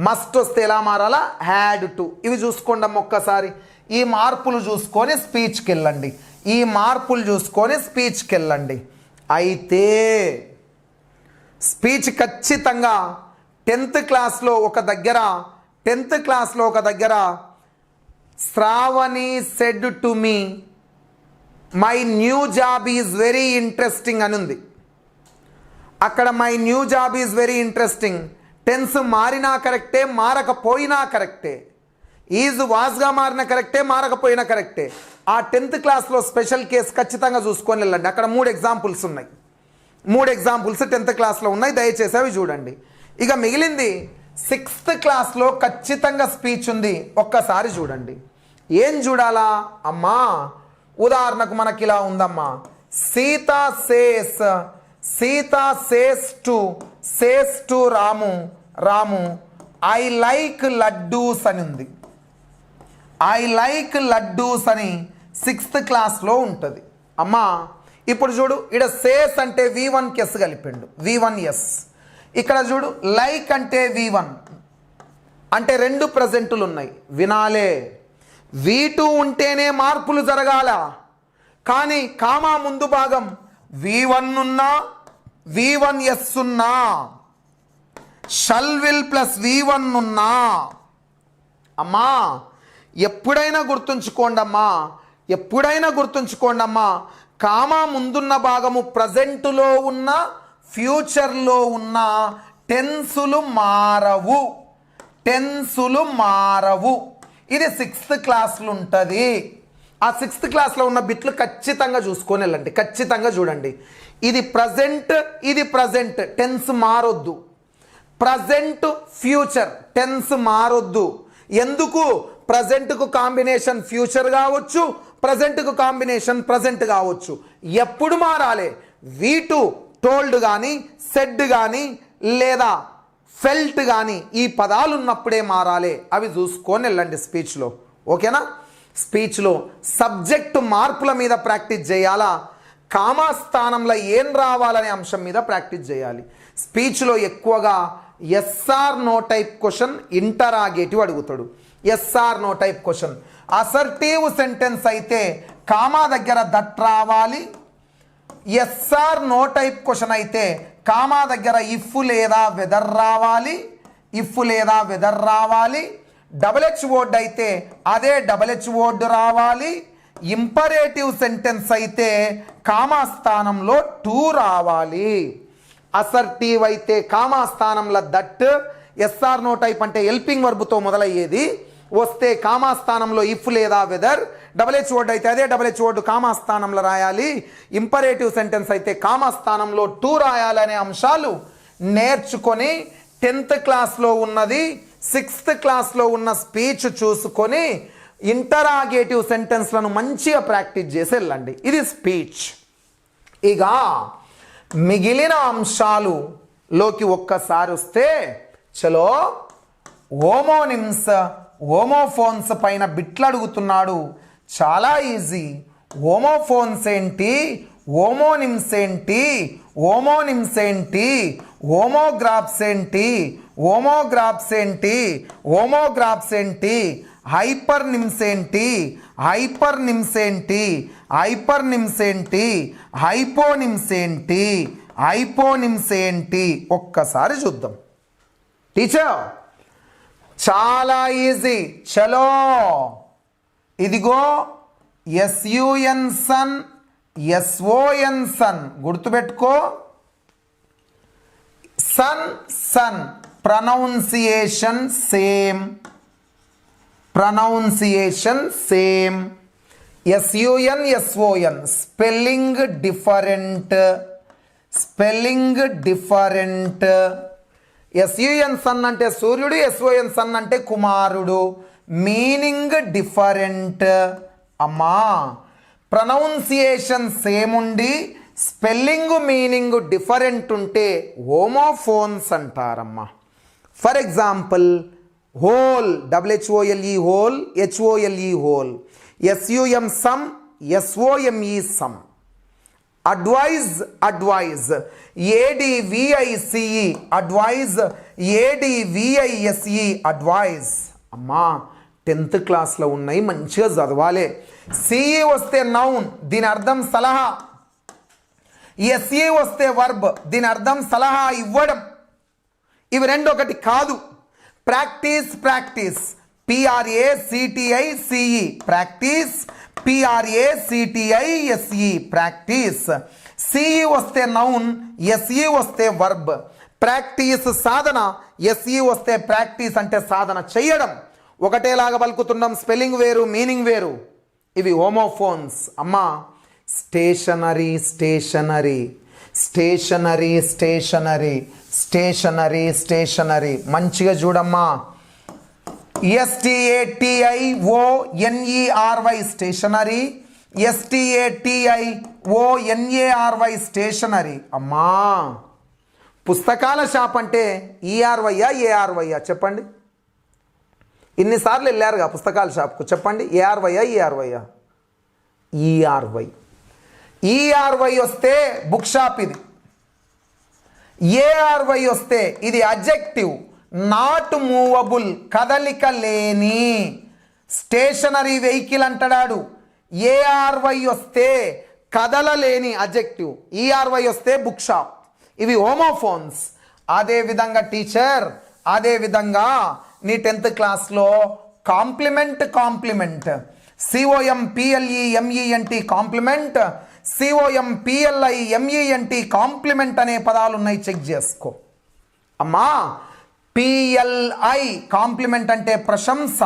[SPEAKER 1] మస్ట్ వస్తే ఎలా మారాలా? Had to. ఇవి చూసుకోండి అమ్మ ఒక్కసారి. ఈ మార్పులు చూసుకొని స్పీచ్కి వెళ్ళండి. అయితే స్పీచ్ ఖచ్చితంగా 10th క్లాస్లో ఒక దగ్గర Sravani said to me my new job is very interesting అని ఉంది. అక్కడ my new job is very interesting tense మారినా కరెక్టే, మారకపోయినా కరెక్టే. ఈజ్ వాజ్గా మారిన కరెక్టే, మారకపోయినా కరెక్టే. ఆ 10th క్లాస్లో స్పెషల్ కేసు ఖచ్చితంగా చూసుకొని వెళ్ళండి. అక్కడ 3 ఎగ్జాంపుల్స్ ఉన్నాయి. 3 ఎగ్జాంపుల్స్ 10th క్లాస్లో ఉన్నాయి. దయచేసి అవి చూడండి. ఇక మిగిలింది 6th క్లాస్లో ఖచ్చితంగా స్పీచ్ ఉంది. ఒక్కసారి చూడండి. ఏం చూడాలా అమ్మా? ఉదాహరణకు మనకి ఇలా ఉందమ్మా. Sita says to Ramu I like laddoos అని ఉంది. ఐ లైక్ లడ్డూస్ అని 6th క్లాస్లో ఉంటుంది. అమ్మా ఇప్పుడు చూడు, ఇక్కడ సేస్ అంటే V1 ఎస్ కలిపిండు, V1 ఎస్. ఇక్కడ చూడు లైక్ అంటే V1 అంటే 2 ప్రజెంటులు ఉన్నాయి. వినాలే, V2 ఉంటేనే మార్పులు జరగాల. కానీ కామా ముందు భాగం V1 ఉన్నా V1 ఎస్ ఉన్నా, షల్ విల్ ప్లస్ V1 ఉన్నా. అమ్మా ఎప్పుడైనా గుర్తుంచుకోండమ్మా, కామా ముందున్న భాగము ప్రజెంటులో ఉన్న, ఫ్యూచర్లో ఉన్న టెన్సులు మారవు. ఇది 6th క్లాస్లో ఉంటుంది. ఆ 6th క్లాస్లో ఉన్న బిట్లు ఖచ్చితంగా చూసుకొని వెళ్ళండి. ఖచ్చితంగా చూడండి. ఇది ప్రజెంట్ టెన్స్ మారొద్దు. ప్రజెంట్ ఫ్యూచర్ టెన్స్ మారొద్దు. ఎందుకు? ప్రజెంట్కు కాంబినేషన్ ఫ్యూచర్ కావచ్చు, ప్రజెంట్కు కాంబినేషన్ ప్రజెంట్ కావచ్చు. ఎప్పుడు మారాలి? V2 టోల్డ్ కానీ, సెడ్ కానీ, లేదా ఫెల్ట్ కానీ ఈ పదాలు ఉన్నప్పుడే మారాలి. అవి చూసుకొని వెళ్ళండి స్పీచ్లో. ఓకేనా? స్పీచ్లో సబ్జెక్టు మార్పుల మీద ప్రాక్టీస్ చేయాలా? కామా స్థానంలో ఏం రావాలనే అంశం మీద ప్రాక్టీస్ చేయాలి. స్పీచ్లో ఎక్కువగా yes or no type question, interrogative అడుగుతాడు. Yes or no type question. Assertive sentence అయితే కామా దగ్గర దట్ రావాలి. ఎస్ఆర్ నో టైప్ క్వశ్చన్ అయితే కామా దగ్గర ఇఫ్ లేదా వెదర్ రావాలి. ఇఫ్ లేదా వెదర్ రావాలి. డబుల్ హెచ్ వర్డ్ అయితే అదే డబుల్ హెచ్ వర్డ్ రావాలి. ఇంపరేటివ్ సెంటెన్స్ అయితే కామా స్థానంలో టు రావాలి. అసర్టివ్ అయితే కామా స్థానంలో దట్. ఎస్ఆర్ నో టైప్ అంటే హెల్పింగ్ వర్బ్తో మొదలయ్యేది, వస్తే కామా స్థానంలో ఇఫ్ లేదా వెదర్. డబుల్ హెచ్ వర్డ్ అయితే అదే డబుల్ హెచ్ వర్డ్ కామా స్థానంలో రాయాలి. ఇంపరేటివ్ సెంటెన్స్ అయితే కామా స్థానంలో టు రాయాలనే అంశాలు నేర్చుకొని 10th క్లాస్లో ఉన్నది 6th క్లాస్లో ఉన్న స్పీచ్ చూసుకొని ఇంటరాగేటివ్ సెంటెన్స్లను మంచిగా ప్రాక్టీస్ చేసి వెళ్ళండి. ఇది స్పీచ్. ఇక మిగిలిన అంశాలులోకి ఒక్కసారి వస్తే చలో హోమోనిమ్స్, హోమోఫోన్స్ పైన బిట్లు అడుగుతున్నాడు. చాలా ఈజీ. హోమోఫోన్స్ ఏంటి, హోమోనిమ్స్ ఏంటి, హోమోనిమ్స్ ఏంటి, హోమోగ్రాఫ్స్ ఏంటి, హోమోగ్రాఫ్స్ ఏంటి, హోమోగ్రాఫ్స్ ఏంటి, హైపర్ నిమ్స్ ఏంటి, హైపర్ నిమ్స్ ఏంటి, హైపర్ నిమ్స్ ఏంటి, హైపోనిమ్స్ ఏంటి, హైపోనిమ్స్ ఏంటి ఒక్కసారి చూద్దాం. టీచర్ చాలా ఈజీ. చలో ఇదిగో ఎస్యుఎన్ సన్, ఎస్ఓఎన్ సన్ గుర్తుపెట్టుకో. Sun son pronunciation same, pronunciation same. S U N S O N spelling different, spelling different. S U N sun అంటే సూర్యుడు, ఎస్ఓఎన్ సన్ అంటే కుమారుడు. Meaning different. అమ్మా ప్రొనౌన్సియేషన్ సేమ్ ఉండి స్పెల్లింగ్ మీనింగ్ డిఫరెంట్ ఉంటే హోమోఫోన్స్ అంటారమ్మా. For example whole, W H O L E whole, H O L E hole. S U M sum, S O M E some. Advice, advise, A D V I C E advice, A D V I S E advise. అమ్మా 10th క్లాస్లో ఉన్నాయి, మంచిగా చదవాలి. సిఈ వస్తే నౌన్, దీని అర్థం సలహా. ఎస్ఈ వస్తే వర్బ్, దీని అర్థం సలహా ఇవ్వడం. ఇవి రెండు ఒకటి కాదు. Practice, practice. PRACTICE practice, PRACTISE practice. CE వస్తే నౌన్, ఎస్ఈ వస్తే వర్బ్. ప్రాక్టీస్ సాధన, ఎస్ఈ వస్తే ప్రాక్టీస్ అంటే సాధన చెయ్యడం. ఒకటేలాగా పలుకుతున్నాం, స్పెల్లింగ్ వేరు, మీనింగ్ వేరు. ఇవి హోమోఫోన్స్. అమ్మా stationery, stationery, stationery, stationery, stationery, stationery. మంచిగా చూడమ్మా. STATIONERY stationery, STATIONARY stationary. అమ్మా పుస్తకాల షాప్ అంటే ERYయా ARYయా చెప్పండి. ఇన్నిసార్లు వెళ్ళారుగా పుస్తకాల షాప్కు, చెప్పండి ARYయా ERYయా? ERY. ERY వస్తే బుక్ షాప్ ఇది. ARY వస్తే ఇది అడ్జెక్టివ్, నాట్ మూవబుల్, కదలిక లేని స్టేషనరీ వెహికల్ అంటాడు. ARY వస్తే కదలలేని అడ్జెక్టివ్, ERY వస్తే బుక్ షాప్. ఇవి హోమోఫోన్స్. అదేవిధంగా టీచర్, అదేవిధంగా నీ 10th క్లాస్లో complement, compliment, COMPLEMENT complement, COMPLIMENT compliment అనే పదాలు ఉన్నాయి, చెక్ చేసుకో. అమ్మా PLI కాంప్లిమెంట్ అంటే ప్రశంస,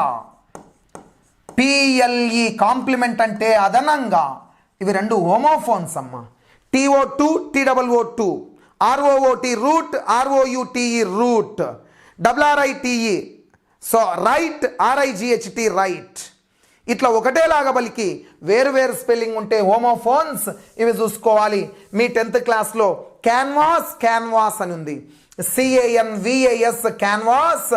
[SPEAKER 1] PLE కాంప్లిమెంట్ అంటే అదనంగా. ఇవి రెండు హోమోఫోన్స్ అమ్మా. TO2 TOO2, ROOT root, ROUTE route, RRITE so write, RIGHT right. ఇట్లా ఒకటేలాగా పలికి వేరు వేరు స్పెల్లింగ్ ఉంటే హోమోఫోన్స్. ఇవి చూసుకోవాలి. మీ 10th క్లాస్లో క్యాన్వాస్, క్యాన్వాస్ అని ఉంది. CANVAS క్యాన్వాస్,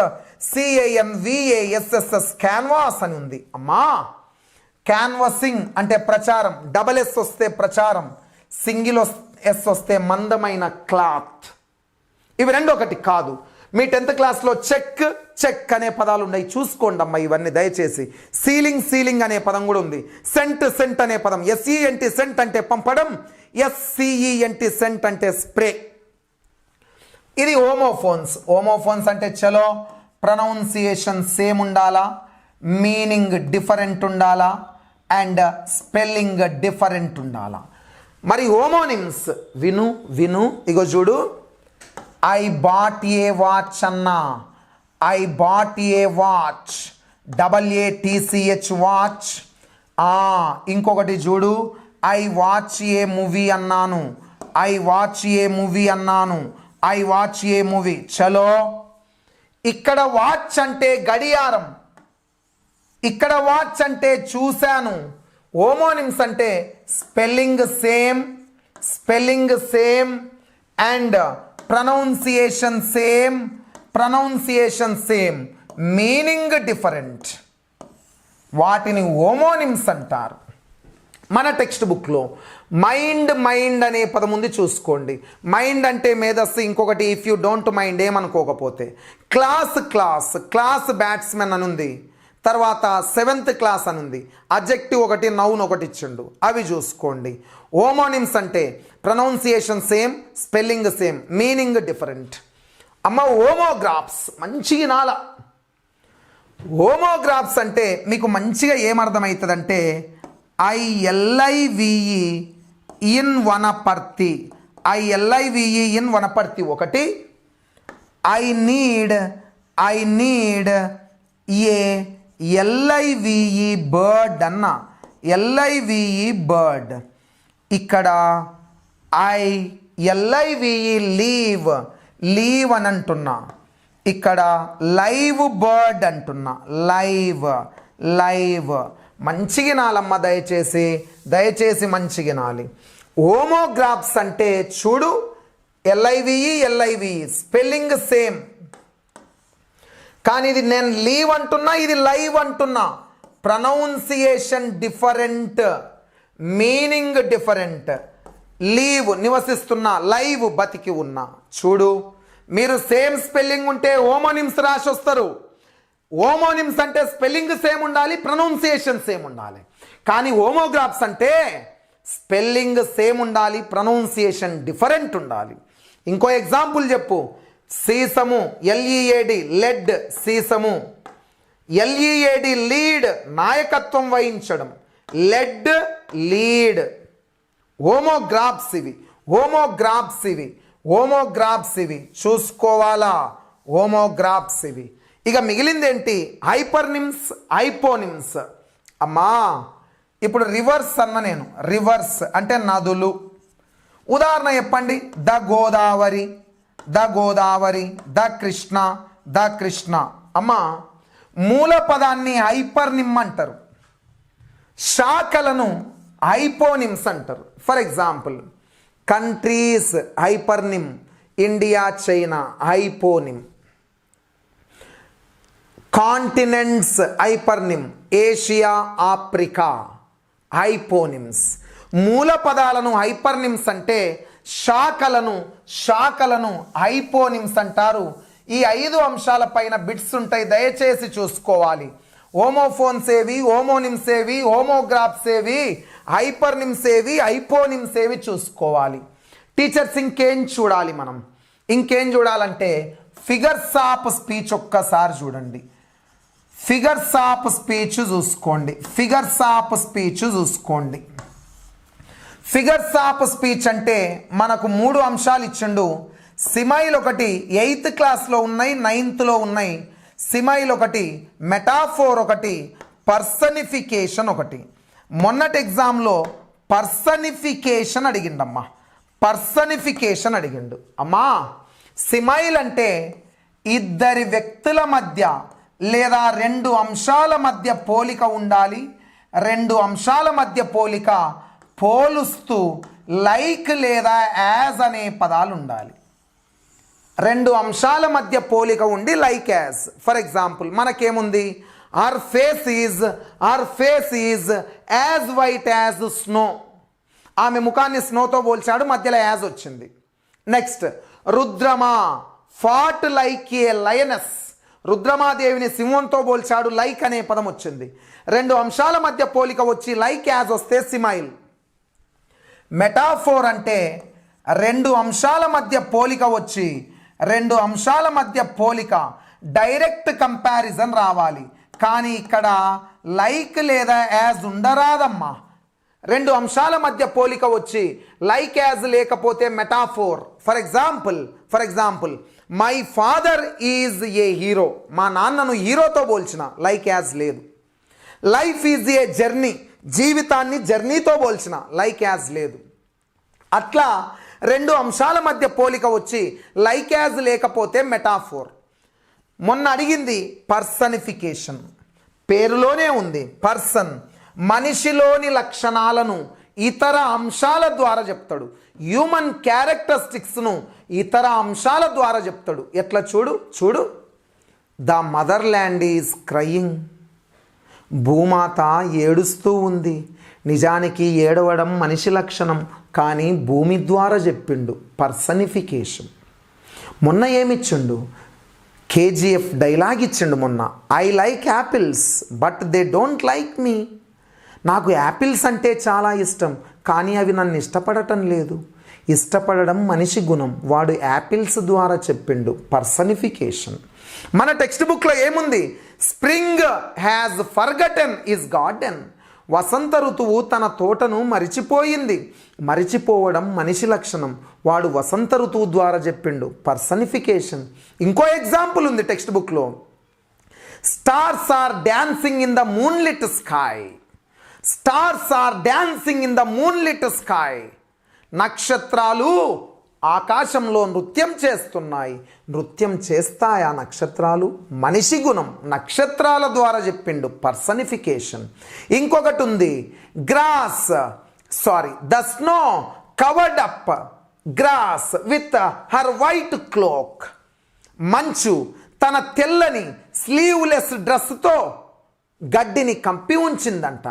[SPEAKER 1] CANVASSS క్యాన్వాస్ అని ఉంది. అమ్మా క్యాన్వాసింగ్ అంటే ప్రచారం, డబల్ S వస్తే ప్రచారం. సింగిల్ ఎస్ వస్తే మందమైన క్లాత్. ఇవి రెండు ఒకటి కాదు. మీ 10th క్లాస్లో చెక్ అనే పదాలు ఉన్నాయి, చూసుకోండి అమ్మ ఇవన్నీ దయచేసి. సీలింగ్ అనే పదం కూడా ఉంది. సెంట్ అనే పదం, SENT సెంట్ అంటే పంపడం, SCENT సెంట్ అంటే స్ప్రే. ఇది హోమోఫోన్స్ అంటే చలో ప్రొనౌన్సియేషన్ సేమ్ ఉండాలా, మీనింగ్ డిఫరెంట్ ఉండాలా, అండ్ స్పెల్లింగ్ డిఫరెంట్ ఉండాలా. మరి హోమోనిమ్స్ విను ఇగో చూడు. ఐ బాట్ ఏ వాచ్ అన్నా, I bought a watch, WATCH watch. ఇంకొకటి చూడు, ఐ వాచ్ ఏ మూవీ అన్నాను, ఐ వాచ్ ఏ మూవీ అన్నాను, ఐ వాచ్ ఏ మూవీ. చలో ఇక్కడ వాచ్ అంటే గడియారం, ఇక్కడ వాచ్ అంటే చూశాను. హోమోనిమ్స్ అంటే spelling same and pronunciation same, meaning different. వాటిని హోమోనిమ్స్ అంటారు. మన టెక్స్ట్ బుక్లో మైండ్ అనే పదం ఉంది, చూసుకోండి. మైండ్ అంటే మేధస్సు. ఇంకొకటి ఇఫ్ యూ డోంట్ మైండ్ ఏమనుకోకపోతే. క్లాస్ బ్యాట్స్మెన్ అని ఉంది. తర్వాత 7th క్లాస్ అని ఉంది. అడ్జెక్టివ్ ఒకటి, నౌన్ ఒకటి ఇచ్చిండు, అవి చూసుకోండి. హోమోనిమ్స్ అంటే pronunciation same, spelling same, meaning different. అమ్మ హోమోగ్రాఫ్స్ మంచిగా నాల. హోమోగ్రాఫ్స్ అంటే మీకు మంచిగా ఏమర్థమవుతుందంటే ILIVE in Wanaparthy, ILIVE in Wanaparthy ఒకటి. I need a LIVE bird అన్న, LIVE బర్డ్. ఇక్కడ LIVE లీవ్ అని అంటున్నా. ఇక్కడ లైవ్ బర్డ్ అంటున్నా, లైవ్. మంచిగా నాలమ్మ దయచేసి మంచిగా నాలి. హోమోగ్రాఫ్స్ అంటే చూడు, LIVE స్పెల్లింగ్ సేమ్, కానీ ఇది నేను లీవ్ అంటున్నా, ఇది లైవ్ అంటున్నా. Pronunciation different, meaning different. Live నివసిస్తున్నా, లైవ్ బతికి ఉన్నా. చూడు, మీరు సేమ్ స్పెల్లింగ్ ఉంటే హోమోనిమ్స్ రాసి వస్తారు. హోమోనిమ్స్ అంటే స్పెల్లింగ్ సేమ్ ఉండాలి, ప్రొనౌన్సియేషన్ సేమ్ ఉండాలి. కానీ హోమోగ్రాఫ్స్ అంటే స్పెల్లింగ్ సేమ్ ఉండాలి, ప్రొనౌన్సియేషన్ డిఫరెంట్ ఉండాలి. ఇంకో ఎగ్జాంపుల్ చెప్పు. సీసము, LED లెడ్, సీసము. LEAD లీడ్, నాయకత్వం వహించడం. Lead lead. హోమోగ్రాఫ్స్ ఇవి చూసుకోవాలా. హోమోగ్రాఫ్స్ ఇవి. ఇక మిగిలిందేంటి? హైపర్నిమ్స్, హైపోనిమ్స్. అమ్మా ఇప్పుడు రివర్స్ అన్న నేను. రివర్స్ అంటే నదులు. ఉదాహరణ చెప్పండి. The Godavari, the Krishna. అమ్మా మూల పదాన్ని హైపర్నిమ్ అంటారు, శాఖలను హైపోనిమ్స్ అంటారు. For example countries hypernym, India China hyponym. Continents hypernym, Asia Africa hyponyms. మూల పదాలను హైపర్నిమ్స్ అంటే శాఖలను హైపోనిమ్స్ అంటారు. ఈ 5 అంశాలపైన బిట్స్ ఉంటాయి, దయచేసి చూసుకోవాలి. హోమోఫోన్స్ ఏవి, హోమోనిమ్స్ ఏవి, హోమోగ్రాఫ్స్ ఏవి, హైపర్నిమ్స్ ఏవి, హైపోనిమ్స్ ఏవి చూసుకోవాలి. టీచర్స్ ఇంకేం చూడాలంటే ఫిగర్స్ ఆఫ్ స్పీచ్ ఒక్కసారి చూడండి. ఫిగర్స్ ఆఫ్ స్పీచ్ చూసుకోండి. ఫిగర్స్ ఆఫ్ స్పీచ్ అంటే మనకు 3 అంశాలు ఇచ్చిండు. సిమైల్ ఒకటి 8th క్లాస్లో ఉన్నాయి, 9thలో ఉన్నాయి. సిమైల్ ఒకటి, మెటాఫోర్ ఒకటి, పర్సనిఫికేషన్ ఒకటి. మొన్నటి ఎగ్జామ్లో పర్సనిఫికేషన్ అడిగిండు. అమ్మా సిమైల్ అంటే ఇద్దరి వ్యక్తుల మధ్య లేదా 2 అంశాల మధ్య పోలిక ఉండాలి. 2 అంశాల మధ్య పోలిక పోలుస్తూ లైక్ లేదా యాజ్ అనే పదాలు ఉండాలి. 2 అంశాల మధ్య పోలిక ఉండి లైక్ యాజ్. ఫర్ ఎగ్జాంపుల్ మనకేముంది? our face is as white as snow. ఆమె ముఖాన్ని స్నోతో పోల్చాడు, మధ్యలో యాజ్ వచ్చింది. Next Rudrama fought like a lioness, రుద్రమాదేవిని సింహంతో పోల్చాడు, లైక్ అనే పదం వచ్చింది. రెండు అంశాల మధ్య పోలిక వచ్చి లైక్ యాజ్ వస్తే సిమైల్. మెటాఫోర్ అంటే రెండు అంశాల మధ్య పోలిక వచ్చి రెండు అంశాల మధ్య పోలిక డైరెక్ట్ కంపారిజన్ రావాలి. కానీ ఇక్కడ లైక్ లేదా యాజ్ ఉండరాదమ్మా. రెండు అంశాల మధ్య పోలిక వచ్చి లైక్ యాజ్ లేకపోతే metaphor. For example my father is a hero, మా నాన్నను హీరోతో పోల్చిన, లైక్ యాజ్ లేదు. లైఫ్ ఈజ్ ఏ జర్నీ, జీవితాన్ని జర్నీతో పోల్చిన, లైక్ యాజ్ లేదు. అట్లా రెండు అంశాల మధ్య పోలిక వచ్చి లైక్ యాజ్ లేకపోతే మెటాఫోర్. మొన్న అడిగింది పర్సనిఫికేషన్, పేరులోనే ఉంది పర్సన్, మనిషిలోని లక్షణాలను ఇతర అంశాల ద్వారా చెప్తాడు. హ్యూమన్ క్యారెక్టరిస్టిక్స్ను ఇతర అంశాల ద్వారా చెప్తాడు. ఎట్లా చూడు the mother land is crying, భూమాత ఏడుస్తూ ఉంది. నిజానికి ఏడవడం మనిషి లక్షణం, కానీ భూమి ద్వారా చెప్పిండు, పర్సనిఫికేషన్. మొన్న ఏమిచ్చిండు, కేజీఎఫ్ డైలాగ్ ఇచ్చిండు మొన్న, I like apples but they don't like me. నాకు యాపిల్స్ అంటే చాలా ఇష్టం, కానీ అవి నన్ను ఇష్టపడటం లేదు. ఇష్టపడడం మనిషి గుణం, వాడు యాపిల్స్ ద్వారా చెప్పిండు, పర్సనిఫికేషన్. మన టెక్స్ట్ బుక్లో ఏముంది, spring has forgotten this garden, వసంత ఋతువు తన తోటను మరిచిపోయింది. మరిచిపోవడం మనిషి లక్షణం, వాడు వసంత ఋతువు ద్వారా చెప్పిండు, పర్సనిఫికేషన్. ఇంకో ఎగ్జాంపుల్ ఉంది టెక్స్ట్ బుక్లో, stars are dancing in the moonlit sky, stars are dancing in the moonlit sky, నక్షత్రాలు ఆకాశంలో నృత్యం చేస్తున్నాయి. నృత్యం చేస్తాయా నక్షత్రాలు? మనిషి గుణం, నక్షత్రాల ద్వారా చెప్పిండు, పర్సనిఫికేషన్. ఇంకొకటి ఉంది, the snow covered up grass with her white cloak, మంచు తన తెల్లని స్లీవ్లెస్ డ్రెస్తో గడ్డిని కప్పి ఉంచిందంట.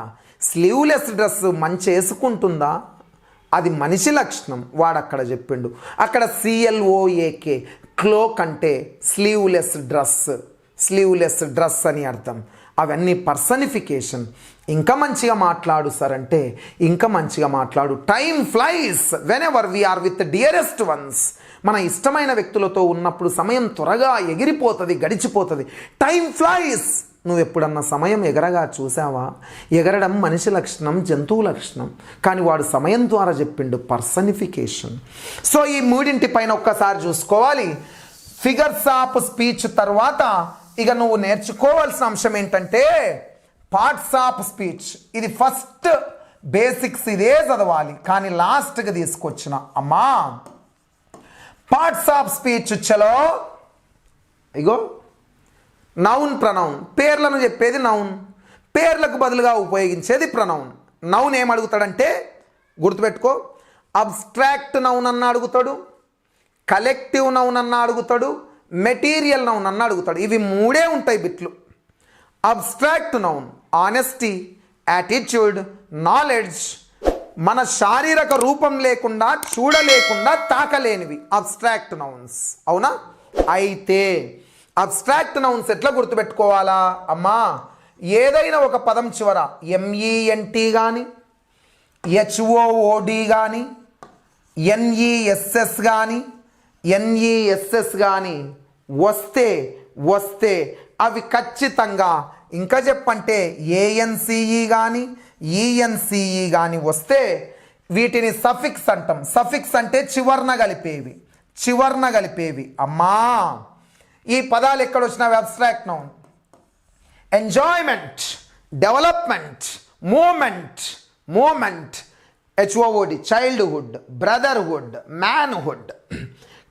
[SPEAKER 1] స్లీవ్లెస్ డ్రెస్ మంచు వేసుకుంటుందా? అది మనిషి లక్షణం, వాడు అక్కడ చెప్పిండు. అక్కడ CLOAK, క్లోక్ అంటే స్లీవ్లెస్ డ్రెస్ అని అర్థం. అవన్నీ పర్సనిఫికేషన్. ఇంకా మంచిగా మాట్లాడు సార్ అంటే ఇంకా మంచిగా మాట్లాడు. Time flies whenever we are with dearest ones. మన ఇష్టమైన వ్యక్తులతో ఉన్నప్పుడు సమయం త్వరగా ఎగిరిపోతుంది, గడిచిపోతుంది. Time flies. నువ్వు ఎప్పుడన్నా సమయం ఎగరగా చూసావా? ఎగరడం మనిషి లక్షణం, జంతువు లక్షణం, కానీ వాడు సమయం ద్వారా చెప్పిండు, పర్సనిఫికేషన్. సో ఈ మూడింటి పైన ఒక్కసారి చూసుకోవాలి. ఫిగర్స్ ఆఫ్ స్పీచ్ తర్వాత ఇక నువ్వు నేర్చుకోవాల్సిన అంశం ఏంటంటే పార్ట్స్ ఆఫ్ స్పీచ్. ఇది ఫస్ట్ బేసిక్స్, ఇదే చదవాలి, కానీ లాస్ట్కి తీసుకొచ్చిన అమ్మా పార్ట్స్ ఆఫ్ స్పీచ్. చలో ఇగో నౌన్, ప్రనౌన్, పేర్లను చెప్పేది నౌన్, పేర్లకు బదులుగా ఉపయోగించేది ప్రనౌన్. నౌన్ ఏమడుగుతాడంటే గుర్తుపెట్టుకో, అబ్స్ట్రాక్ట్ నౌన్ అన్న అడుగుతాడు, కలెక్టివ్ నౌన్ అన్న అడుగుతాడు, మెటీరియల్ నౌన్ అన్న అడుగుతాడు. ఇవి మూడే ఉంటాయి బిట్లు. Abstract noun honesty, attitude, knowledge, మన శారీరక రూపం లేకుండా, చూడలేకుండా, తాకలేనివి అబ్స్ట్రాక్ట్ నౌన్స్. అవునా? అయితే అబ్స్ట్రాక్ట్ నౌన్స్ ఎట్లా గుర్తుపెట్టుకోవాలా అమ్మా? ఏదైనా ఒక పదం చివర MENT కానీ, HOOD కానీ, NESS కానీ, NESS కానీ వస్తే అవి ఖచ్చితంగా, ఇంకా చెప్పంటే ANCE కానీ, ENCE కానీ వస్తే వీటిని సఫిక్స్ అంటాం. సఫిక్స్ అంటే చివర్న కలిపేవి. అమ్మా ఈ పదాలు ఎక్కడ వచ్చినవి? Abstract noun. Enjoyment, development, movement, HOOD, childhood, brotherhood, manhood,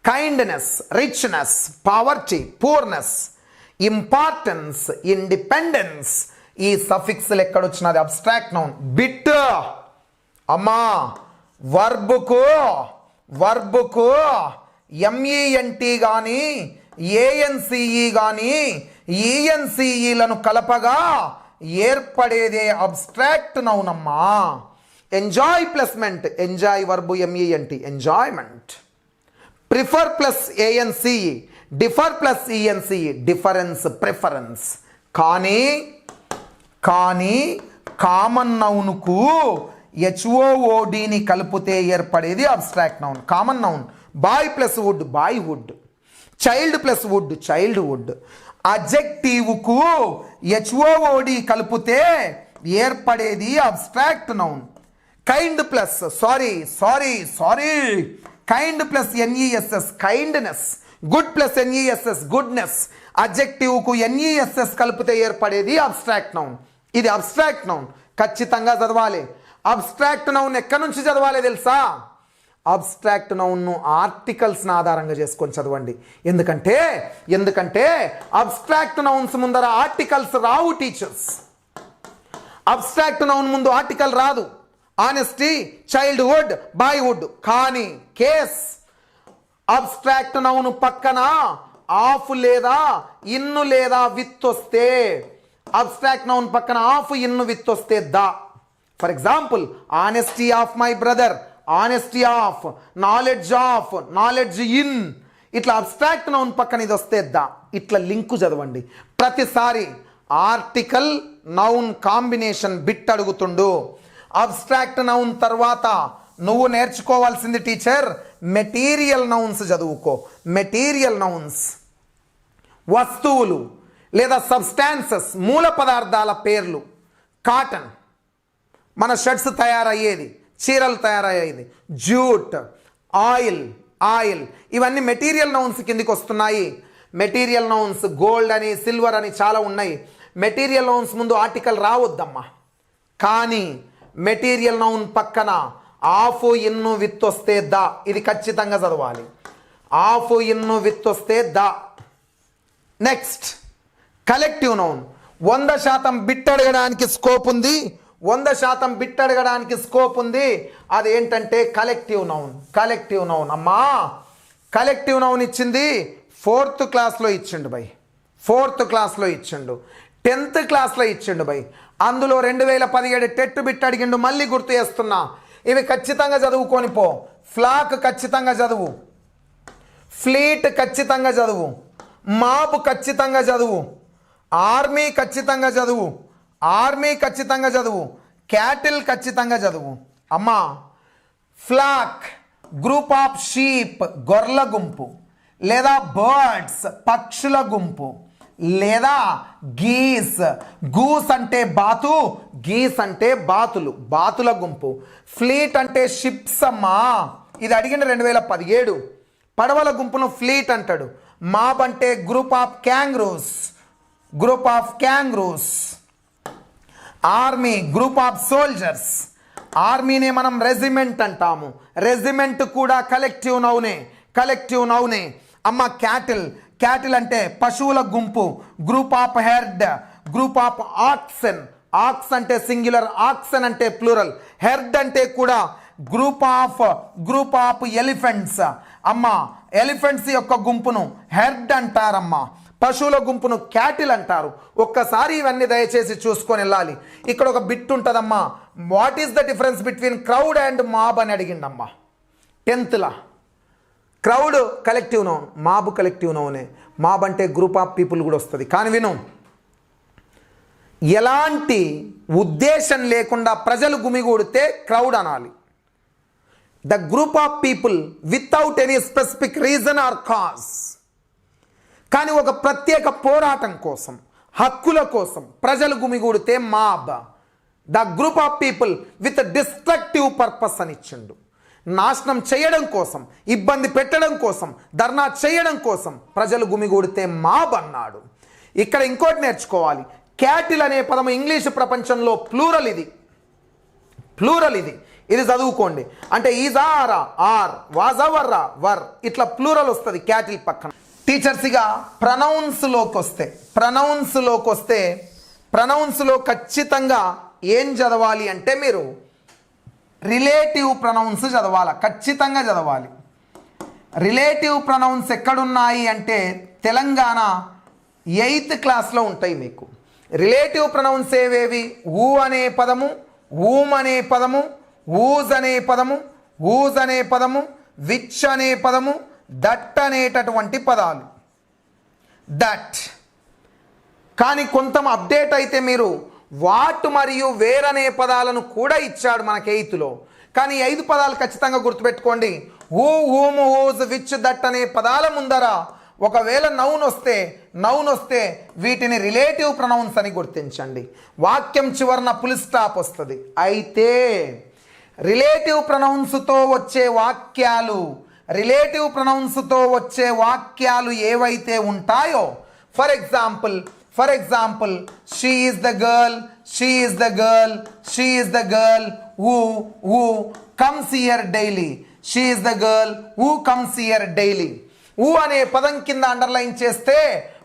[SPEAKER 1] kindness, richness, poverty, poorness, importance, independence. ఈ సఫిక్స్లు ఎక్కడొచ్చినది? Abstract noun. బిట్ అమ్మా వర్బుకు MENT కానీ, ANCE కానీ, ENCEలను కలపగా ఏర్పడేదే అబ్స్ట్రాక్ట్ నౌన్ అమ్మా. Enjoy plus ment, enjoy verb M E N T, enjoyment. Prefer plus A N C E, differ plus E N C E, difference, preference. కానీ కామన్ నౌన్కు హెచ్ఓఓడిని కలిపితే ఏర్పడేది abstract noun. Common noun boy plus hood, boyhood. Child plus hood, childhood. అడ్జెక్టివ్కు హెచ్ఓఓడి కలిపితే ఏర్పడేది abstract noun. Kind plus kind plus N E S S, kindness. Good plus N E S S, goodness. అడ్జెక్టివ్కు N E S S కలిపితే ఏర్పడేది అబ్స్ట్రాక్ట్ నౌన్. ఇది అబ్స్ట్రాక్ట్ నౌన్, ఖచ్చితంగా చదవాలి. అబ్స్ట్రాక్ట్ నౌన్ ఎక్కడి నుంచి చదవాలి తెలుసా? అబ్స్ట్రాక్ట్ నౌన్ను ఆర్టికల్స్ని ఆధారంగా చేసుకొని చదవండి. ఎందుకంటే అబ్స్ట్రాక్ట్ నౌన్స్ ముందర ఆర్టికల్స్ రావు టీచర్స్. అబ్స్ట్రాక్ట్ నౌన్ ముందు ఆర్టికల్ రాదు. Honesty, childhood, boyhood. కానీ కేస్ అబ్స్ట్రాక్ట్ నౌన్ పక్కన ఆఫ్ లేదా ఇన్ను లేదా విత్ వస్తే, అబ్స్ట్రాక్ట్ నౌన్ పక్కన ఆఫ్ ఇన్ను విత్ వస్తే the. For example, honesty of my brother, honesty of, knowledge in. ఇట్లా అబ్స్ట్రాక్ట్ నౌన్ పక్కన ఇది వస్తే ద. ఇట్లా లింకు చదవండి. ప్రతిసారి ఆర్టికల్ నౌన్ కాంబినేషన్ బిట్ అడుగుతుండు. అబ్స్ట్రాక్ట్ నౌన్ తర్వాత నువ్వు నేర్చుకోవాల్సింది టీచర్ మెటీరియల్ నౌన్స్ చదువుకో. మెటీరియల్ నౌన్స్ వస్తువులు లేదా సబ్స్టాన్సెస్, మూల పదార్థాల పేర్లు. కాటన్, మన షర్ట్స్ తయారయ్యేది, చీరలు తయారయ్యేది. జూట్, ఆయిల్, ఇవన్నీ మెటీరియల్ నౌన్స్ కిందికి వస్తున్నాయి. మెటీరియల్ నౌన్స్ గోల్డ్ అని, సిల్వర్ అని చాలా ఉన్నాయి. మెటీరియల్ నౌన్స్ ముందు ఆర్టికల్ రావద్దమ్మా. కానీ మెటీరియల్ నౌన్ పక్కన ఆఫ్ ఇన్ను విత్ వస్తే ద. ఇది ఖచ్చితంగా చదవాలి. ఆఫ్ ఇన్ను విత్ వస్తే the. Next collective noun. 100% bit అడగడానికి స్కోప్ ఉంది. 100% బిట్ అడగడానికి స్కోప్ ఉంది. అదేంటంటే కలెక్టివ్ నౌన్. కలెక్టివ్ నౌన్ అమ్మా, కలెక్టివ్ నౌన్ ఇచ్చింది 4th క్లాస్లో ఇచ్చిండు బై. 4th క్లాస్లో ఇచ్చిండు, 10th క్లాస్లో ఇచ్చిండు బై. అందులో 2017 టెట్ బిట్ అడిగిండు. మళ్ళీ గుర్తు చేస్తున్నా, ఇవి ఖచ్చితంగా చదువుకొని పో. ఫ్లాక్ ఖచ్చితంగా చదువు, ఫ్లీట్ ఖచ్చితంగా చదువు, మాబ్ ఖచ్చితంగా చదువు, ఆర్మీ ఖచ్చితంగా చదువు, క్యాటిల్ ఖచ్చితంగా చదువు. అమ్మా, ఫ్లాక్ గ్రూప్ ఆఫ్ షీప్, గొర్రెల గుంపు, లేదా బర్డ్స్, పక్షుల గుంపు, లేదా గూస్ అంటే బాతు, గీస్ అంటే బాతుల గుంపు. ఫ్లీట్ అంటే షిప్స్ అమ్మా, ఇది అడిగిన 2017. పడవల గుంపును ఫ్లీట్ అంటాడు. మాబ్ అంటే group of kangaroos. Army group of soldiers. ఆర్మీనే మనం రెజిమెంట్ అంటాము. రెజిమెంట్ కూడా కలెక్టివ్ నౌనే. అమ్మ, క్యాటిల్ అంటే పశువుల గుంపు, group of herd, group of oxen. Ox అంటే సింగులర్, ఆక్సెన్ అంటే ప్లూరల్. హెర్డ్ అంటే కూడా గ్రూప్ ఆఫ్ ఎలిఫెంట్స్. అమ్మ, ఎలిఫెంట్స్ యొక్క గుంపును హెర్డ్ అంటారమ్మా. పశువుల గుంపును క్యాటిల్ అంటారు. ఒక్కసారి ఇవన్నీ దయచేసి చూసుకొని వెళ్ళాలి. ఇక్కడ ఒక బిట్ ఉంటుందమ్మా, what is the difference between crowd and mob అని అడిగిండమ్మా 10th లా. Crowd collective noun, mob collective నౌనే. మాబ్ అంటే గ్రూప్ ఆఫ్ పీపుల్ కూడా వస్తుంది. కానీ విను, ఎలాంటి ఉద్దేశం లేకుండా ప్రజలు గుమిగూడితే క్రౌడ్ అనాలి. The group of people without any specific reason or cause. కానీ ఒక ప్రత్యేక పోరాటం కోసం, హక్కుల కోసం ప్రజలు గుమిగూడితే mob. The group of people with destructive purpose అని ఇచ్చిండు. నాశనం చేయడం కోసం, ఇబ్బంది పెట్టడం కోసం, ధర్నా చేయడం కోసం ప్రజలు గుమిగూడితే మాబ్ అన్నాడు. ఇక్కడ ఇంకోటి నేర్చుకోవాలి. క్యాటిల్ అనే పదం ఇంగ్లీష్ ప్రపంచంలో ప్లూరల్. ఇది చదువుకోండి. అంటే ఈజా ఆరా, ఆర్, వాజా వర్రా, వర్, ఇట్లా ప్లూరల్ వస్తుంది క్యాటిల్ పక్కన. టీచర్స్గా ప్రనౌన్స్లోకి వస్తే ప్రనౌన్స్లో ఖచ్చితంగా ఏం చదవాలి అంటే మీరు రిలేటివ్ ప్రనౌన్స్ చదవాలి, ఖచ్చితంగా చదవాలి. రిలేటివ్ ప్రనౌన్స్ ఎక్కడున్నాయి అంటే తెలంగాణ 8th క్లాస్లో ఉంటాయి మీకు. రిలేటివ్ ప్రనౌన్స్ ఏవేవి? ఊ అనే పదము, ఊమ్ అనే పదము, ఊజ్ అనే పదము, ఊజ్ అనే పదము, విచ్ అనే పదము, దట్ అనేటటువంటి పదాలు. దట్. కానీ కొంత అప్డేట్ అయితే మీరు వాట్ మరియు వేర్ అనే పదాలను కూడా ఇచ్చాడు మనకి 8th లో. కానీ 5 పదాలు ఖచ్చితంగా గుర్తుపెట్టుకోండి. Who, whom, whose, which, that అనే పదాల ముందర ఒకవేళ నౌన్ వస్తే వీటిని రిలేటివ్ ప్రొనౌన్స్ అని గుర్తించండి. వాక్యం చివరన ఫుల్ స్టాప్ వస్తుంది. అయితే రిలేటివ్ ప్రొనౌన్స్తో వచ్చే వాక్యాలు ఏవైతే ఉంటాయో, for example she is the girl who comes here daily. She is the girl who comes here daily. ఊ అనే పదం కింద అండర్లైన్ చేస్తే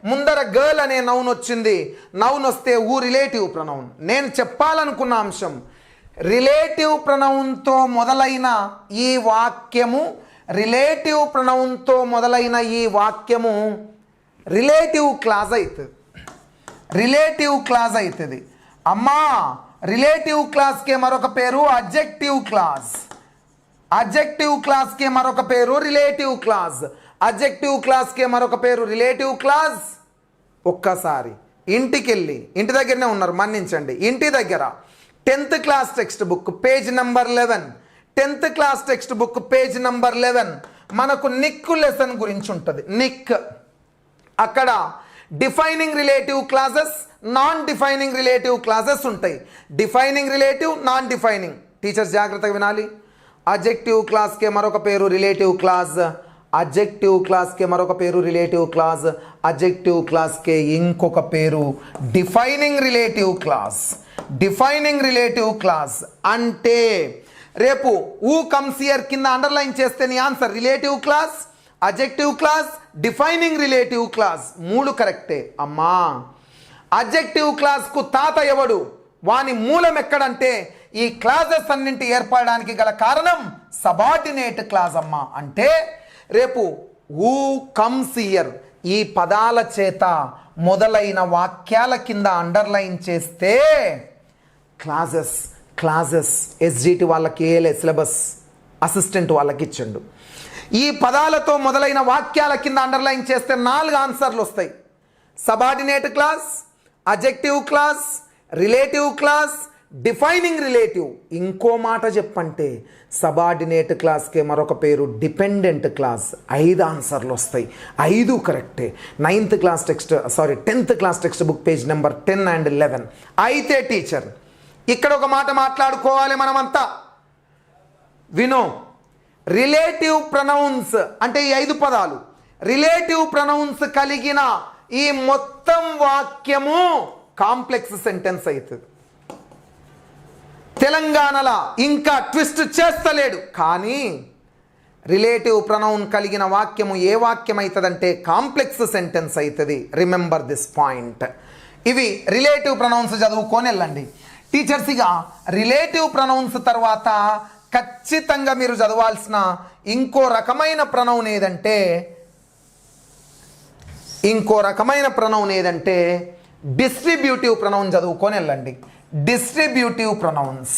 [SPEAKER 1] ముందర గర్ల్ అనే నౌన్ వచ్చింది. నౌన్ వస్తే ఊ రిలేటివ్ ప్రొనౌన్. నేను చెప్పాలనుకున్న అంశం, రిలేటివ్ ప్రొనౌన్తో మొదలైన ఈ వాక్యము రిలేటివ్ క్లాజ్ అవుతుంది. అమ్మా, రిలేటివ్ క్లాస్కే మరొక పేరు అడ్జెక్టివ్ క్లాజ్. అడ్జెక్టివ్ క్లాస్కే మరొక పేరు రిలేటివ్ క్లాజ్. అడ్జెక్టివ్ క్లాస్కే మరొక పేరు రిలేటివ్ క్లాజ్. ఒక్కసారి ఇంటి దగ్గరనే ఉన్నారు, మన్నించండి. ఇంటి దగ్గర 10th class text book page number 11, 10th class text book page number 11 మనకు నిక్ లెసన్ గురించి ఉంటుంది. నిక్. అక్కడ defining relative clauses, non defining relative clauses ఉంటాయి. Defining relative, non defining. Teachers జాగ్రత్తగా వినాలి. అడ్జెక్టివ్ క్లాస్కే మరొక పేరు రిలేటివ్ క్లాజ్. అడ్జెక్టివ్ క్లాస్కే మరొక పేరు రిలేటివ్ క్లాజ్. అడ్జెక్టివ్ క్లాస్కే ఇంకొక పేరు defining relative clause. Defining relative clause అంటే రేపు ఊ కమ్స్ హియర్ కింద అండర్లైన్ చేస్తే నీ answer relative clause, adjective clause, defining relative clause. 3 కరెక్టే. అమ్మా, అడ్జెక్టివ్ క్లాజ్కు తాత ఎవడు, వాని మూలం ఎక్కడంటే ఈ క్లాజెస్ అన్నింటి ఏర్పడడానికి గల కారణం సబార్డినేట్ క్లాజ్ అమ్మా. అంటే రేపు హూ కమ్స్ హియర్ ఈ పదాల చేత మొదలైన వాక్యాల కింద అండర్లైన్ చేస్తే క్లాజెస్ ఎస్జిటి వాళ్ళకి ఏలే సిలబస్ అసిస్టెంట్ వాళ్ళకి ఇచ్చిండు. ఈ పదాలతో మొదలైన వాక్యాల కింద అండర్లైన్ చేస్తే 4 ఆన్సర్లు వస్తాయి. Subordinate clause, adjective clause, relative clause, defining relative. ఇంకో మాట చెప్పంటే సబార్డినేట్ క్లాస్కే మరొక పేరు డిపెండెంట్ క్లాజ్. 5 ఆన్సర్లు వస్తాయి. 5 కరెక్టే. 10th class text book page number 10 and 11. అయితే టీచర్ ఇక్కడ ఒక మాట మాట్లాడుకోవాలి మనమంతా. వినో, రిలేటివ్ ప్రొనౌన్స్ అంటే ఈ 5 పదాలు రిలేటివ్ ప్రొనౌన్స్ కలిగిన ఈ మొత్తం వాక్యము కాంప్లెక్స్ సెంటెన్స్ అవుతుంది. తెలంగాణలో ఇంకా ట్విస్ట్ చేస్తలేడు, కానీ రిలేటివ్ ప్రొనౌన్ కలిగిన వాక్యము ఏ వాక్యం అవుతుందంటే కాంప్లెక్స్ సెంటెన్స్ అవుతుంది. Remember this point. ఇవి రిలేటివ్ ప్రొనౌన్స్ చదువుకొని వెళ్ళండి టీచర్స్. ఇక రిలేటివ్ ప్రొనౌన్స్ తర్వాత ఖచ్చితంగా మీరు చదవాల్సిన ఇంకో రకమైన ప్రొనౌన్ ఏదంటే డిస్ట్రిబ్యూటివ్ ప్రొనౌన్ చదువుకొని వెళ్ళండి. డిస్ట్రిబ్యూటివ్ ప్రొనౌన్స్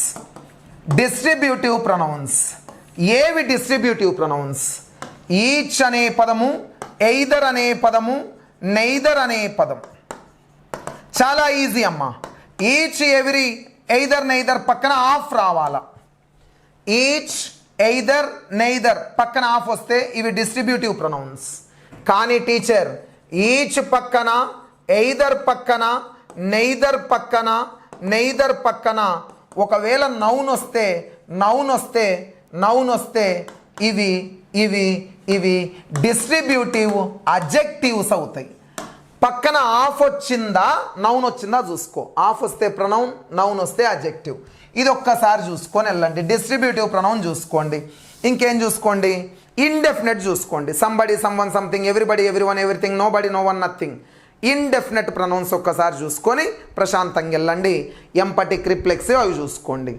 [SPEAKER 1] ఏవి? డిస్ట్రిబ్యూటివ్ ప్రొనౌన్స్ ఈచ్ అనే పదము, ఎయిదర్ అనే పదము, నెయిదర్ అనే పదం. చాలా ఈజీ అమ్మా. ఈచ్, ఎవరీ, ఎయిదర్, నెయిదర్ పక్కన ఆఫ్ రావాలా. ఈచ్, ఎయిదర్, నెయిదర్ పక్కన ఆఫ్ వస్తే ఇవి డిస్ట్రిబ్యూటివ్ ప్రొనౌన్స్. కానీ టీచర్ ఈచ్ పక్కన, ఎయిదర్ పక్కన, నెయిదర్ పక్కన ఒకవేళ నౌన్ వస్తే ఇవి డిస్ట్రిబ్యూటివ్ అడ్జెక్టివ్స్ అవుతాయి. పక్కన ఆఫ్ వచ్చిందా, నౌన్ వచ్చిందా చూసుకో. ఆఫ్ వస్తే ప్రొనౌన్, నౌన్ వస్తే అడ్జెక్టివ్. ఇది ఒక్కసారి చూసుకొని వెళ్ళండి. డిస్ట్రిబ్యూటివ్ ప్రొనౌన్ చూసుకోండి. ఇంకేం చూసుకోండి? ఇండెఫినెట్ చూసుకోండి. Somebody, someone, something, everybody, everyone, everything, nobody, no one, nothing. Indefinite pronouns ఒక్కసారి చూసుకొని ప్రశాంతంగా వెళ్ళండి. ఎంపటిక్, రిఫ్లెక్సివ్ అవి చూసుకోండి.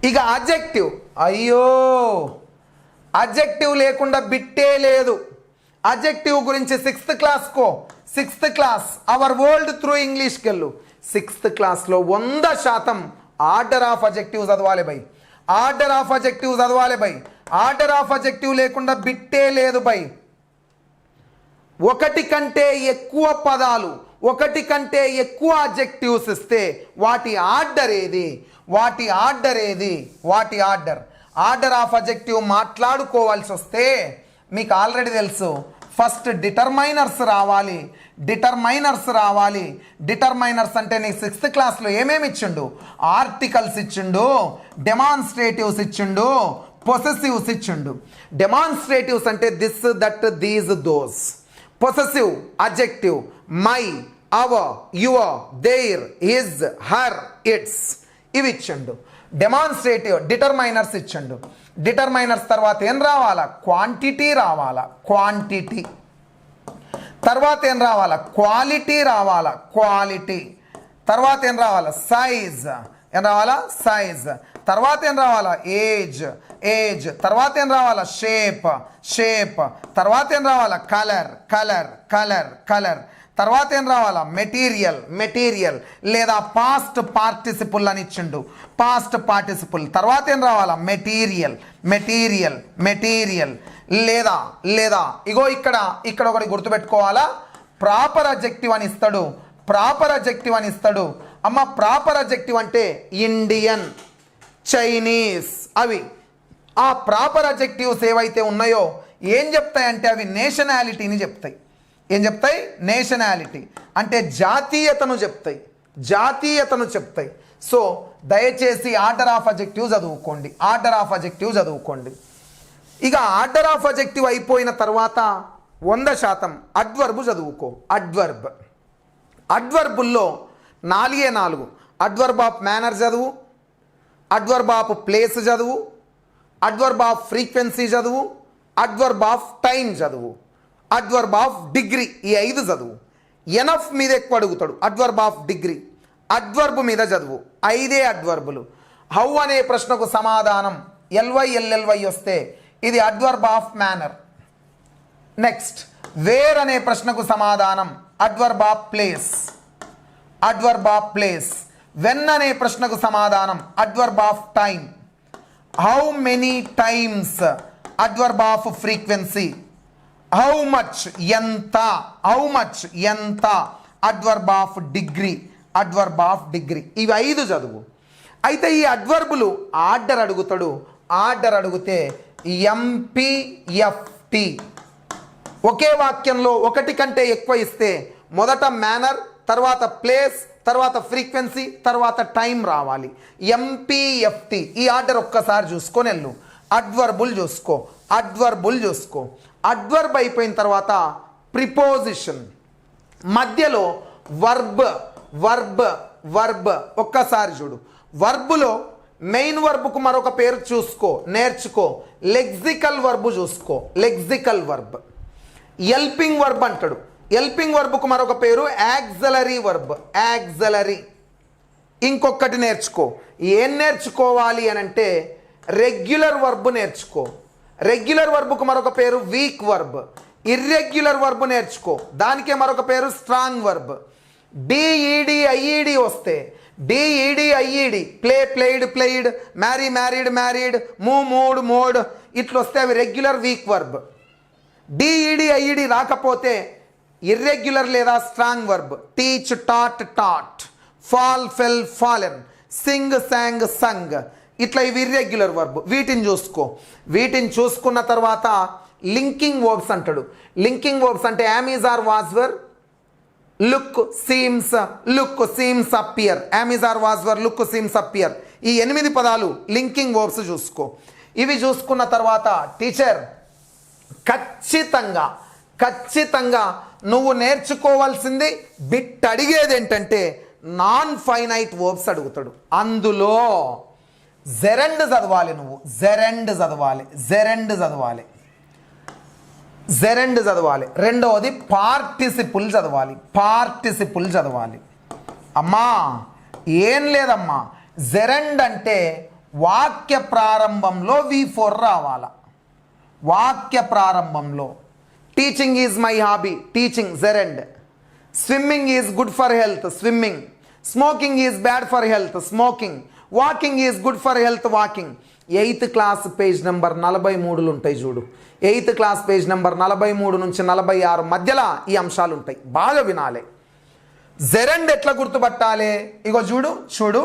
[SPEAKER 1] ఇక అడ్జెక్టివ్, అయ్యో అడ్జెక్టివ్ లేకుండా బిట్టే లేదు. అడ్జెక్టివ్ గురించి 6th class our world through ఇంగ్లీష్కి వెళ్ళు. 6th క్లాస్లో 100% ఆర్డర్ ఆఫ్ అడ్జెక్టివ్ చదవాలి బై. ఆర్డర్ ఆఫ్ అజెక్టివ్ చదవాలి బై. ఆర్డర్ ఆఫ్ అజెక్టివ్ లేకుండా బిట్టే లేదు బై. ఒకటి కంటే ఎక్కువ పదాలు, ఒకటి కంటే ఎక్కువ అడ్జెక్టివ్స్ ఇస్తే వాటి ఆర్డర్ ఏది? వాటి ఆర్డర్ ఏది? వాటి ఆర్డర్. ఆర్డర్ ఆఫ్ అడ్జెక్టివ్ మాట్లాడుకోవాల్సి వస్తే మీకు ఆల్రెడీ తెలుసు, ఫస్ట్ డిటర్మైనర్స్ రావాలి. డిటర్మైనర్స్ రావాలి. డిటర్మైనర్స్ అంటే నీకు 6th క్లాస్లో ఏమేమి ఇచ్చిండు? ఆర్టికల్స్ ఇచ్చిండు, డెమాన్స్ట్రేటివ్స్ ఇచ్చిండు, పొసెసివ్స్ ఇచ్చిండు. డెమాన్స్ట్రేటివ్స్ అంటే this, that, these, those. Possessive adjective my, our, your, their, his, her, its ఇవి ఇచ్చిండు. డెమాన్స్ట్రేటివ్ డిటర్మైనర్స్ ఇచ్చిండు. డిటర్మైనర్స్ తర్వాత ఏం రావాలా? క్వాంటిటీ రావాలా, క్వాంటిటీ. తర్వాత ఏం రావాలా? క్వాలిటీ రావాలా, క్వాలిటీ. తర్వాత ఏం రావాలా? సైజ్. ఏం రావాలా? సైజ్. తర్వాత ఏం రావాలా? Age, age. తర్వాత ఏం రావాలా? Shape, shape. తర్వాత ఏం రావాలా? Colour, colour, colour, colour. తర్వాత ఏం రావాలా? Material, material. లేదా పాస్ట్ పార్టిసిపుల్ అని ఇచ్చిండు, పాస్ట్ పార్టిసిపుల్. తర్వాత ఏం రావాలా? Material, material, material. లేదా లేదా ఇగో ఇక్కడ ఒకటి గుర్తుపెట్టుకోవాలా, ప్రాపర్ అడ్జెక్టివ్ అని ఇస్తాడు, ప్రాపర్ అడ్జెక్టివ్ అని ఇస్తాడు. అమ్మ ప్రాపర్ అడ్జెక్టివ్ అంటే ఇండియన్, చైనీస్ అవి. ఆ ప్రాపర్ అడ్జెక్టివ్స్ ఏవైతే ఉన్నాయో ఏం చెప్తాయంటే అవి నేషనాలిటీని చెప్తాయి. ఏం చెప్తాయి? నేషనాలిటీ అంటే జాతీయతను చెప్తాయి, జాతీయతను చెప్తాయి. సో దయచేసి ఆర్డర్ ఆఫ్ అడ్జెక్టివ్ చదువుకోండి, ఆర్డర్ ఆఫ్ అడ్జెక్టివ్ చదువుకోండి. ఇక ఆర్డర్ ఆఫ్ అడ్జెక్టివ్ అయిపోయిన తర్వాత 100% అడ్వర్బ్ చదువుకో. అడ్వర్బ్, అడ్వర్బుల్లో 4 అడ్వర్బ్ ఆఫ్ మేనర్ చదువు, అడ్వర్బ్ ఆఫ్ ప్లేస్ చదువు, అడ్వర్బ్ ఆఫ్ ఫ్రీక్వెన్సీ చదువు, అడ్వర్బ్ ఆఫ్ టైం చదువు, అడ్వర్బ్ ఆఫ్ డిగ్రీ. ఈ 5 చదువు. ఎనఫ్ మీద ఎక్కువ అడుగుతాడు, అడ్వర్బ్ ఆఫ్ డిగ్రీ. అడ్వర్బ్ మీద చదువు, 5 అడ్వర్బులు. హౌ అనే ప్రశ్నకు సమాధానం LY వస్తే ఇది adverb of manner. Next where అనే ప్రశ్నకు సమాధానం adverb of place, adverb of place. When అనే ప్రశ్నకు సమాధానం adverb of time. How many times adverb off frequency. How much ఎంత, హౌ మచ్ ఎంత adverb of degree, adverb of degree. ఇవి 5 చదువు. అయితే ఈ అడ్వర్బులు ఆర్డర్ అడుగుతాడు. ఆర్డర్ అడిగితే MPFT. ఒకే వాక్యంలో ఒకటి కంటే ఎక్కువ ఇస్తే మొదట మేనర్, తర్వాత ప్లేస్, తర్వాత ఫ్రీక్వెన్సీ, తర్వాత టైం రావాలి. MPFT. ఈ ఆర్డర్ ఒక్కసారి చూసుకొని వెళ్ళు. అడ్వర్బుల్ చూసుకో, అడ్వర్బుల్ చూసుకో. అడ్వర్బ్ అయిపోయిన తర్వాత ప్రిపోజిషన్, మధ్యలో వర్బ్, వర్బ్, వర్బ్. ఒక్కసారి చూడు. వర్బులో మెయిన్ వర్బ్కు మరొక పేరు చూసుకో, నేర్చుకో. లెక్సికల్ వర్బ్ చూసుకో, లెక్సికల్ వర్బ్. హెల్పింగ్ వర్బ్ అంటాడు. హెల్పింగ్ వర్బ్కు మరొక పేరు యాక్సిలరీ వర్బ్, యాక్సిలరీ. ఇంకొకటి నేర్చుకో. ఏం నేర్చుకోవాలి అని అంటే రెగ్యులర్ వర్బ్ నేర్చుకో. రెగ్యులర్ వర్బ్కు మరొక పేరు వీక్ వర్బ్. ఇర్రెగ్యులర్ వర్బ్ నేర్చుకో, దానికే మరొక పేరు స్ట్రాంగ్ వర్బ్. DED వస్తే DED play, played, played, marry, married, married, mood, mode ఇట్లా వస్తే అవి రెగ్యులర్ వీక్ వర్బ్. DED రాకపోతే ఇర్రెగ్యులర్ లేదా strong verb. Teach, taught, taught, fall, fell, fallen, sing, sang, sung. ఇట్లా ఇవి ఇర్రెగ్యులర్ వర్బ్. వీటిని చూసుకో. వీటిని చూసుకున్న తర్వాత లింకింగ్ వర్బ్స్ అంటాడు. లింకింగ్ వర్బ్స్ అంటే am, is, are, was, were, look, seems, look, seems, appear. Am, is, are, was, were, look, seems, appear. ఈ 8 పదాలు లింకింగ్ వర్బ్స్ చూసుకో. ఇవి చూసుకున్న తర్వాత టీచర్ ఖచ్చితంగా ఖచ్చితంగా నువ్వు నేర్చుకోవాల్సింది బిట్ అడిగేది ఏంటంటే నాన్ ఫైనైట్ వర్బ్స్ అడుగుతాడు. అందులో జెరెండ్ చదవాలి. నువ్వు జెరెండ్ చదవాలి, జెరెండ్ చదవాలి, జెరెండ్ చదవాలి. రెండవది పార్టిసిపుల్ చదవాలి, పార్టిసిపుల్ చదవాలి. అమ్మా ఏం లేదమ్మా, జెరెండ్ అంటే వాక్య ప్రారంభంలో V4 రావాలా. వాక్య ప్రారంభంలో teaching is my hobby, teaching, జెరెండ్. Swimming is good for health, swimming. Smoking is bad for health, smoking. Walking is good for health. Walking 8th class page number 43 ఉంటాయి చూడు. 8th క్లాస్ పేజ్ నెంబర్ 43 నుంచి 46 మధ్యలో ఈ అంశాలు ఉంటాయి, బాగా వినాలి. జెరెండ్ ఎట్లా గుర్తుపట్టాలి? ఇగో చూడు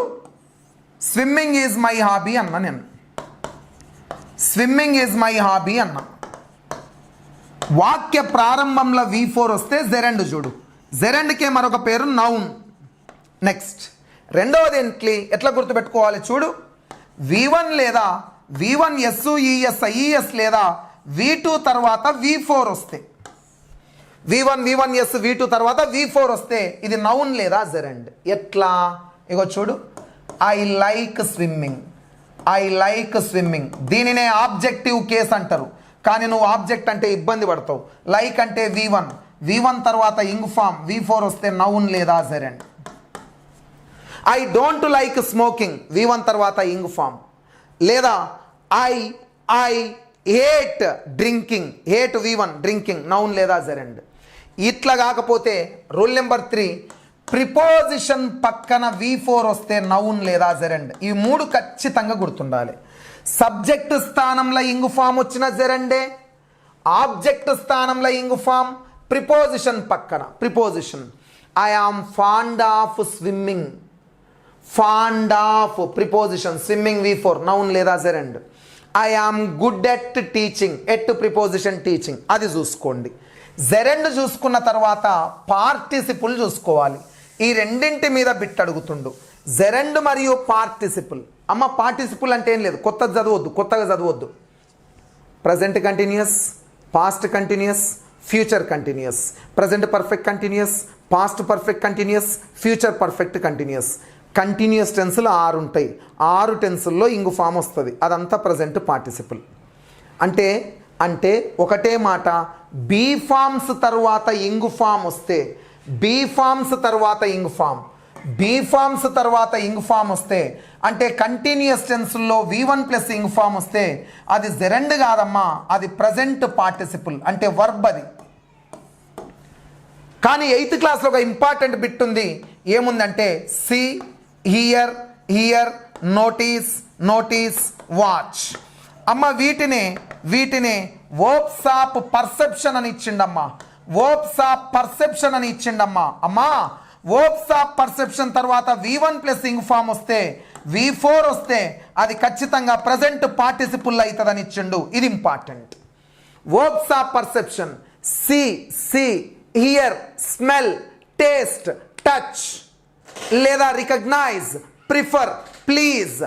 [SPEAKER 1] స్విమ్మింగ్ ఈజ్ మై హాబీ అన్నా నేను. స్విమ్మింగ్ ఈజ్ మై హాబీ అన్నా. వాక్య ప్రారంభంలో V4 వస్తే జెరెండ్ చూడు. జెరెండ్కే మరొక పేరు నౌన్. నెక్స్ట్ రెండవది ఎట్లా గుర్తుపెట్టుకోవాలి చూడు. V1 లేదా V1 SUES లేదా V2 తర్వాత V4 వస్తే, V1 S V2 తర్వాత V4 వస్తే ఇది నౌన్ లేదా జెరెండ్. ఎట్లా? ఇగో చూడు, ఐ లైక్ స్విమ్మింగ్. దీనినే ఆబ్జెక్టివ్ కేస్ అంటారు, కానీ నువ్వు ఆబ్జెక్ట్ అంటే ఇబ్బంది పడతావు. లైక్ అంటే V1 తర్వాత ఇంగ్ ఫామ్ V4 వస్తే నౌన్ లేదా gerund. I don't like smoking V1 తర్వాత ఇంగ్ ఫామ్. లేదా I hate drinking, hate V1 drinking noun లేదా జెరెండ్. ఇట్లా కాకపోతే రూల్ నెంబర్ 3 ప్రిపోజిషన్ పక్కన V4 వస్తే నౌన్ లేదా జెరెండ్. ఈ 3 ఖచ్చితంగా గుర్తుండాలి. సబ్జెక్ట్ స్థానంలో ఇంగ్ ఫామ్ వచ్చిన జెరెండే, ఆబ్జెక్ట్ స్థానంలో ఇంగ్ ఫామ్, ప్రిపోజిషన్ పక్కన preposition. I am fond of swimming, fond of preposition, swimming V4 noun లేదా gerund. I am good at teaching, at preposition teaching, అది చూసుకోండి. జెరెండ్ చూసుకున్న తర్వాత పార్టిసిపుల్ చూసుకోవాలి. ఈ రెండింటి మీద బిట్ అడుగుతుండు, జెరెండ్ మరియు పార్టిసిపుల్. అమ్మ పార్టిసిపుల్ అంటే ఏం లేదు, కొత్తగా చదవద్దు. Present continuous, past continuous, future continuous. Present perfect continuous, past perfect continuous, future perfect continuous. Continuous టెన్సులు 6 ఉంటాయి. 6 టెన్సుల్లో ఇంగు ఫామ్ వస్తుంది, అదంతా ప్రజెంట్ పార్టిసిపుల్. అంటే ఒకటే మాట, బీ ఫామ్స్ తర్వాత ఇంగు ఫామ్ వస్తే, బీ ఫామ్స్ తర్వాత ఇంగు ఫామ్ వస్తే అంటే కంటిన్యూస్ టెన్సుల్లో V1 ప్లస్ ఇంగ్ ఫామ్ వస్తే అది జెరెండ్ కాదమ్మా, అది ప్రజెంట్ పార్టిసిపుల్, అంటే వర్బ్ అది. కానీ 8th క్లాస్లో ఒక ఇంపార్టెంట్ బిట్ ఉంది. ఏముందంటే సీ, హియర్, నోటీస్, వాచ్. అమ్మ వీటినే వర్బ్స్ ఆఫ్ పర్సెప్షన్ అని ఇచ్చిండమ్మా. అమ్మా వర్బ్స్ ఆఫ్ పర్సెప్షన్ తర్వాత V1 ప్లస్ ఇంగ్ ఫామ్ వస్తే, V4 వస్తే అది ఖచ్చితంగా ప్రజెంట్ పార్టిసిపుల్ అవుతుందని ఇచ్చిండు. ఇది important. Verbs of perception see, hear, smell, taste, touch లేదా రికగ్నైజ్, ప్రిఫర్, ప్లీజ్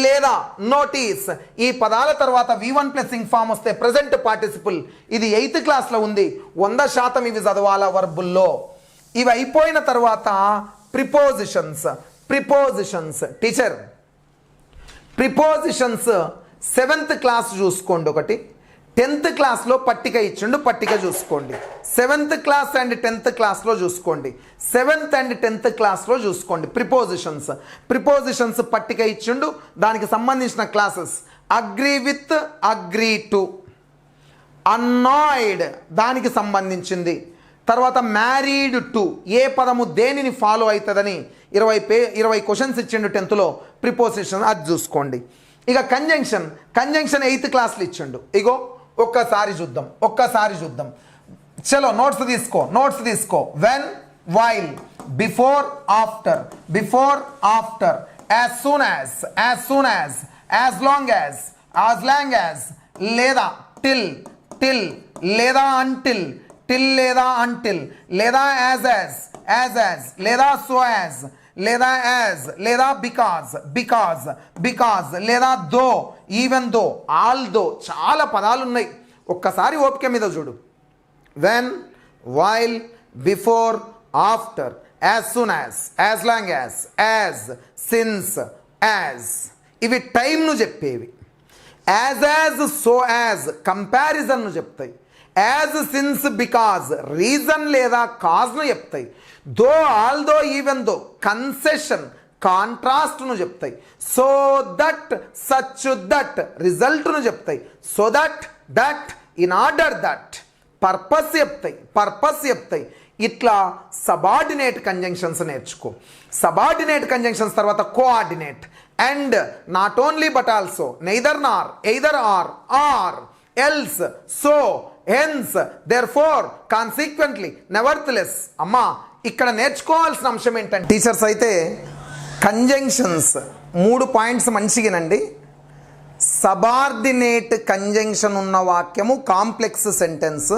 [SPEAKER 1] లేదా నోటీస్. ఈ పదాల తర్వాత V1 ప్లస్ ఇంగ్ ఫామ్ వస్తే ప్రజెంట్ పార్టిసిపుల్. ఇది 8th క్లాస్లో ఉంది, 100% ఇవి చదవాలా వర్బుల్లో. ఇవి అయిపోయిన తర్వాత prepositions teacher, prepositions 7th class చూసుకోండి. ఒకటి 10th క్లాస్లో పట్టిక ఇచ్చిండు, పట్టిక చూసుకోండి. 7th క్లాస్ అండ్ 10th క్లాస్లో చూసుకోండి. 7th అండ్ 10th క్లాస్లో చూసుకోండి. ప్రిపోజిషన్స్ పట్టిక ఇచ్చిండు, దానికి సంబంధించిన classes. Agree with, agree to. అన్నాయిడ్ దానికి సంబంధించింది. తర్వాత మ్యారీడ్ టు, ఏ పదము దేనిని ఫాలో అవుతుందని 20 క్వశ్చన్స్ ఇచ్చిండు 10thలో. ప్రిపోజిషన్ అది చూసుకోండి. ఇక కంజంక్షన్ 8th క్లాస్లో ఇచ్చిండు. ఇగో ఒక్కసారి చూద్దాం. చలో నోట్స్ తీసుకో. When, while, before, after, as soon as, as long as, లేదా టిల్, లేదా అంటిల్, లేదా యాజ్, లేదా సో యాజ్, లేదా యాజ్, లేదా బికాజ్, లేదా దో, ఈవెన్ దో, ఆల్ దో. చాలా పదాలు ఉన్నాయి, ఒక్కసారి ఓపిక మీద చూడు. When, while, before, after, as soon as long as, since, as. ఇవి టైంను చెప్పేవి. యాజ్, సో యాజ్ కంపారిజన్ను చెప్తాయి. యాజ్, సిన్స్, బికాజ్ రీజన్ లేదా కాజ్ను చెప్తాయి. Though, although, even though concession కాంట్రాస్ట్ను చెప్తాయి. సో దట్, సచ్ దట్ రిజల్ట్ను చెప్తాయి. So that, in order that purpose చెప్తాయి. ఇట్లా సబార్డినేట్ కంజంక్షన్స్ నేర్చుకో. సబార్డినేట్ కంజంక్షన్స్ తర్వాత coordinate. And not only but also neither nor, either or, or, else, so, hence, therefore, consequently, nevertheless. అమ్మా ఇక్కడ నేర్చుకోవాల్సిన అంశం ఏంటంటే టీచర్స్ అయితే కంజంక్షన్స్ 3 పాయింట్స్ మంచిగానండి. సబార్డినేట్ కంజంక్షన్ ఉన్న వాక్యము కాంప్లెక్స్ సెంటెన్స్,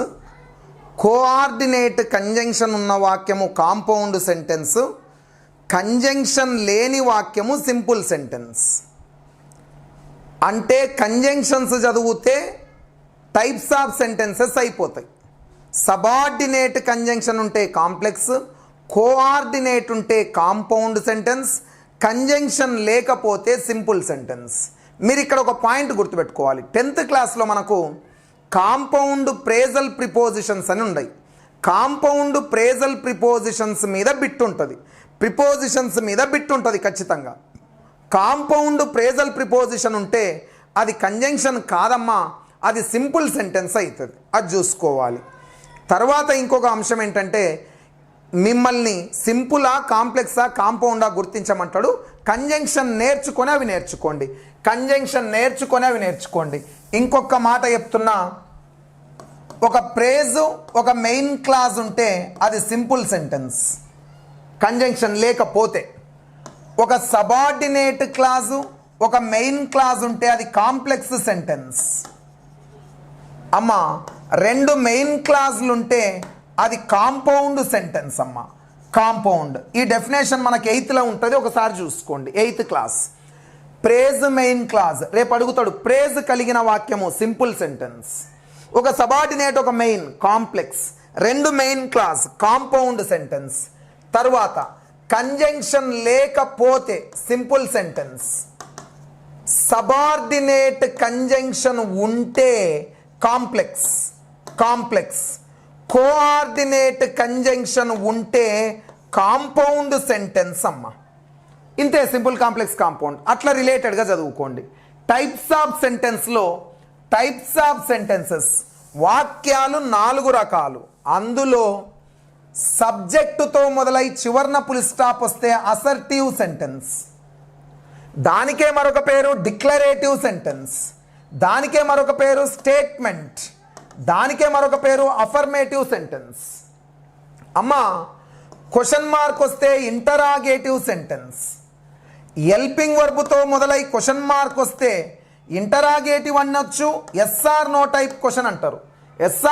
[SPEAKER 1] కోఆర్డినేట్ కంజంక్షన్ ఉన్న వాక్యము కాంపౌండ్ సెంటెన్స్, కంజంక్షన్ లేని వాక్యము సింపుల్ సెంటెన్స్. అంటే కంజంక్షన్స్ చదివితే టైప్స్ ఆఫ్ సెంటెన్సెస్ అయిపోతాయి. సబార్డినేట్ కంజంక్షన్ ఉంటే కాంప్లెక్స్, కోఆర్డినేట్ ఉంటే కాంపౌండ్ సెంటెన్స్, కంజంక్షన్ లేకపోతే సింపుల్ సెంటెన్స్. మీరు ఇక్కడ ఒక పాయింట్ గుర్తుపెట్టుకోవాలి. 10th క్లాస్లో మనకు కాంపౌండ్ ప్రేజల్ ప్రిపోజిషన్స్ అని ఉన్నాయి. కాంపౌండ్ ప్రేజల్ ప్రిపోజిషన్స్ మీద బిట్ ఉంటుంది, ప్రిపోజిషన్స్ మీద బిట్ ఉంటుంది ఖచ్చితంగా. కాంపౌండ్ ప్రేజల్ ప్రిపోజిషన్ ఉంటే అది కంజంక్షన్ కాదమ్మా, అది సింపుల్ సెంటెన్స్ అవుతుంది. అది చూసుకోవాలి. తర్వాత ఇంకొక అంశం ఏంటంటే మిమ్మల్ని సింపులా, కాంప్లెక్సా, కాంపౌండా గుర్తించమంటాడు. కంజంక్షన్ నేర్చుకొని అవి నేర్చుకోండి. కంజంక్షన్ నేర్చుకొని అవి నేర్చుకోండి. ఇంకొక మాట చెప్తున్నా, ఒక ప్రేజు ఒక మెయిన్ క్లాజ్ ఉంటే అది సింపుల్ సెంటెన్స్ కంజంక్షన్ లేకపోతే. ఒక సబార్డినేట్ క్లాజు ఒక మెయిన్ క్లాజ్ ఉంటే అది కాంప్లెక్స్ సెంటెన్స్. అమ్మా 2 మెయిన్ క్లాజులు ఉంటే అది కాంపౌండ్ సెంటెన్స్ అమ్మా, కాంపౌండ్. ఈ డెఫినేషన్ మనకి 8th ఉంటుంది, ఒకసారి చూసుకోండి. 8th class. Praise main clause, రేపు అడుగుతాడు. ప్రేజ్ కలిగిన వాక్యము సింపుల్ సెంటెన్స్. ఒక సబార్డినేట్ ఒక main complex, 2 main clause compound sentence. తర్వాత కంజంక్షన్ లేకపోతే సింపుల్ సెంటెన్స్. సబార్డినేట్ కంజంక్షన్ ఉంటే కాంప్లెక్స్, కాంప్లెక్స్. కోఆర్డినేట్ కంజంక్షన్ ఉంటే కాంపౌండ్ సెంటెన్స్ అమ్మ. ఇంతే, సింపుల్, కాంప్లెక్స్, కాంపౌండ్. అట్లా రిలేటెడ్గా చదువుకోండి. టైప్స్ ఆఫ్ సెంటెన్స్లో టైప్స్ ఆఫ్ సెంటెన్సెస్ వాక్యాలు 4 రకాలు. అందులో సబ్జెక్టుతో మొదలై చివర్న పులి స్టాప్ వస్తే అసర్టివ్ సెంటెన్స్, దానికే మరొక పేరు డిక్లరేటివ్ సెంటెన్స్, దానికే మరొక పేరు స్టేట్మెంట్, దానికే మరొక పేరు అఫర్మేటివ్ సెంటెన్స్. అమ్మా క్వశ్చన్ మార్క్ వస్తే ఇంటరాగేటివ్ సెంటెన్స్. హెల్పింగ్ వర్బుతో మొదలై క్వశ్చన్ మార్క్ వస్తే ఇంటరాగేటివ్ అనొచ్చు, ఎస్ఆర్ నో టైప్ క్వశ్చన్ అంటారు. ఎస్ఆర్